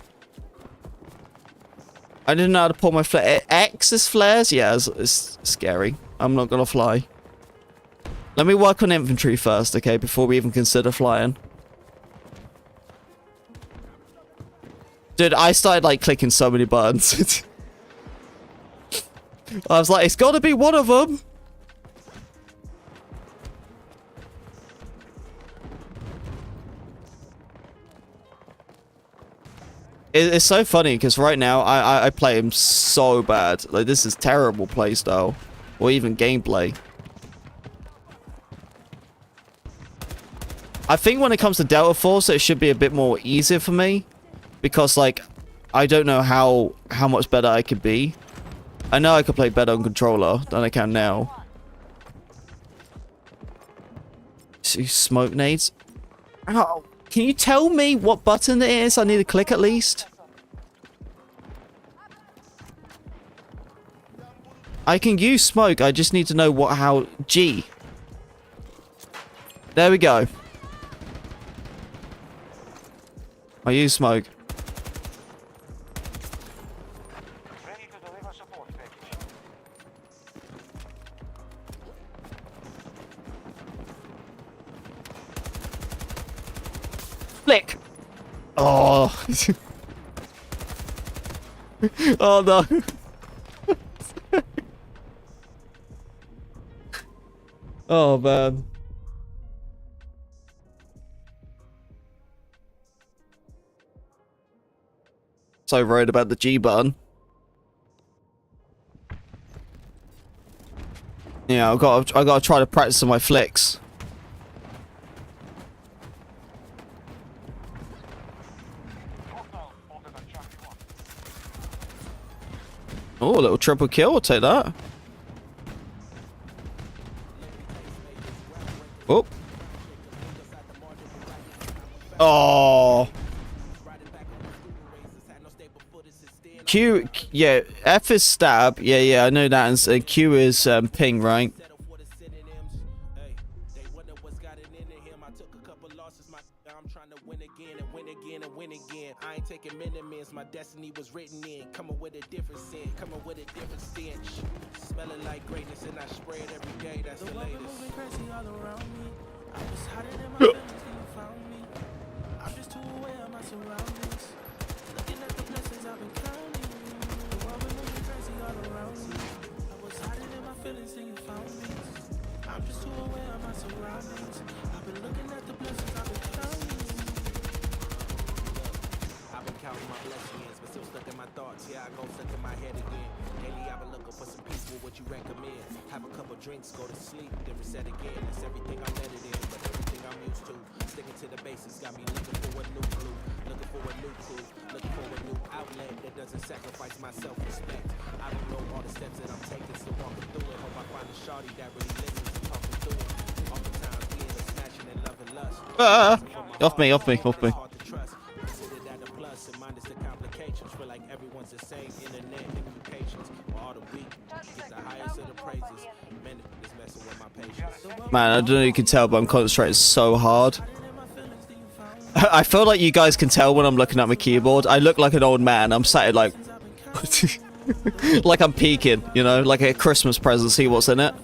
Speaker 1: I didn't know how to pull my flare. X is flares? Yeah, it's scary. I'm not gonna fly. Let me work on infantry first, okay, before we even consider flying. Dude, I started, like, clicking so many buttons. I was like, it's gotta be one of them. It's so funny, because right now, I play him so bad. Like, this is terrible playstyle. Or even gameplay. I think when it comes to Delta Force, it should be a bit more easier for me. Because, like, I don't know how much better I could be. I know I could play better on controller than I can now. So, smoke nades. Oh, can you tell me what button it is I need to click at least? I can use smoke, I just need to know how... G. There we go. I use smoke. Flick! Oh. Oh no. Oh man. So worried about the G button. Yeah, I gotta try to practice on my flicks. Oh, a little triple kill, I'll take that. Oh. Oh. Q, yeah, F is stab. Yeah, I know that. And Q is ping, right?
Speaker 11: I ain't taking minimums, my destiny was written in. Coming with a different sin, coming with a different stench. Smelling like greatness and I spray it every day, that's the latest. Moving crazy all around me. I was hiding in my feelings till you found me. I'm just too aware of my surroundings. Looking at the blessings I've been counting. The world been moving crazy all around me. I was hiding in my feelings till you found me. I'm just too aware of my surroundings. I've been looking at the blessings I've been counting. I've been counting my blessings, but still stuck in my thoughts. Yeah, I go stuck in my head again. Daily I've been looking for some peace. What you recommend? Have a couple drinks, go to sleep, then reset again. That's everything I'm letting in, but everything I'm used to. Sticking to the basics got me looking for a new clue, looking for a new clue, looking for a new outlet that doesn't sacrifice my self-respect. I don't know all the steps that I'm taking, still walking through it. Hope I find a shawty that really listens and talking through it. Oftentimes we end up smashing and loving
Speaker 1: Ah! Off me, off me, off me. Man, I don't know if you can tell, but I'm concentrating so hard. I feel like you guys can tell when I'm looking at my keyboard. I look like an old man. I'm sat like... like I'm peeking, you know? Like a Christmas present, see what's in it.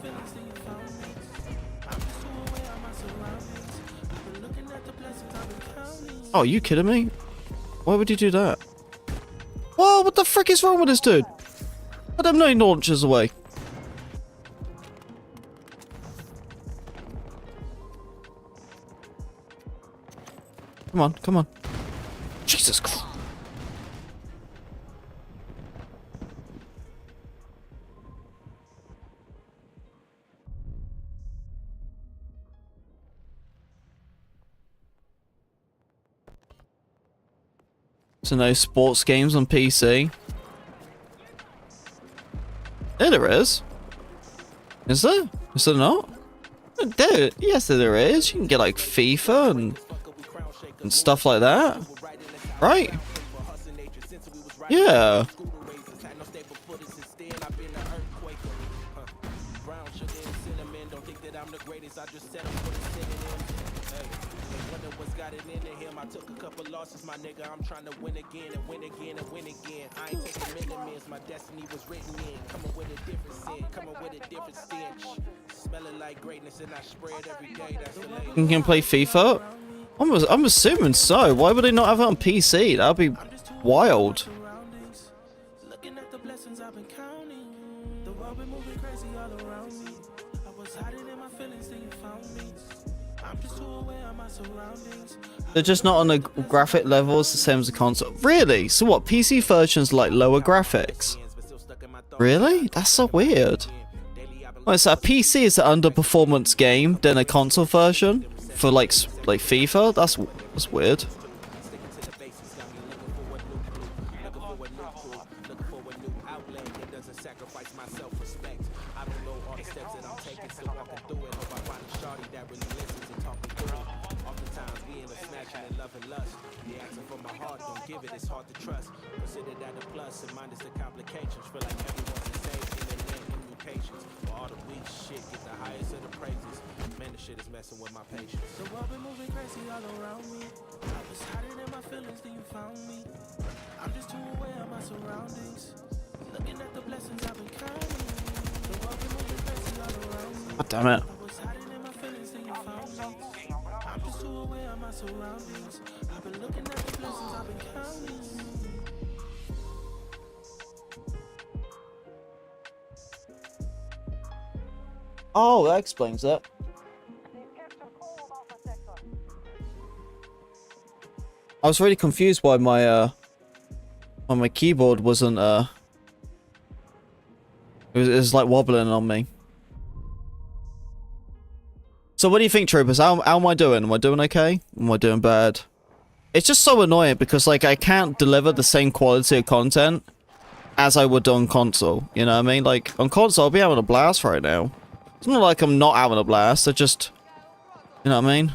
Speaker 1: Oh, are you kidding me? Why would you do that? Whoa, what the frick is wrong with this dude? I don't know he launches away. Come on, come on. Jesus Christ. So no sports games on PC. Yeah, there is. Is there? Is there not? There, yes, there is. You can get like FIFA and stuff like that, right? Yeah. My nigga, I'm trying to win again and win again and win again. I ain't taking minimums, my destiny was written in. Coming with a different scent, coming with a different stench. Smelling like greatness and I spread every day. That's the latest. You can play FIFA? I'm assuming so. Why would they not have it on PC? That'd be wild. Looking at the blessings I've been counting. The world been moving crazy all around me. I was hiding in my feelings till you found me. I'm just too aware of my surroundings. They're just not on the graphic levels the same as the console. Really? So what? PC versions like lower graphics? Really? That's so weird. Well, so a PC is an underperformance game than a console version for like FIFA. That's weird. God damn it. Oh, that explains it. I was really confused why my keyboard wasn't it was like wobbling on me. So what do you think, troopers? How am I doing? Am I doing okay? Am I doing bad? It's just so annoying because like I can't deliver the same quality of content as I would on console. You know what I mean? Like on console I'll be having a blast right now. It's not like I'm not having a blast, I just, you know what I mean?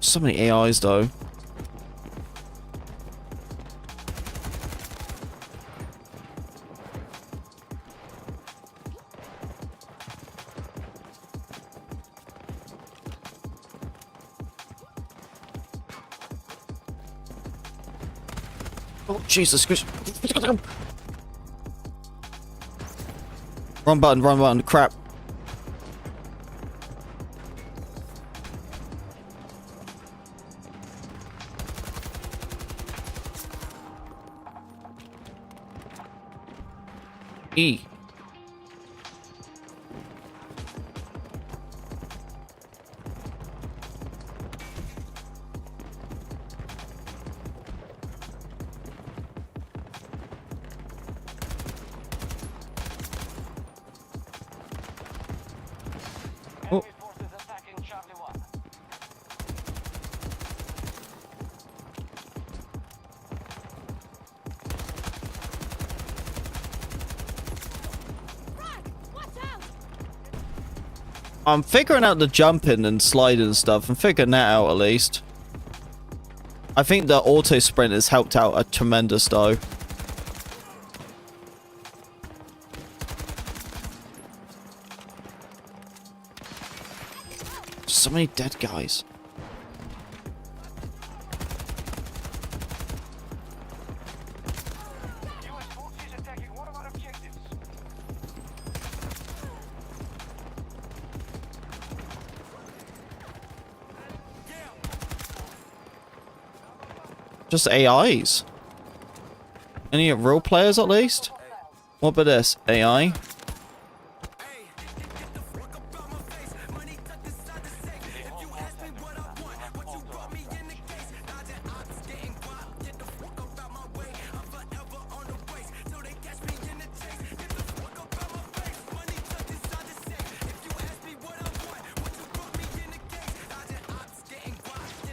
Speaker 1: So many AIs though. Oh, Jesus Christ. Wrong button, crap. E. Oh. I'm figuring out the jumping and sliding and stuff. I'm figuring that out at least. I think the auto sprint has helped out a tremendous though. So many dead guys. Just AIs. Any real players at least? What about this? AI?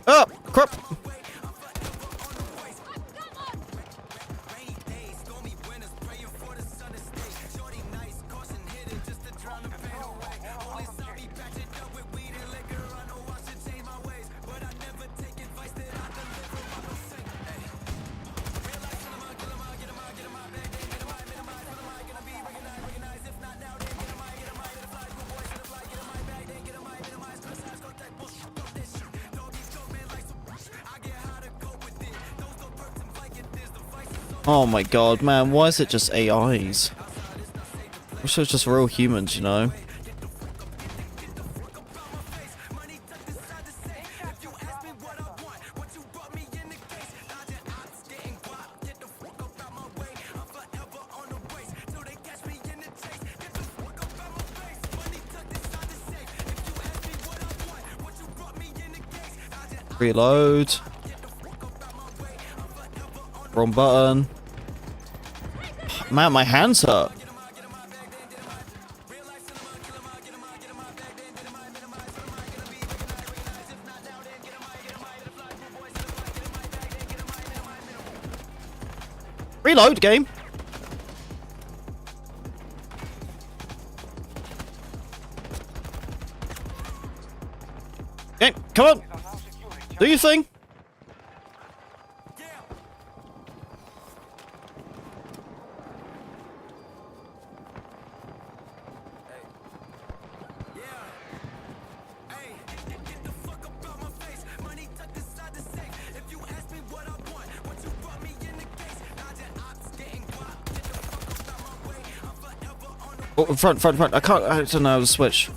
Speaker 1: Oh, crap! Oh my god, man, why is it just AIs? I wish it was just real humans, you know? Reload. Wrong button. Man, my hands hurt. Reload, game. Okay, come on. Do your thing. Oh, front. I don't know how to switch.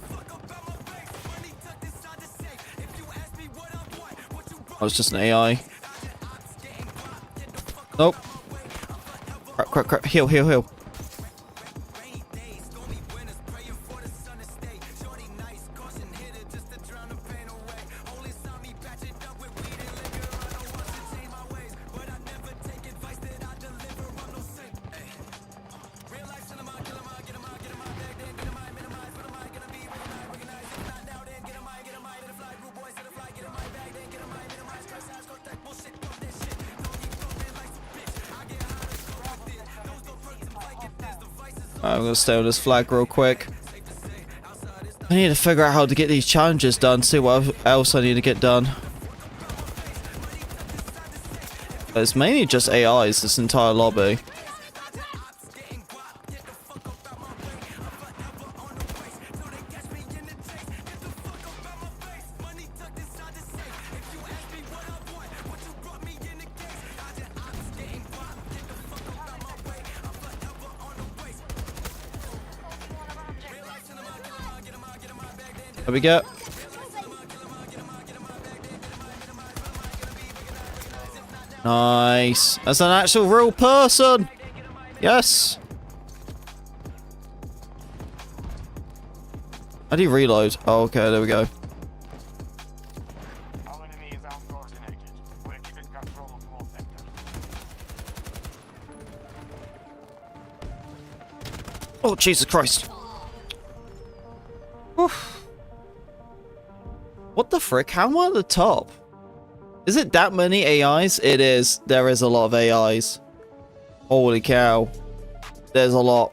Speaker 1: Oh, it's just an AI. Nope. Crap. Heal. I'm gonna stay on this flag real quick. I need to figure out how to get these challenges done, see what else I need to get done. But it's mainly just AIs, this entire lobby. There we go. Nice. That's an actual real person. Yes. How do you reload? Oh, okay, there we go. Oh, Jesus Christ. Oof. What the frick? How am I at the top? Is it that many AIs? It is. There is a lot of AIs. Holy cow. There's a lot.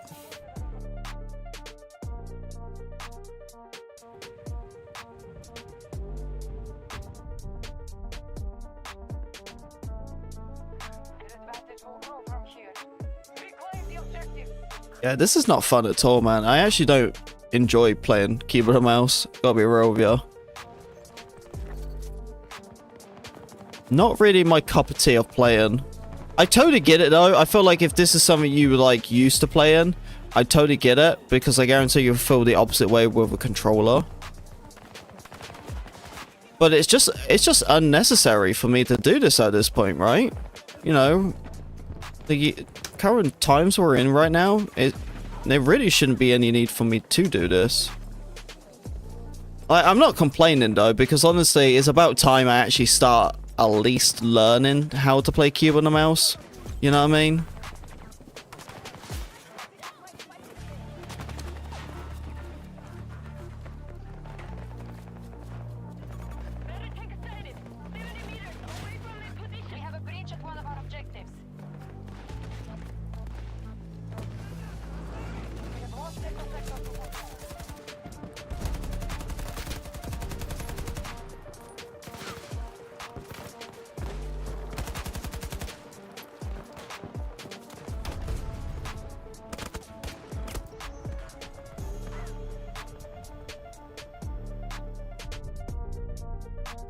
Speaker 1: Yeah, this is not fun at all, man. I actually don't enjoy playing keyboard and mouse. Gotta be real with you. Not really my cup of tea of playing. I totally get it though. I feel like if this is something you were like used to playing, I totally get it, because I guarantee you'll feel the opposite way with a controller. But it's just unnecessary for me to do this at this point, right? You know, the current times we're in right now, there really shouldn't be any need for me to do this. I'm not complaining though, because honestly, it's about time I actually start at least learning how to play keyboard and mouse. You know what I mean?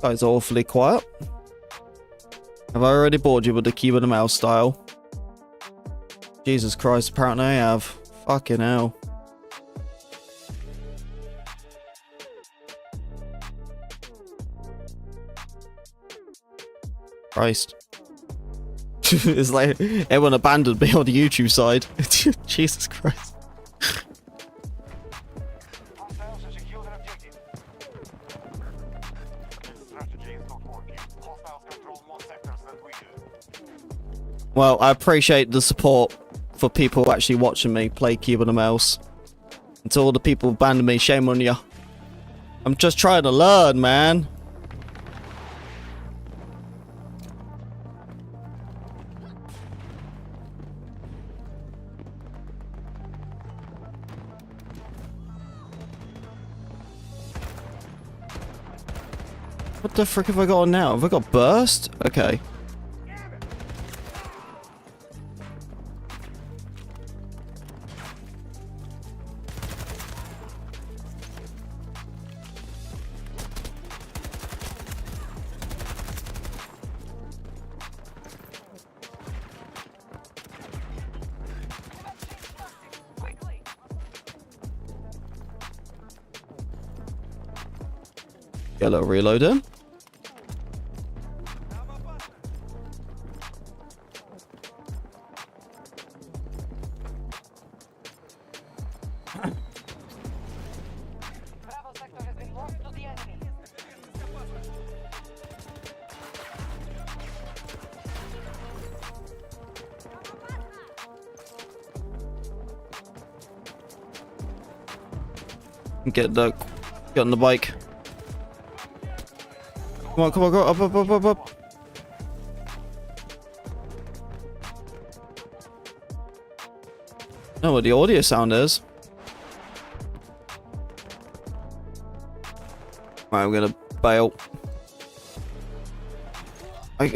Speaker 1: Guys are awfully quiet. Have I already bored you with the keyboard and mouse style? Jesus Christ, apparently I have. Fucking hell. Christ. It's like everyone abandoned me on the YouTube side. Jesus Christ. Well, I appreciate the support for people actually watching me play keyboard and mouse. And to all the people who abandoned me, shame on you. I'm just trying to learn, man. What the frick have I got on now? Have I got burst? Okay. Get a little reload in. Get on the bike. Come on, go up. I don't know what the audio sound is. Right, I'm gonna bail. Of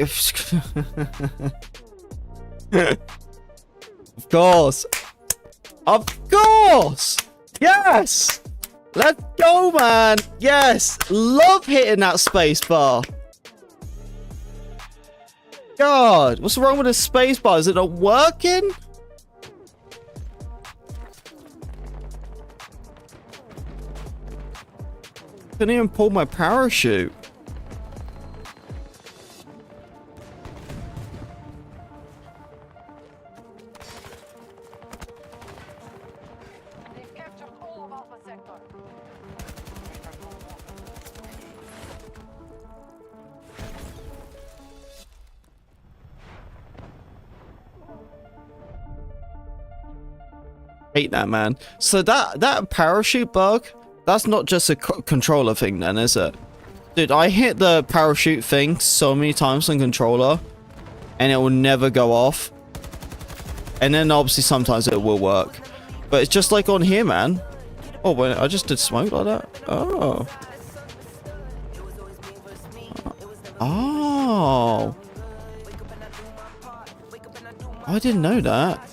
Speaker 1: course. Of course! Yes! Let's go, man! Yes! Love hitting that space bar. God, what's wrong with the space bar? Is it not working? Couldn't even pull my parachute. Hate that, man. So that parachute bug, that's not just a controller thing then, is it? Dude, I hit the parachute thing so many times on controller and it will never go off. And then obviously sometimes it will work. But it's just like on here, man. Oh, wait, I just did smoke like that? Oh. Oh. I didn't know that.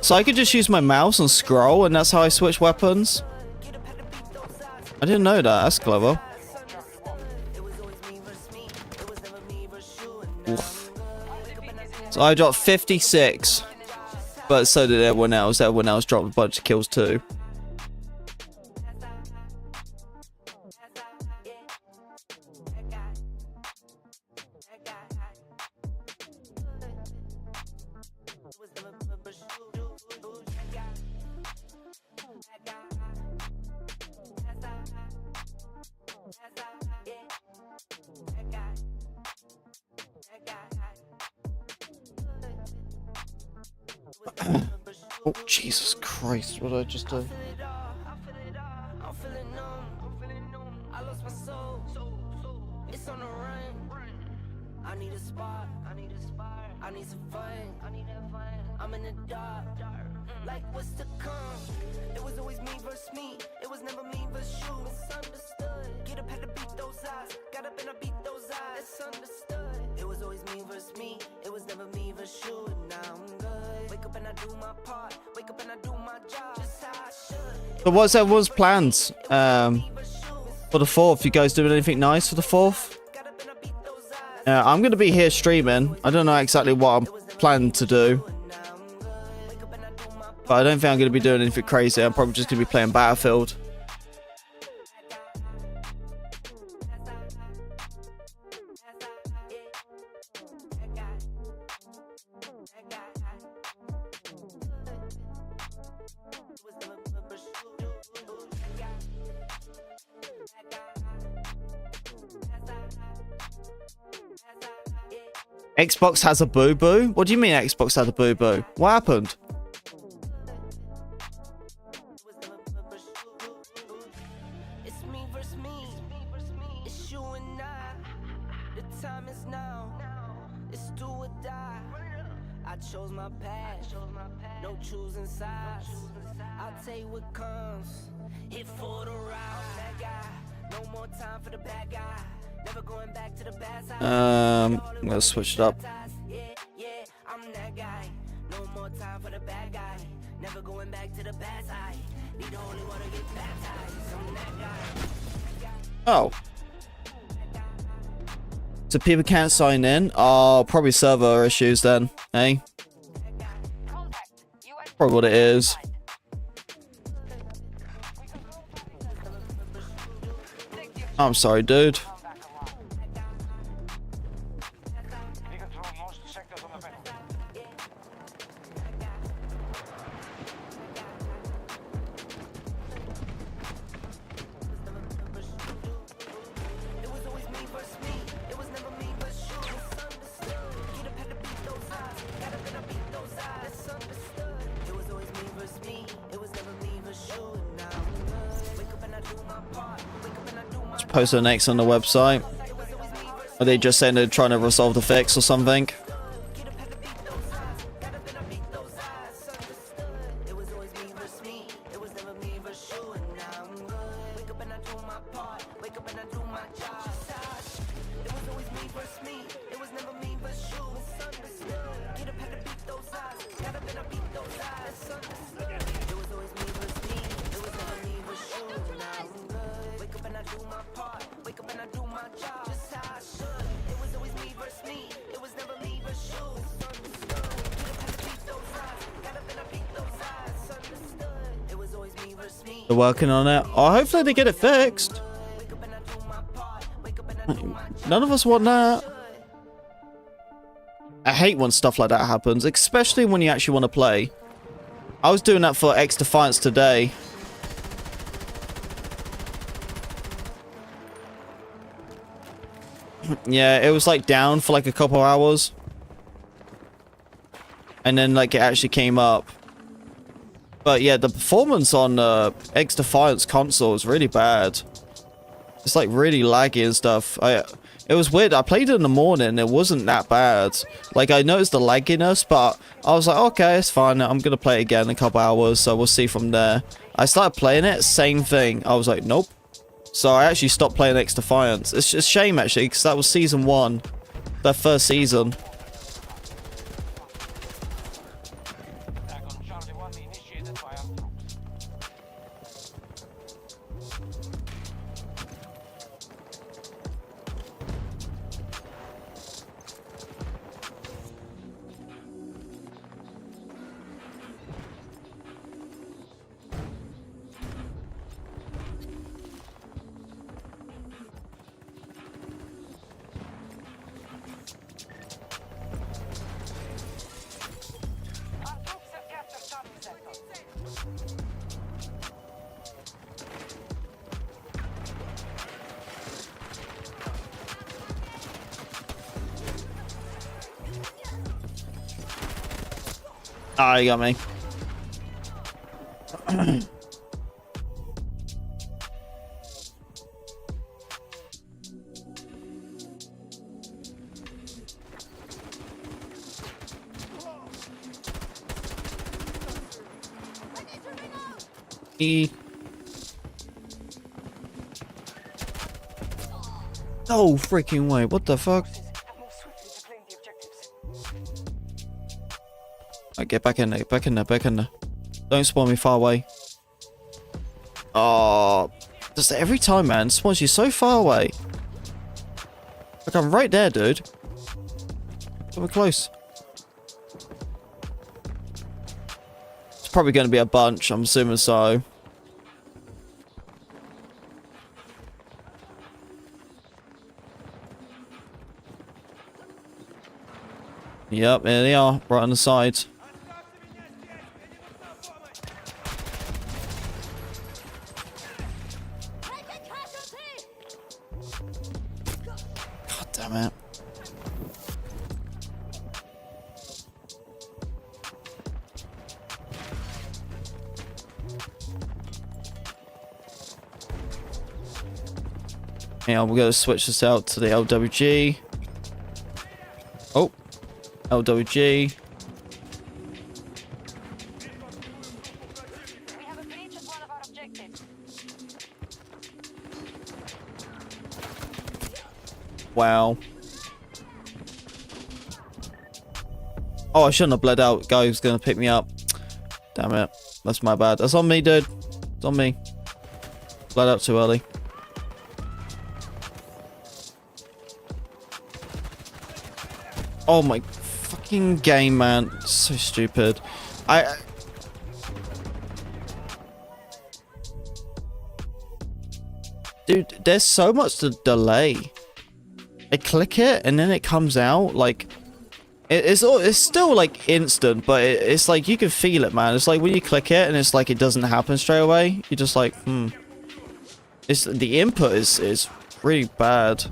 Speaker 1: So I could just use my mouse and scroll, and that's how I switch weapons? I didn't know that. That's clever. Oof. So I dropped 56. But so did everyone else. Everyone else dropped a bunch of kills too. Oh, Jesus Christ, what did I just do?
Speaker 11: I need a spot, I need some fun, I'm in the dark, like what's to come? It was always me versus me, it was never me versus you. Misunderstood, get up, had to beat those eyes, got up and I beat those eyes. It's understood, it was always me versus me, it was never me versus you. And now I'm good, wake up and I do my part, wake up and I do my job, just how I should.
Speaker 1: So what's everyone's plans for the 4th? You guys doing anything nice for the 4th? I'm going to be here streaming. I don't know exactly what I'm planning to do, but I don't think I'm going to be doing anything crazy. I'm probably just going to be playing Battlefield. Xbox has a boo-boo? What do you mean Xbox has a boo-boo? What happened?
Speaker 11: It's me versus me, it's you and I. The time is now, it's do or die. I chose my path, no choosing sides. I'll tell you what comes, hit for the round. That guy, no more time for the bad guy. Never going back to the bad side.
Speaker 1: I'm gonna switch it up.
Speaker 11: Yeah, I'm that guy. No more time for the bad guy. Never going back to the bad side. Need the holy water, get baptized. I'm that guy.
Speaker 1: Oh. So people can't sign in? Oh, probably server issues then, eh? Probably what it is. I'm sorry, dude. Post an X on the website. Are they just saying they're trying to resolve the fix or something? They're working on it. Oh, hopefully they get it fixed. None of us want that. I hate when stuff like that happens, especially when you actually want to play. I was doing that for X Defiance today. Yeah, it was like down for like a couple hours. And then like it actually came up. But yeah, the performance on X Defiance console is really bad. It's like really laggy and stuff. It was weird. I played it in the morning. It wasn't that bad. Like I noticed the lagginess, but I was like, okay, it's fine. I'm gonna play it again in a couple hours, so we'll see from there. I started playing it, same thing. I was like, nope. So I actually stopped playing X Defiance. It's a shame actually, because that was season 1, their first season. Ah, you got me. No freaking way. What the fuck? Right, get back in there. Back in there. Back in there. Don't spawn me far away. Oh, just every time, man. Spawns you so far away. Like, I'm right there, dude. So we're close. It's probably going to be a bunch. I'm assuming so. Yep, there they are, right on the side. God damn it. Yeah, we're going to switch this out to the llJeezusll. Oh. llJeezusll.
Speaker 9: We have a breach of one of our objectives.
Speaker 1: Wow. Oh, I shouldn't have bled out. Guy who's gonna pick me up. Damn it. That's my bad. That's on me, dude. It's on me. Bled out too early. Oh my fucking game, man. So stupid. Dude, there's so much to delay. I click it and then it comes out like it's still like instant, but it's like you can feel it, man. It's like when you click it and it's like it doesn't happen straight away. You're just like, It's the input is really bad.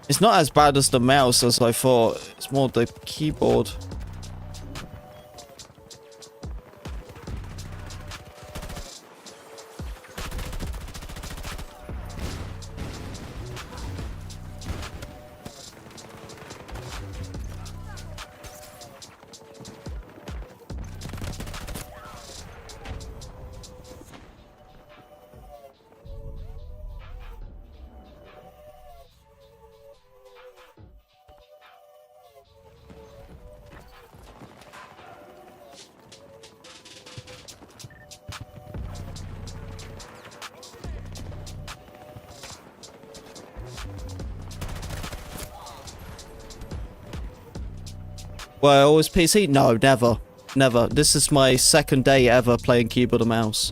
Speaker 1: It's not as bad as the mouse as I thought. It's more the keyboard. Well, always PC? No, never. Never. This is my second day ever playing keyboard and mouse.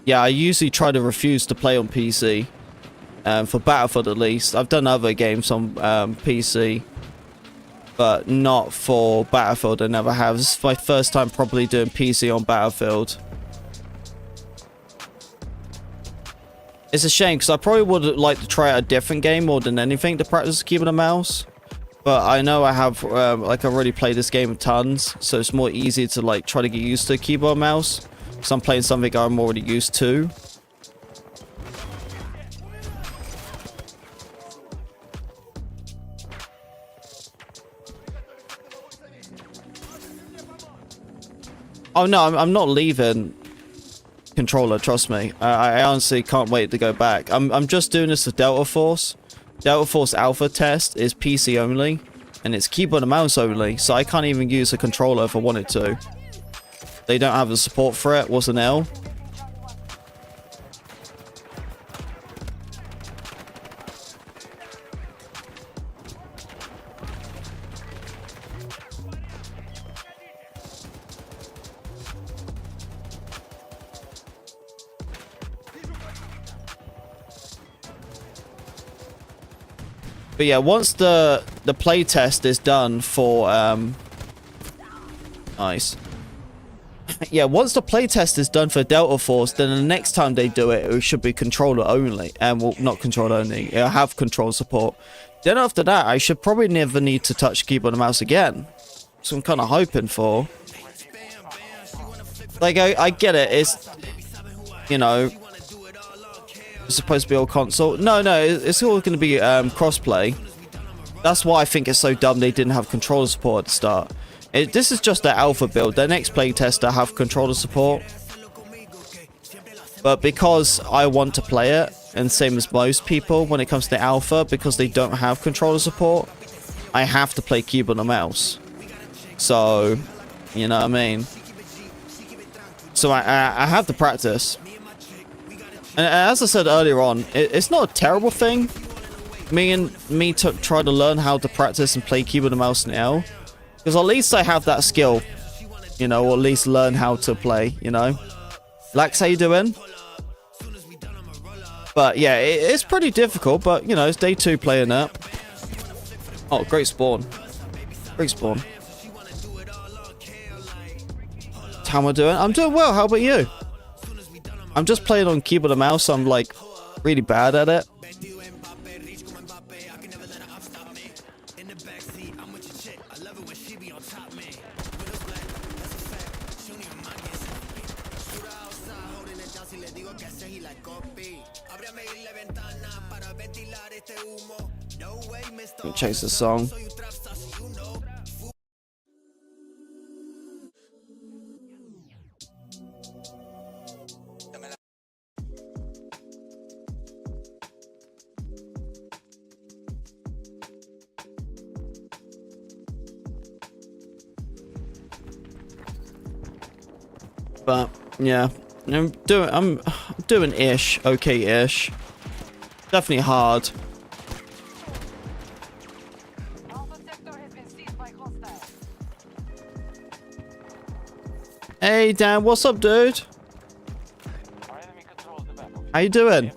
Speaker 1: Yeah, I usually try to refuse to play on PC. For Battlefield at least. I've done other games on PC. But not for Battlefield, I never have. This is my first time probably doing PC on Battlefield. It's a shame, because I probably would like to try out a different game more than anything to practice keyboard and mouse. But I know I have, like, I've already played this game tons, so it's more easy to, like, try to get used to keyboard and mouse. Because I'm playing something I'm already used to. Oh no, I'm not leaving controller, trust me. I honestly can't wait to go back. I'm just doing this with Delta Force. Delta Force Alpha test is PC only, and it's keyboard and mouse only, so I can't even use a controller if I wanted to. They don't have the support for it. What's an L? But yeah, once the play test is done for nice. Yeah, once the play test is done for Delta Force, then the next time they do it, it should be controller only. And well, not controller only. It'll have control support. Then after that, I should probably never need to touch keyboard and mouse again. So I'm kind of hoping for. Like I get it. It's, you know, it's supposed to be all console. No, it's all going to be crossplay. That's why I think it's so dumb they didn't have controller support at the start. This is just their alpha build. Their next playtest will have controller support. But because I want to play it, and same as most people when it comes to the alpha, because they don't have controller support, I have to play keyboard and mouse. So, you know what I mean? So I have to practice. And as I said earlier on, it's not a terrible thing. Me try to learn how to practice and play keyboard and mouse in L. Because at least I have that skill. You know, or at least learn how to play, you know. Lax, how you doing? But yeah, it's pretty difficult, but you know, it's day 2 playing that. Oh, great spawn. Great spawn. How am I doing? I'm doing well, how about you? I'm just playing on keyboard and mouse, so I'm like really bad at it. Chase the song. But yeah, I'm doing ish, okay-ish. Definitely hard. Hey Dan, what's up, dude? How you doing?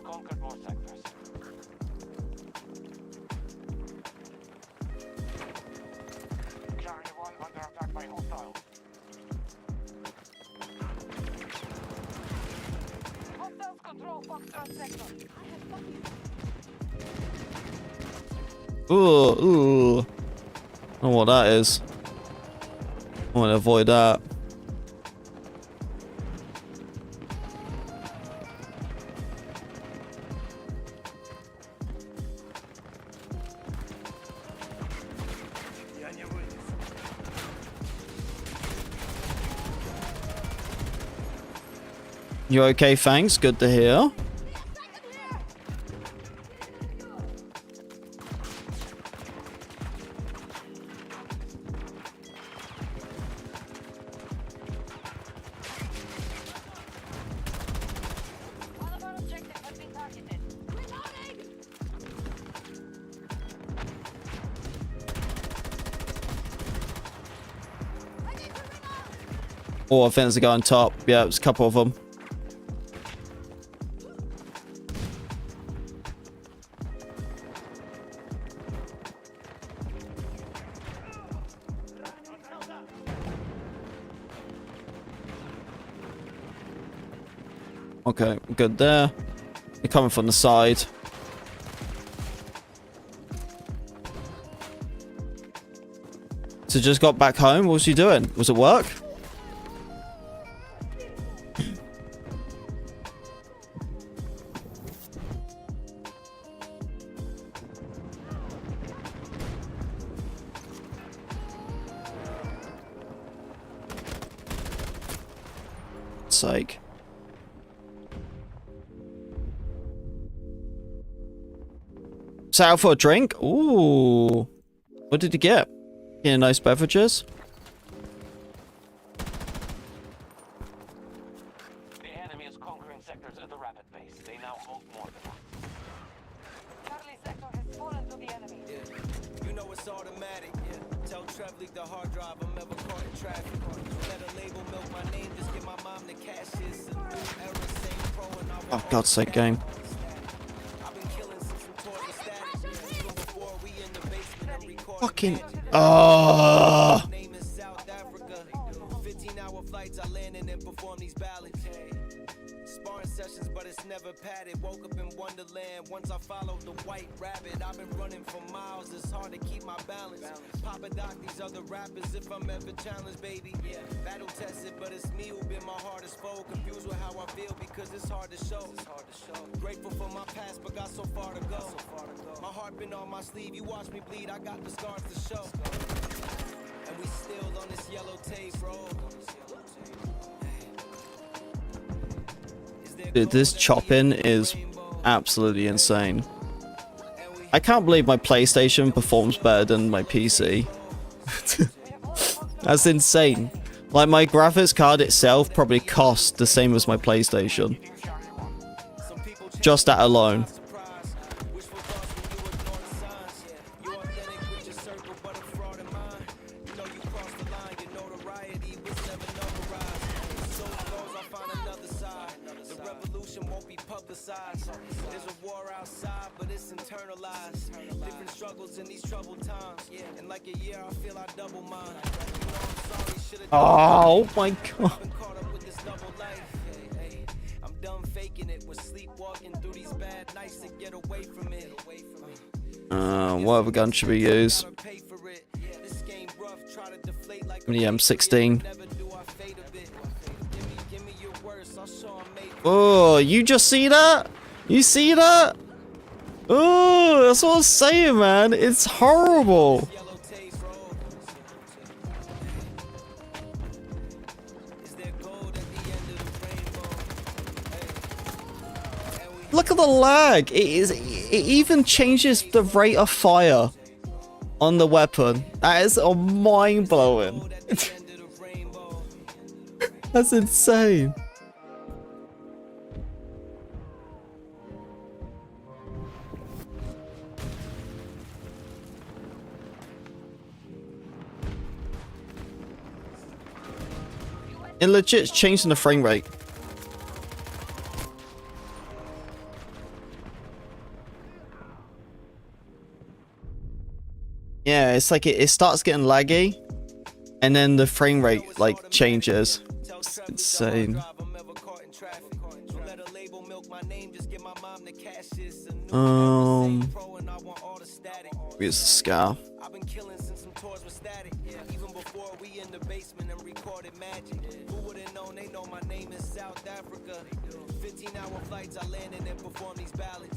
Speaker 1: Ooh. I don't know what that is. I want to avoid that. You okay, thanks. Good to hear. Oh, I think there's a guy on top. Yeah, there's a couple of them. Okay, good there. They're coming from the side. So just got back home. What was you doing? Was it work? Sake. Set out for a drink? Ooh. What did you get? Getting nice beverages?
Speaker 12: The enemy is conquering sectors at the rapid base. They now hold more than us.
Speaker 9: Charlie sector has fallen to the enemy.
Speaker 11: Yeah. You know it's automatic. Yeah. Tell Trev leak the hard drive. I'm ever caught in traffic. Let a label milk my name. Just give my mom the cash. It's a new era. Same pro and I
Speaker 1: Oh, God's sake, game. Fucking. Oh.
Speaker 11: Name is South Africa. 15-hour flights. I landed and perform these ballads. Sparring sessions, but it's never padded. Woke up in Wonderland. Once I followed the white rabbit. I've been running for miles. It's hard to keep my balance. Papa Doc, these other rappers. If I'm ever challenged, baby. Yeah. Battle tested, but it's me who been my hardest foe. Confused with how I feel because it's hard to show. Grateful for my past, but got so far to go. My heart been on my sleeve. You watch me bleed. I got the scars to show. And we still on this yellow tape, bro.
Speaker 1: Dude, this chopping is absolutely insane. I can't believe my PlayStation performs better than my PC. That's insane. Like, my graphics card itself probably cost the same as my PlayStation. Just that alone.
Speaker 11: There's a war outside, but it's internalized. Different struggles in these troubled times. And like a year, I feel I double mine.
Speaker 1: Oh my God.
Speaker 11: I'm done faking it. We're sleepwalking through these bad nights to get away from it.
Speaker 1: What other gun should we use? The M16. Oh, you just see that? You see that? Oh, that's what I'm saying, man. It's horrible. Look at the lag. It even changes the rate of fire on the weapon. That is mind blowing. That's insane. It legit changing the frame rate. Yeah, it's like it starts getting laggy, and then the frame rate like changes. It's insane. Here's the scar. I landed and perform these ballads.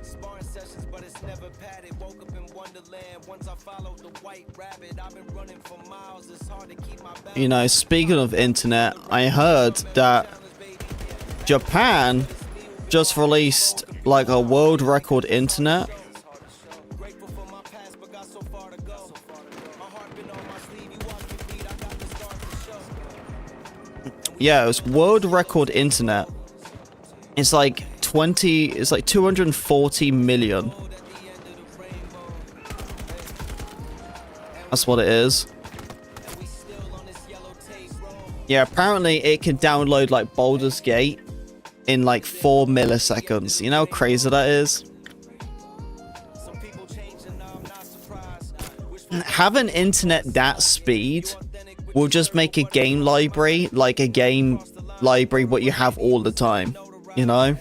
Speaker 1: Sparring sessions, but it's never padded. Woke up in Wonderland. Once I followed the white rabbit, I've been running for miles. It's hard to keep my balance. You know, speaking of internet, I heard that Japan just released like a world record internet. Yeah, it was world record internet. It's like 240 million. That's what it is. Yeah, apparently it can download like Baldur's Gate in like 4 milliseconds. You know how crazy that is? Having internet that speed will just make a game library like a game library what you have all the time. You know,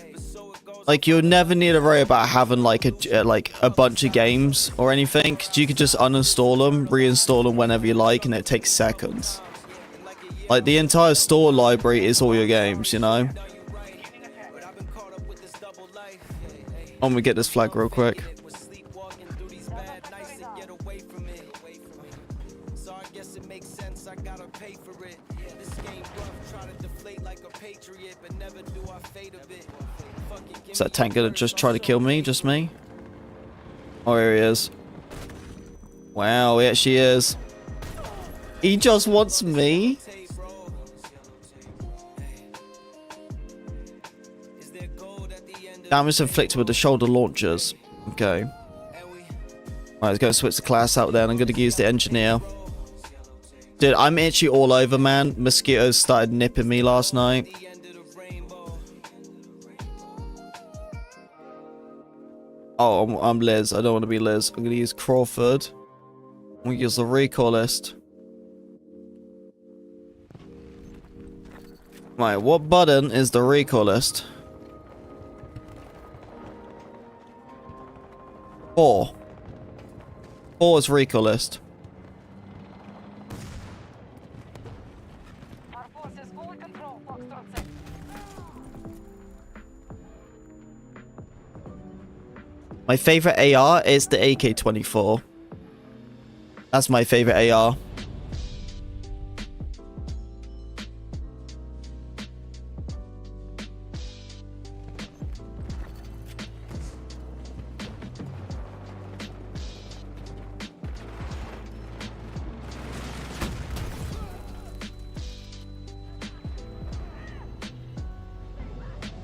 Speaker 1: like you'll never need to worry about having like a bunch of games or anything, 'cause you could just uninstall them, reinstall them whenever you like, and it takes seconds. Like the entire store library is all your games, you know. Let me get this flag real quick. Is that tank gonna just try to kill me? Just me? Oh, here he is. Wow, he actually is. He just wants me? Damage inflicted with the shoulder launchers. Okay. Alright, let's go switch the class out then. I'm going to use the engineer. Dude, I'm itchy all over, man. Mosquitoes started nipping me last night. Oh, I'm Liz. I don't want to be Liz. I'm going to use Crawford. I'm going to use the recall list. Right, what button is the recall list? 4. 4 is recall list.
Speaker 9: Our forces fully control Foxtrot 6.
Speaker 1: My favorite AR is the AK-24. That's my favorite AR.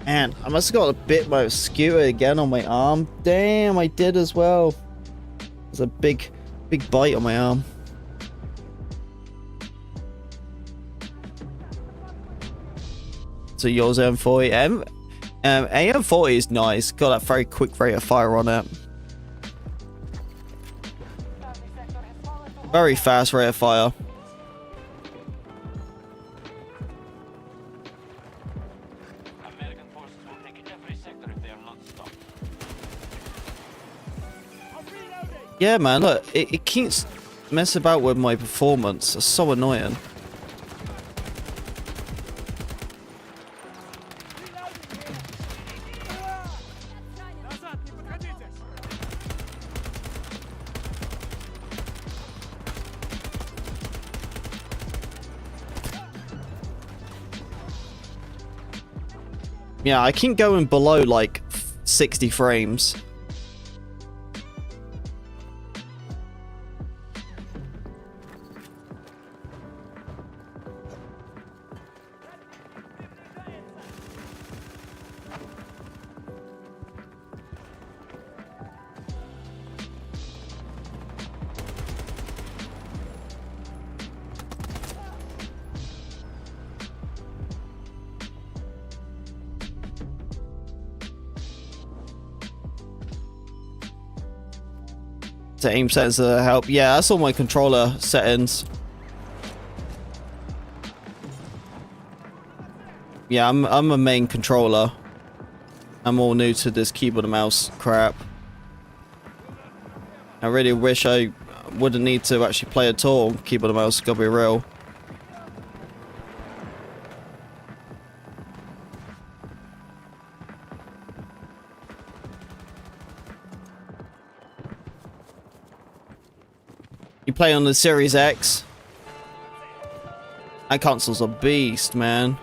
Speaker 1: Man, I must have got a bit by a skewer again on my arm. Damn, I did as well. There's a big bite on my arm. So yours M40. AM40 is nice. Got that very quick rate of fire on it. Very fast rate of fire. Yeah, man, look, it keeps messing about with my performance. It's so annoying. Yeah, I keep going below like 60 frames. To aim sensor help. Yeah, that's all my controller settings. Yeah, I'm a main controller. I'm all new to this keyboard and mouse crap. I really wish I wouldn't need to actually play at all. Keyboard and mouse, gotta be real. You play on the Series X. That console's a beast, man.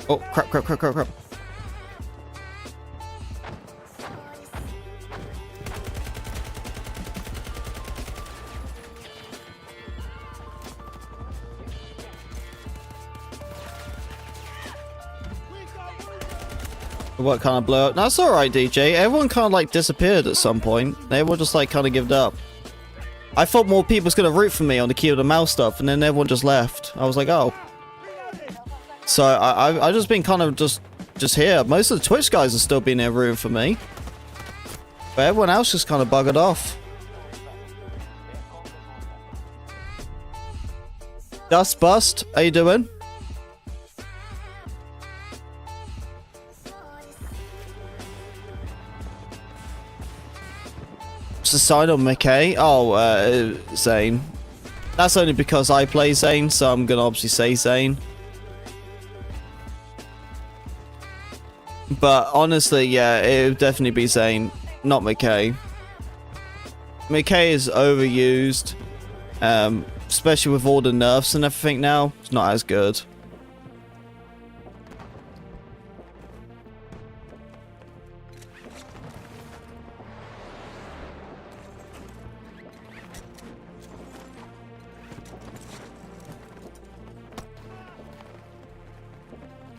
Speaker 1: Oh, crap. What kind of blow up? That's alright, DJ. Everyone kind of like disappeared at some point. Everyone just like kind of gave up. I thought more people was going to root for me on the keyboard and mouse stuff, and then everyone just left. I was like, oh. So I've just been kind of just here. Most of the Twitch guys are still being there rooting for me. But everyone else just kind of buggered off. Dust Bust, how you doing? What's the sign on McKay? Oh, Zane. That's only because I play Zane, so I'm gonna obviously say Zane. But honestly, yeah, it would definitely be Zane, not McKay. McKay is overused, especially with all the nerfs and everything now. It's not as good.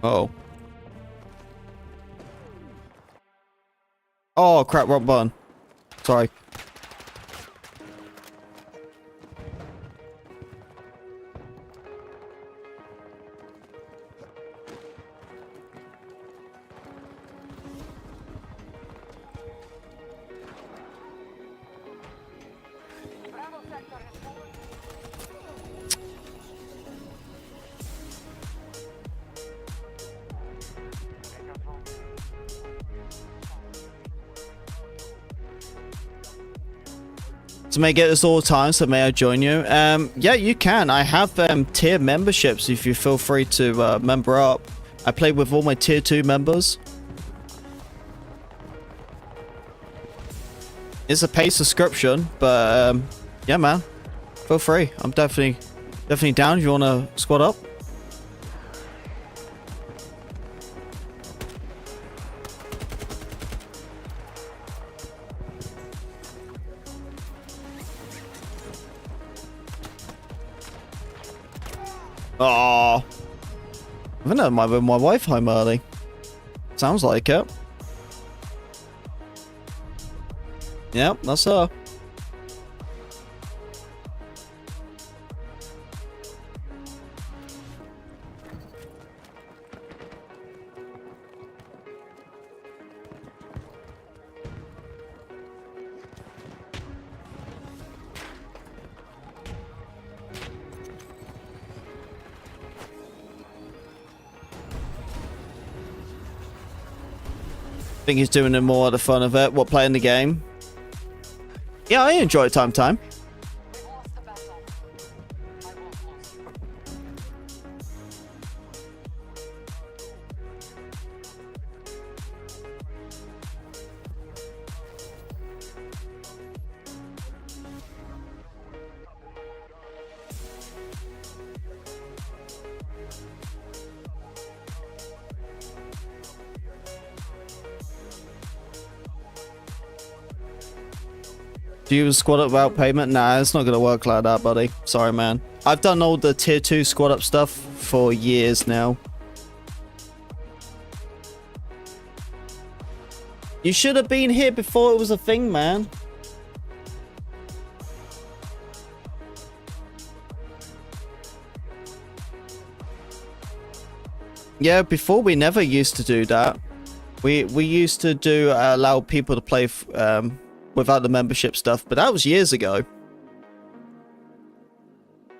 Speaker 1: Oh. Oh, crap, wrong button. Sorry. So may I get this all the time, so may I join you? Yeah, you can. I have tier memberships if you feel free to member up. I play with all my tier 2 members. It's a paid subscription, but yeah, man. Feel free. I'm definitely down if you want to squad up. Oh, I think that might be my wife home early. Sounds like it. Yep, that's her. I think he's doing more of the fun of it. What, playing the game? Yeah, I enjoy it time to time. Do you squad up without payment? Nah, it's not gonna work like that, buddy. Sorry, man. I've done all the tier 2 squad up stuff for years now. You should have been here before it was a thing, man. Yeah, before we never used to do that. We used to do allow people to play without the membership stuff, but that was years ago.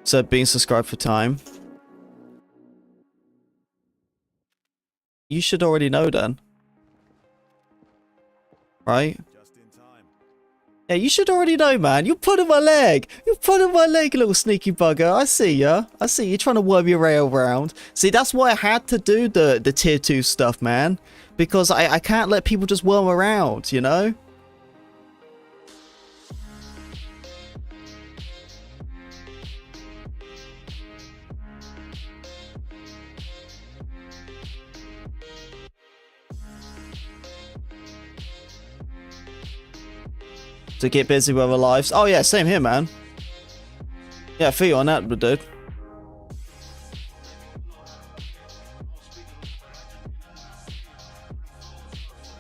Speaker 1: So being subscribed for time. You should already know then. Right? Yeah, you should already know, man. You're pulling my leg. You're pulling my leg, little sneaky bugger. I see ya. I see you trying to worm your way around. See, that's why I had to do the tier 2 stuff, man. Because I can't let people just worm around, you know? To get busy with our lives. Oh yeah, same here, man. Yeah, I feel you on that, dude.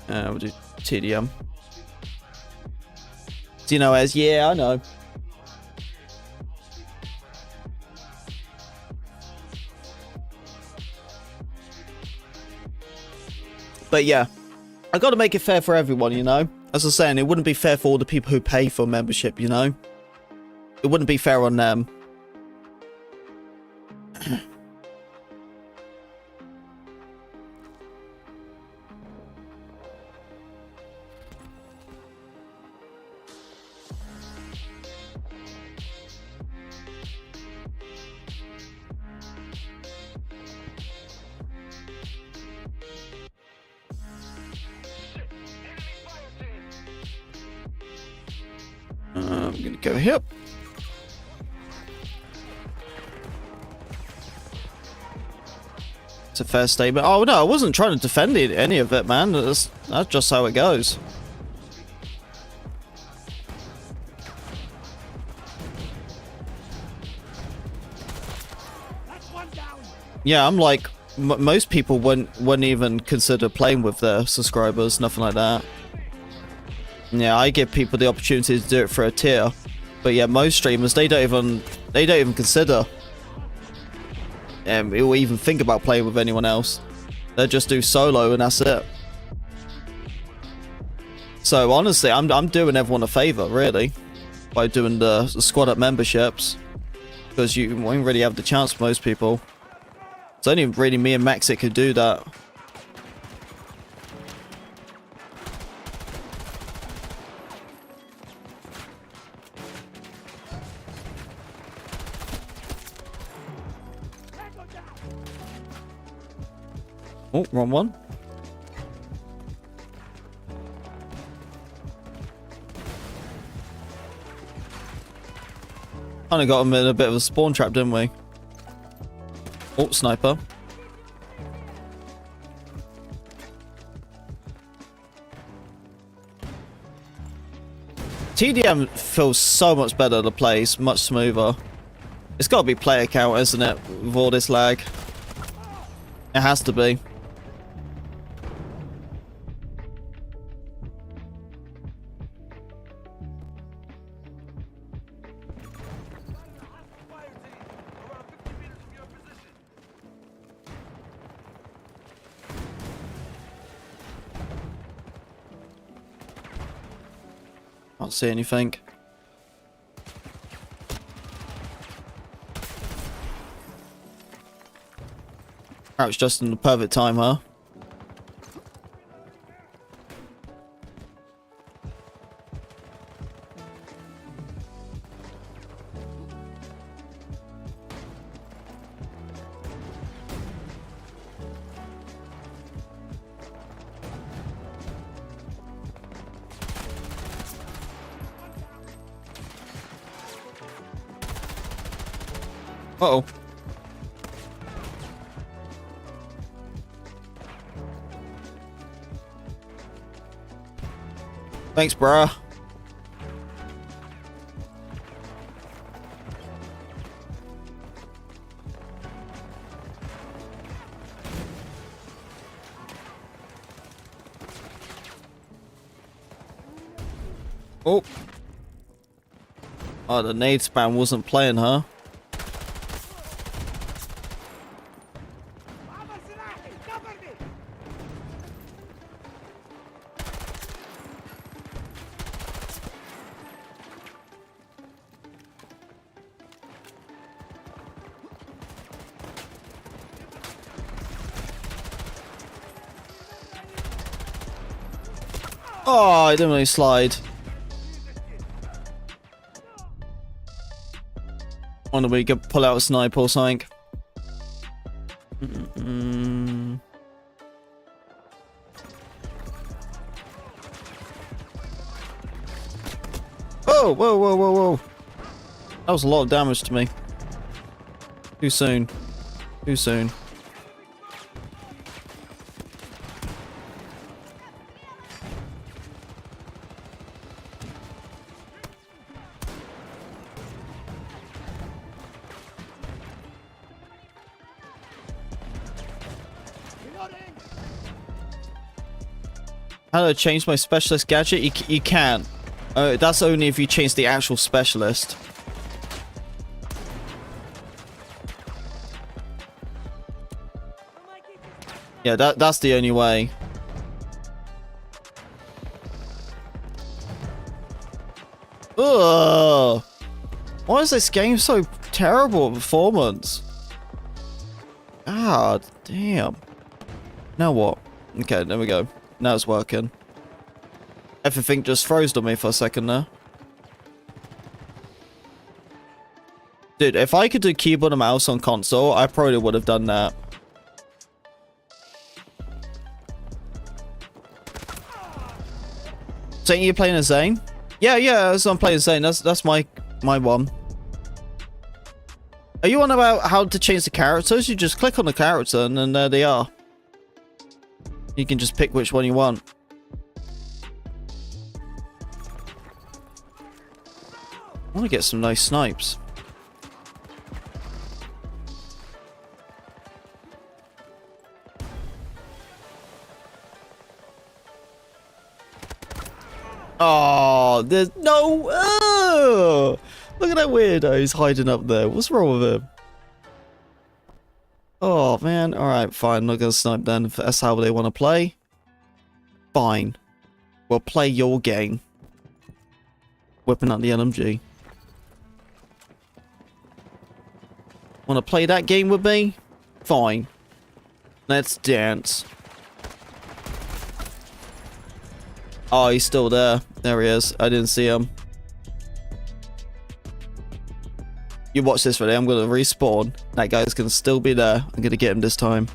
Speaker 1: We'll do TDM. Do you know as? Yeah, I know. But yeah, I got to make it fair for everyone, you know. As I was saying, it wouldn't be fair for all the people who pay for membership, you know? It wouldn't be fair on them. I'm gonna go here. It's a fair statement. Oh no, I wasn't trying to defend any of it, man. That's just how it goes. Yeah, I'm like, most people wouldn't even consider playing with their subscribers, nothing like that. Yeah, I give people the opportunity to do it for a tier, but yeah, most streamers they don't even consider or even think about playing with anyone else. They just do solo and that's it. So honestly, I'm doing everyone a favor really by doing the squad up memberships, because you won't really have the chance for most people. It's only really me and Maxic who do that. Oh, wrong one. Kinda got him in a bit of a spawn trap, didn't we? Oh, sniper. TDM feels so much better to play, it's much smoother. It's gotta be player count, isn't it, with all this lag? It has to be. Can't see anything. Crouch just in the perfect time, huh? Uh-oh. Thanks, bruh. Oh. Oh, the nade spam wasn't playing, huh? Oh, I didn't really slide. Wonder we could pull out a sniper or something. Oh, whoa, whoa, whoa, whoa. That was a lot of damage to me. Too soon. Too soon. How do I change my specialist gadget? You can. That's only if you change the actual specialist. Yeah, that's the only way. Ugh! Why is this game so terrible at performance? God damn. Now what? Okay, there we go. Now it's working. Everything just froze on me for a second there. Dude, if I could do keyboard and mouse on console, I probably would have done that. So you're playing as Zane? Yeah, that's what I'm playing. Saying that's my one. Are you on about how to change the characters? You just click on the character and then there they are. You can just pick which one you want. I want to get some nice snipes. Oh, there's no... Oh, look at that weirdo. He's hiding up there. What's wrong with him? Oh, man. Alright, fine. I'm not going to snipe then. If that's how they want to play. Fine. We'll play your game. Whipping out the LMG. Want to play that game with me? Fine. Let's dance. Oh, he's still there. There he is. I didn't see him. You watch this, ready? I'm going to respawn. That guy's going to still be there. I'm going to get him this time.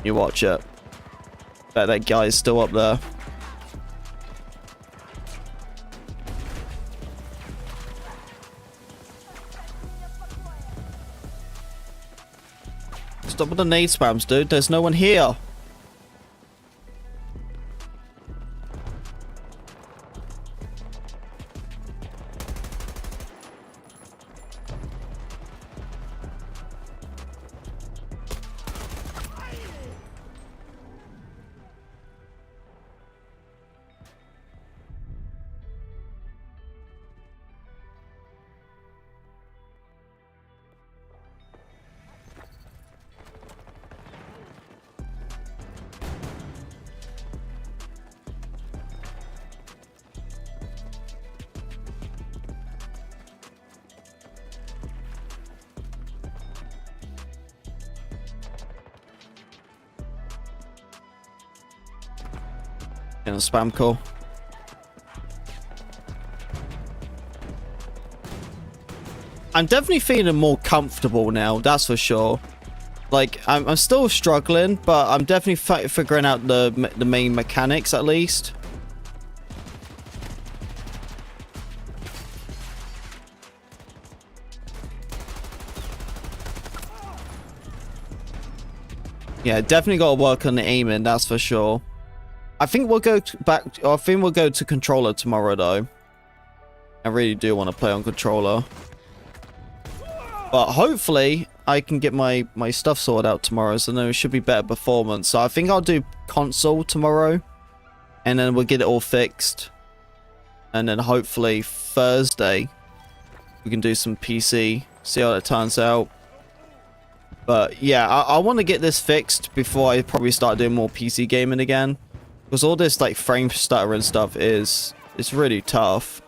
Speaker 1: You watch it. Bet that guy's still up there. Stop with the nade spams, dude. There's no one here. Getting a spam call. I'm definitely feeling more comfortable now, that's for sure. Like, I'm still struggling, but I'm definitely figuring out the main mechanics at least. Yeah, definitely got to work on the aiming, that's for sure. I think we'll go back. I think we'll go to controller tomorrow, though. I really do want to play on controller, but hopefully I can get my stuff sorted out tomorrow, so then it should be better performance. So I think I'll do console tomorrow, and then we'll get it all fixed, and then hopefully Thursday we can do some PC. See how that turns out. But yeah, I want to get this fixed before I probably start doing more PC gaming again. Because all this like frame stutter and stuff it's really tough.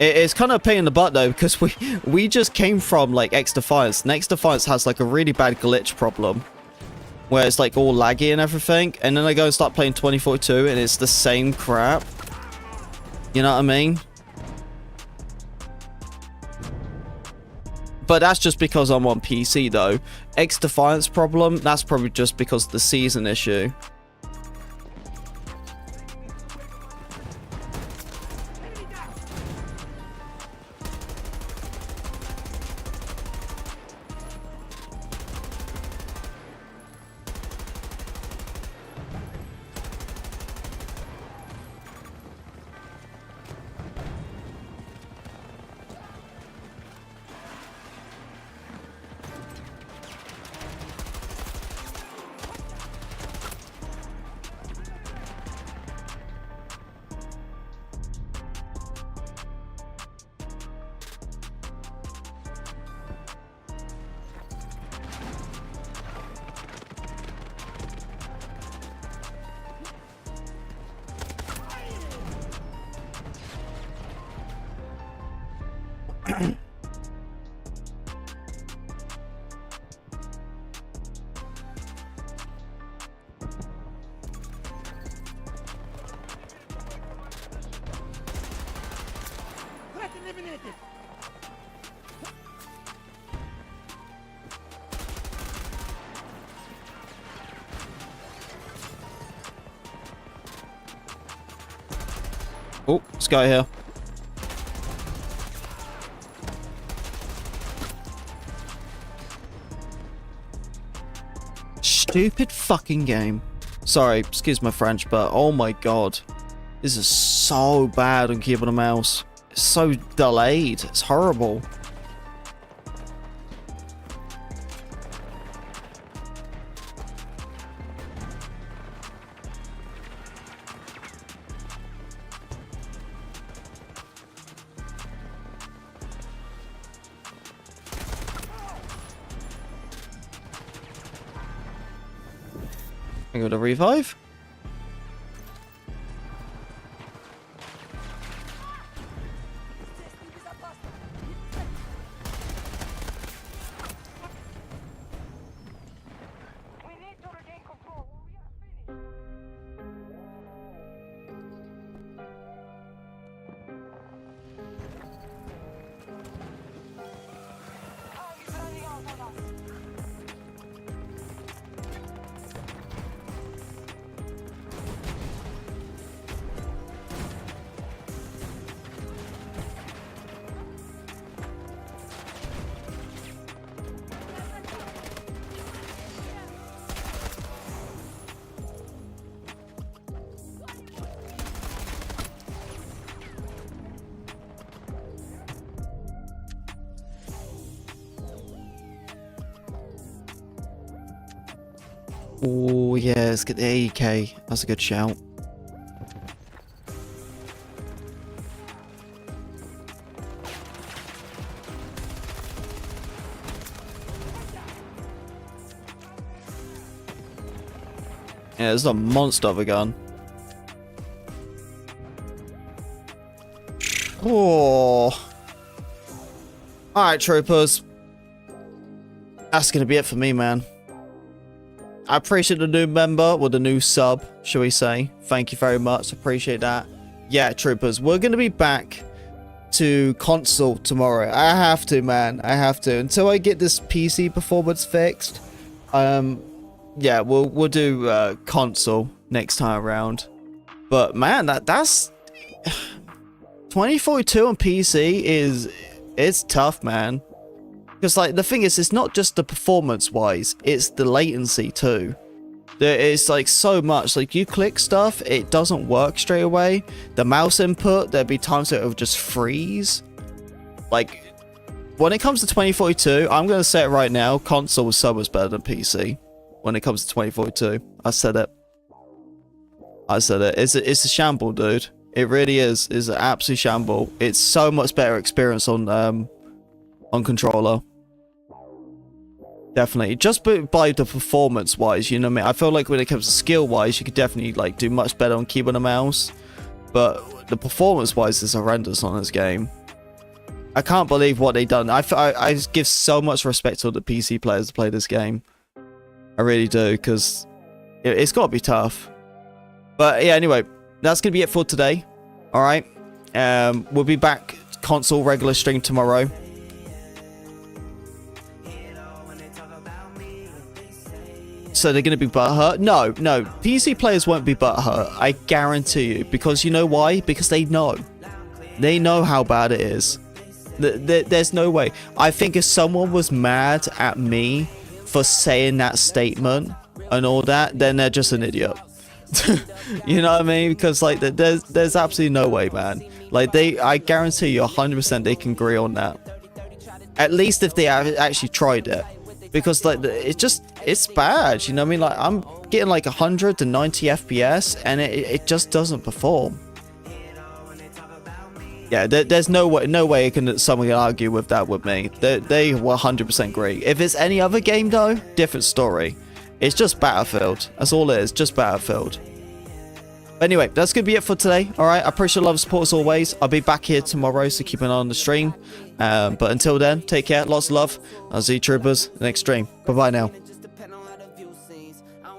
Speaker 1: It's kind of a pain in the butt though, because we just came from like X-Defiance. And X-Defiance has like a really bad glitch problem. Where it's like all laggy and everything. And then I go and start playing 2042 and it's the same crap. You know what I mean? But that's just because I'm on PC though. X-Defiance problem, that's probably just because of the season issue. This guy here. Stupid fucking game. Sorry, excuse my French, but oh my god. This is so bad on keyboard and mouse. It's so delayed. It's horrible. I got a revive. Oh, yeah, let's get the AEK. That's a good shout. Yeah, this is a monster of a gun. Oh. Alright, troopers. That's gonna be it for me, man. I appreciate the new member, or the new sub, shall we say. Thank you very much. Appreciate that. Yeah, troopers, we're going to be back to console tomorrow. I have to, man. I have to. Until I get this PC performance fixed. Yeah, we'll do console next time around. But man, that's 2042 on PC it's tough, man. Because, like, the thing is, it's not just the performance-wise, it's the latency, too. There is, like, so much. Like, you click stuff, it doesn't work straight away. The mouse input, there'd be times that it would just freeze. Like, when it comes to 2042, I'm going to say it right now, console is so much better than PC. When it comes to 2042. I said it. I said it. It's a shamble, dude. It really is. It's an absolute shamble. It's so much better experience on controller. Definitely. Just by the performance wise, you know what I mean? I feel like when it comes to skill wise, you could definitely like do much better on keyboard and mouse. But the performance wise is horrendous on this game. I can't believe what they've done. I give so much respect to the PC players to play this game. I really do, because it's got to be tough. But yeah, anyway, that's going to be it for today. Alright. We'll be back console regular stream tomorrow. So they're going to be butthurt? No. PC players won't be butthurt. I guarantee you. Because you know why? Because they know. They know how bad it is. There's no way. I think if someone was mad at me for saying that statement and all that, then they're just an idiot. You know what I mean? Because like there's absolutely no way, man. Like I guarantee you 100% they can agree on that. At least if they actually tried it. Because like it's bad, you know what I mean? Like I'm getting like 100 to 90 FPS and it just doesn't perform. Yeah, there's no way someone can argue with that with me. They were 100% agree. If it's any other game though, different story. It's just Battlefield. That's all it is, just Battlefield. But anyway, that's going to be it for today. Alright, I appreciate love and support as always. I'll be back here tomorrow, so keep an eye on the stream. But until then, take care, lots of love. I'll see you troopers next stream. Bye-bye now.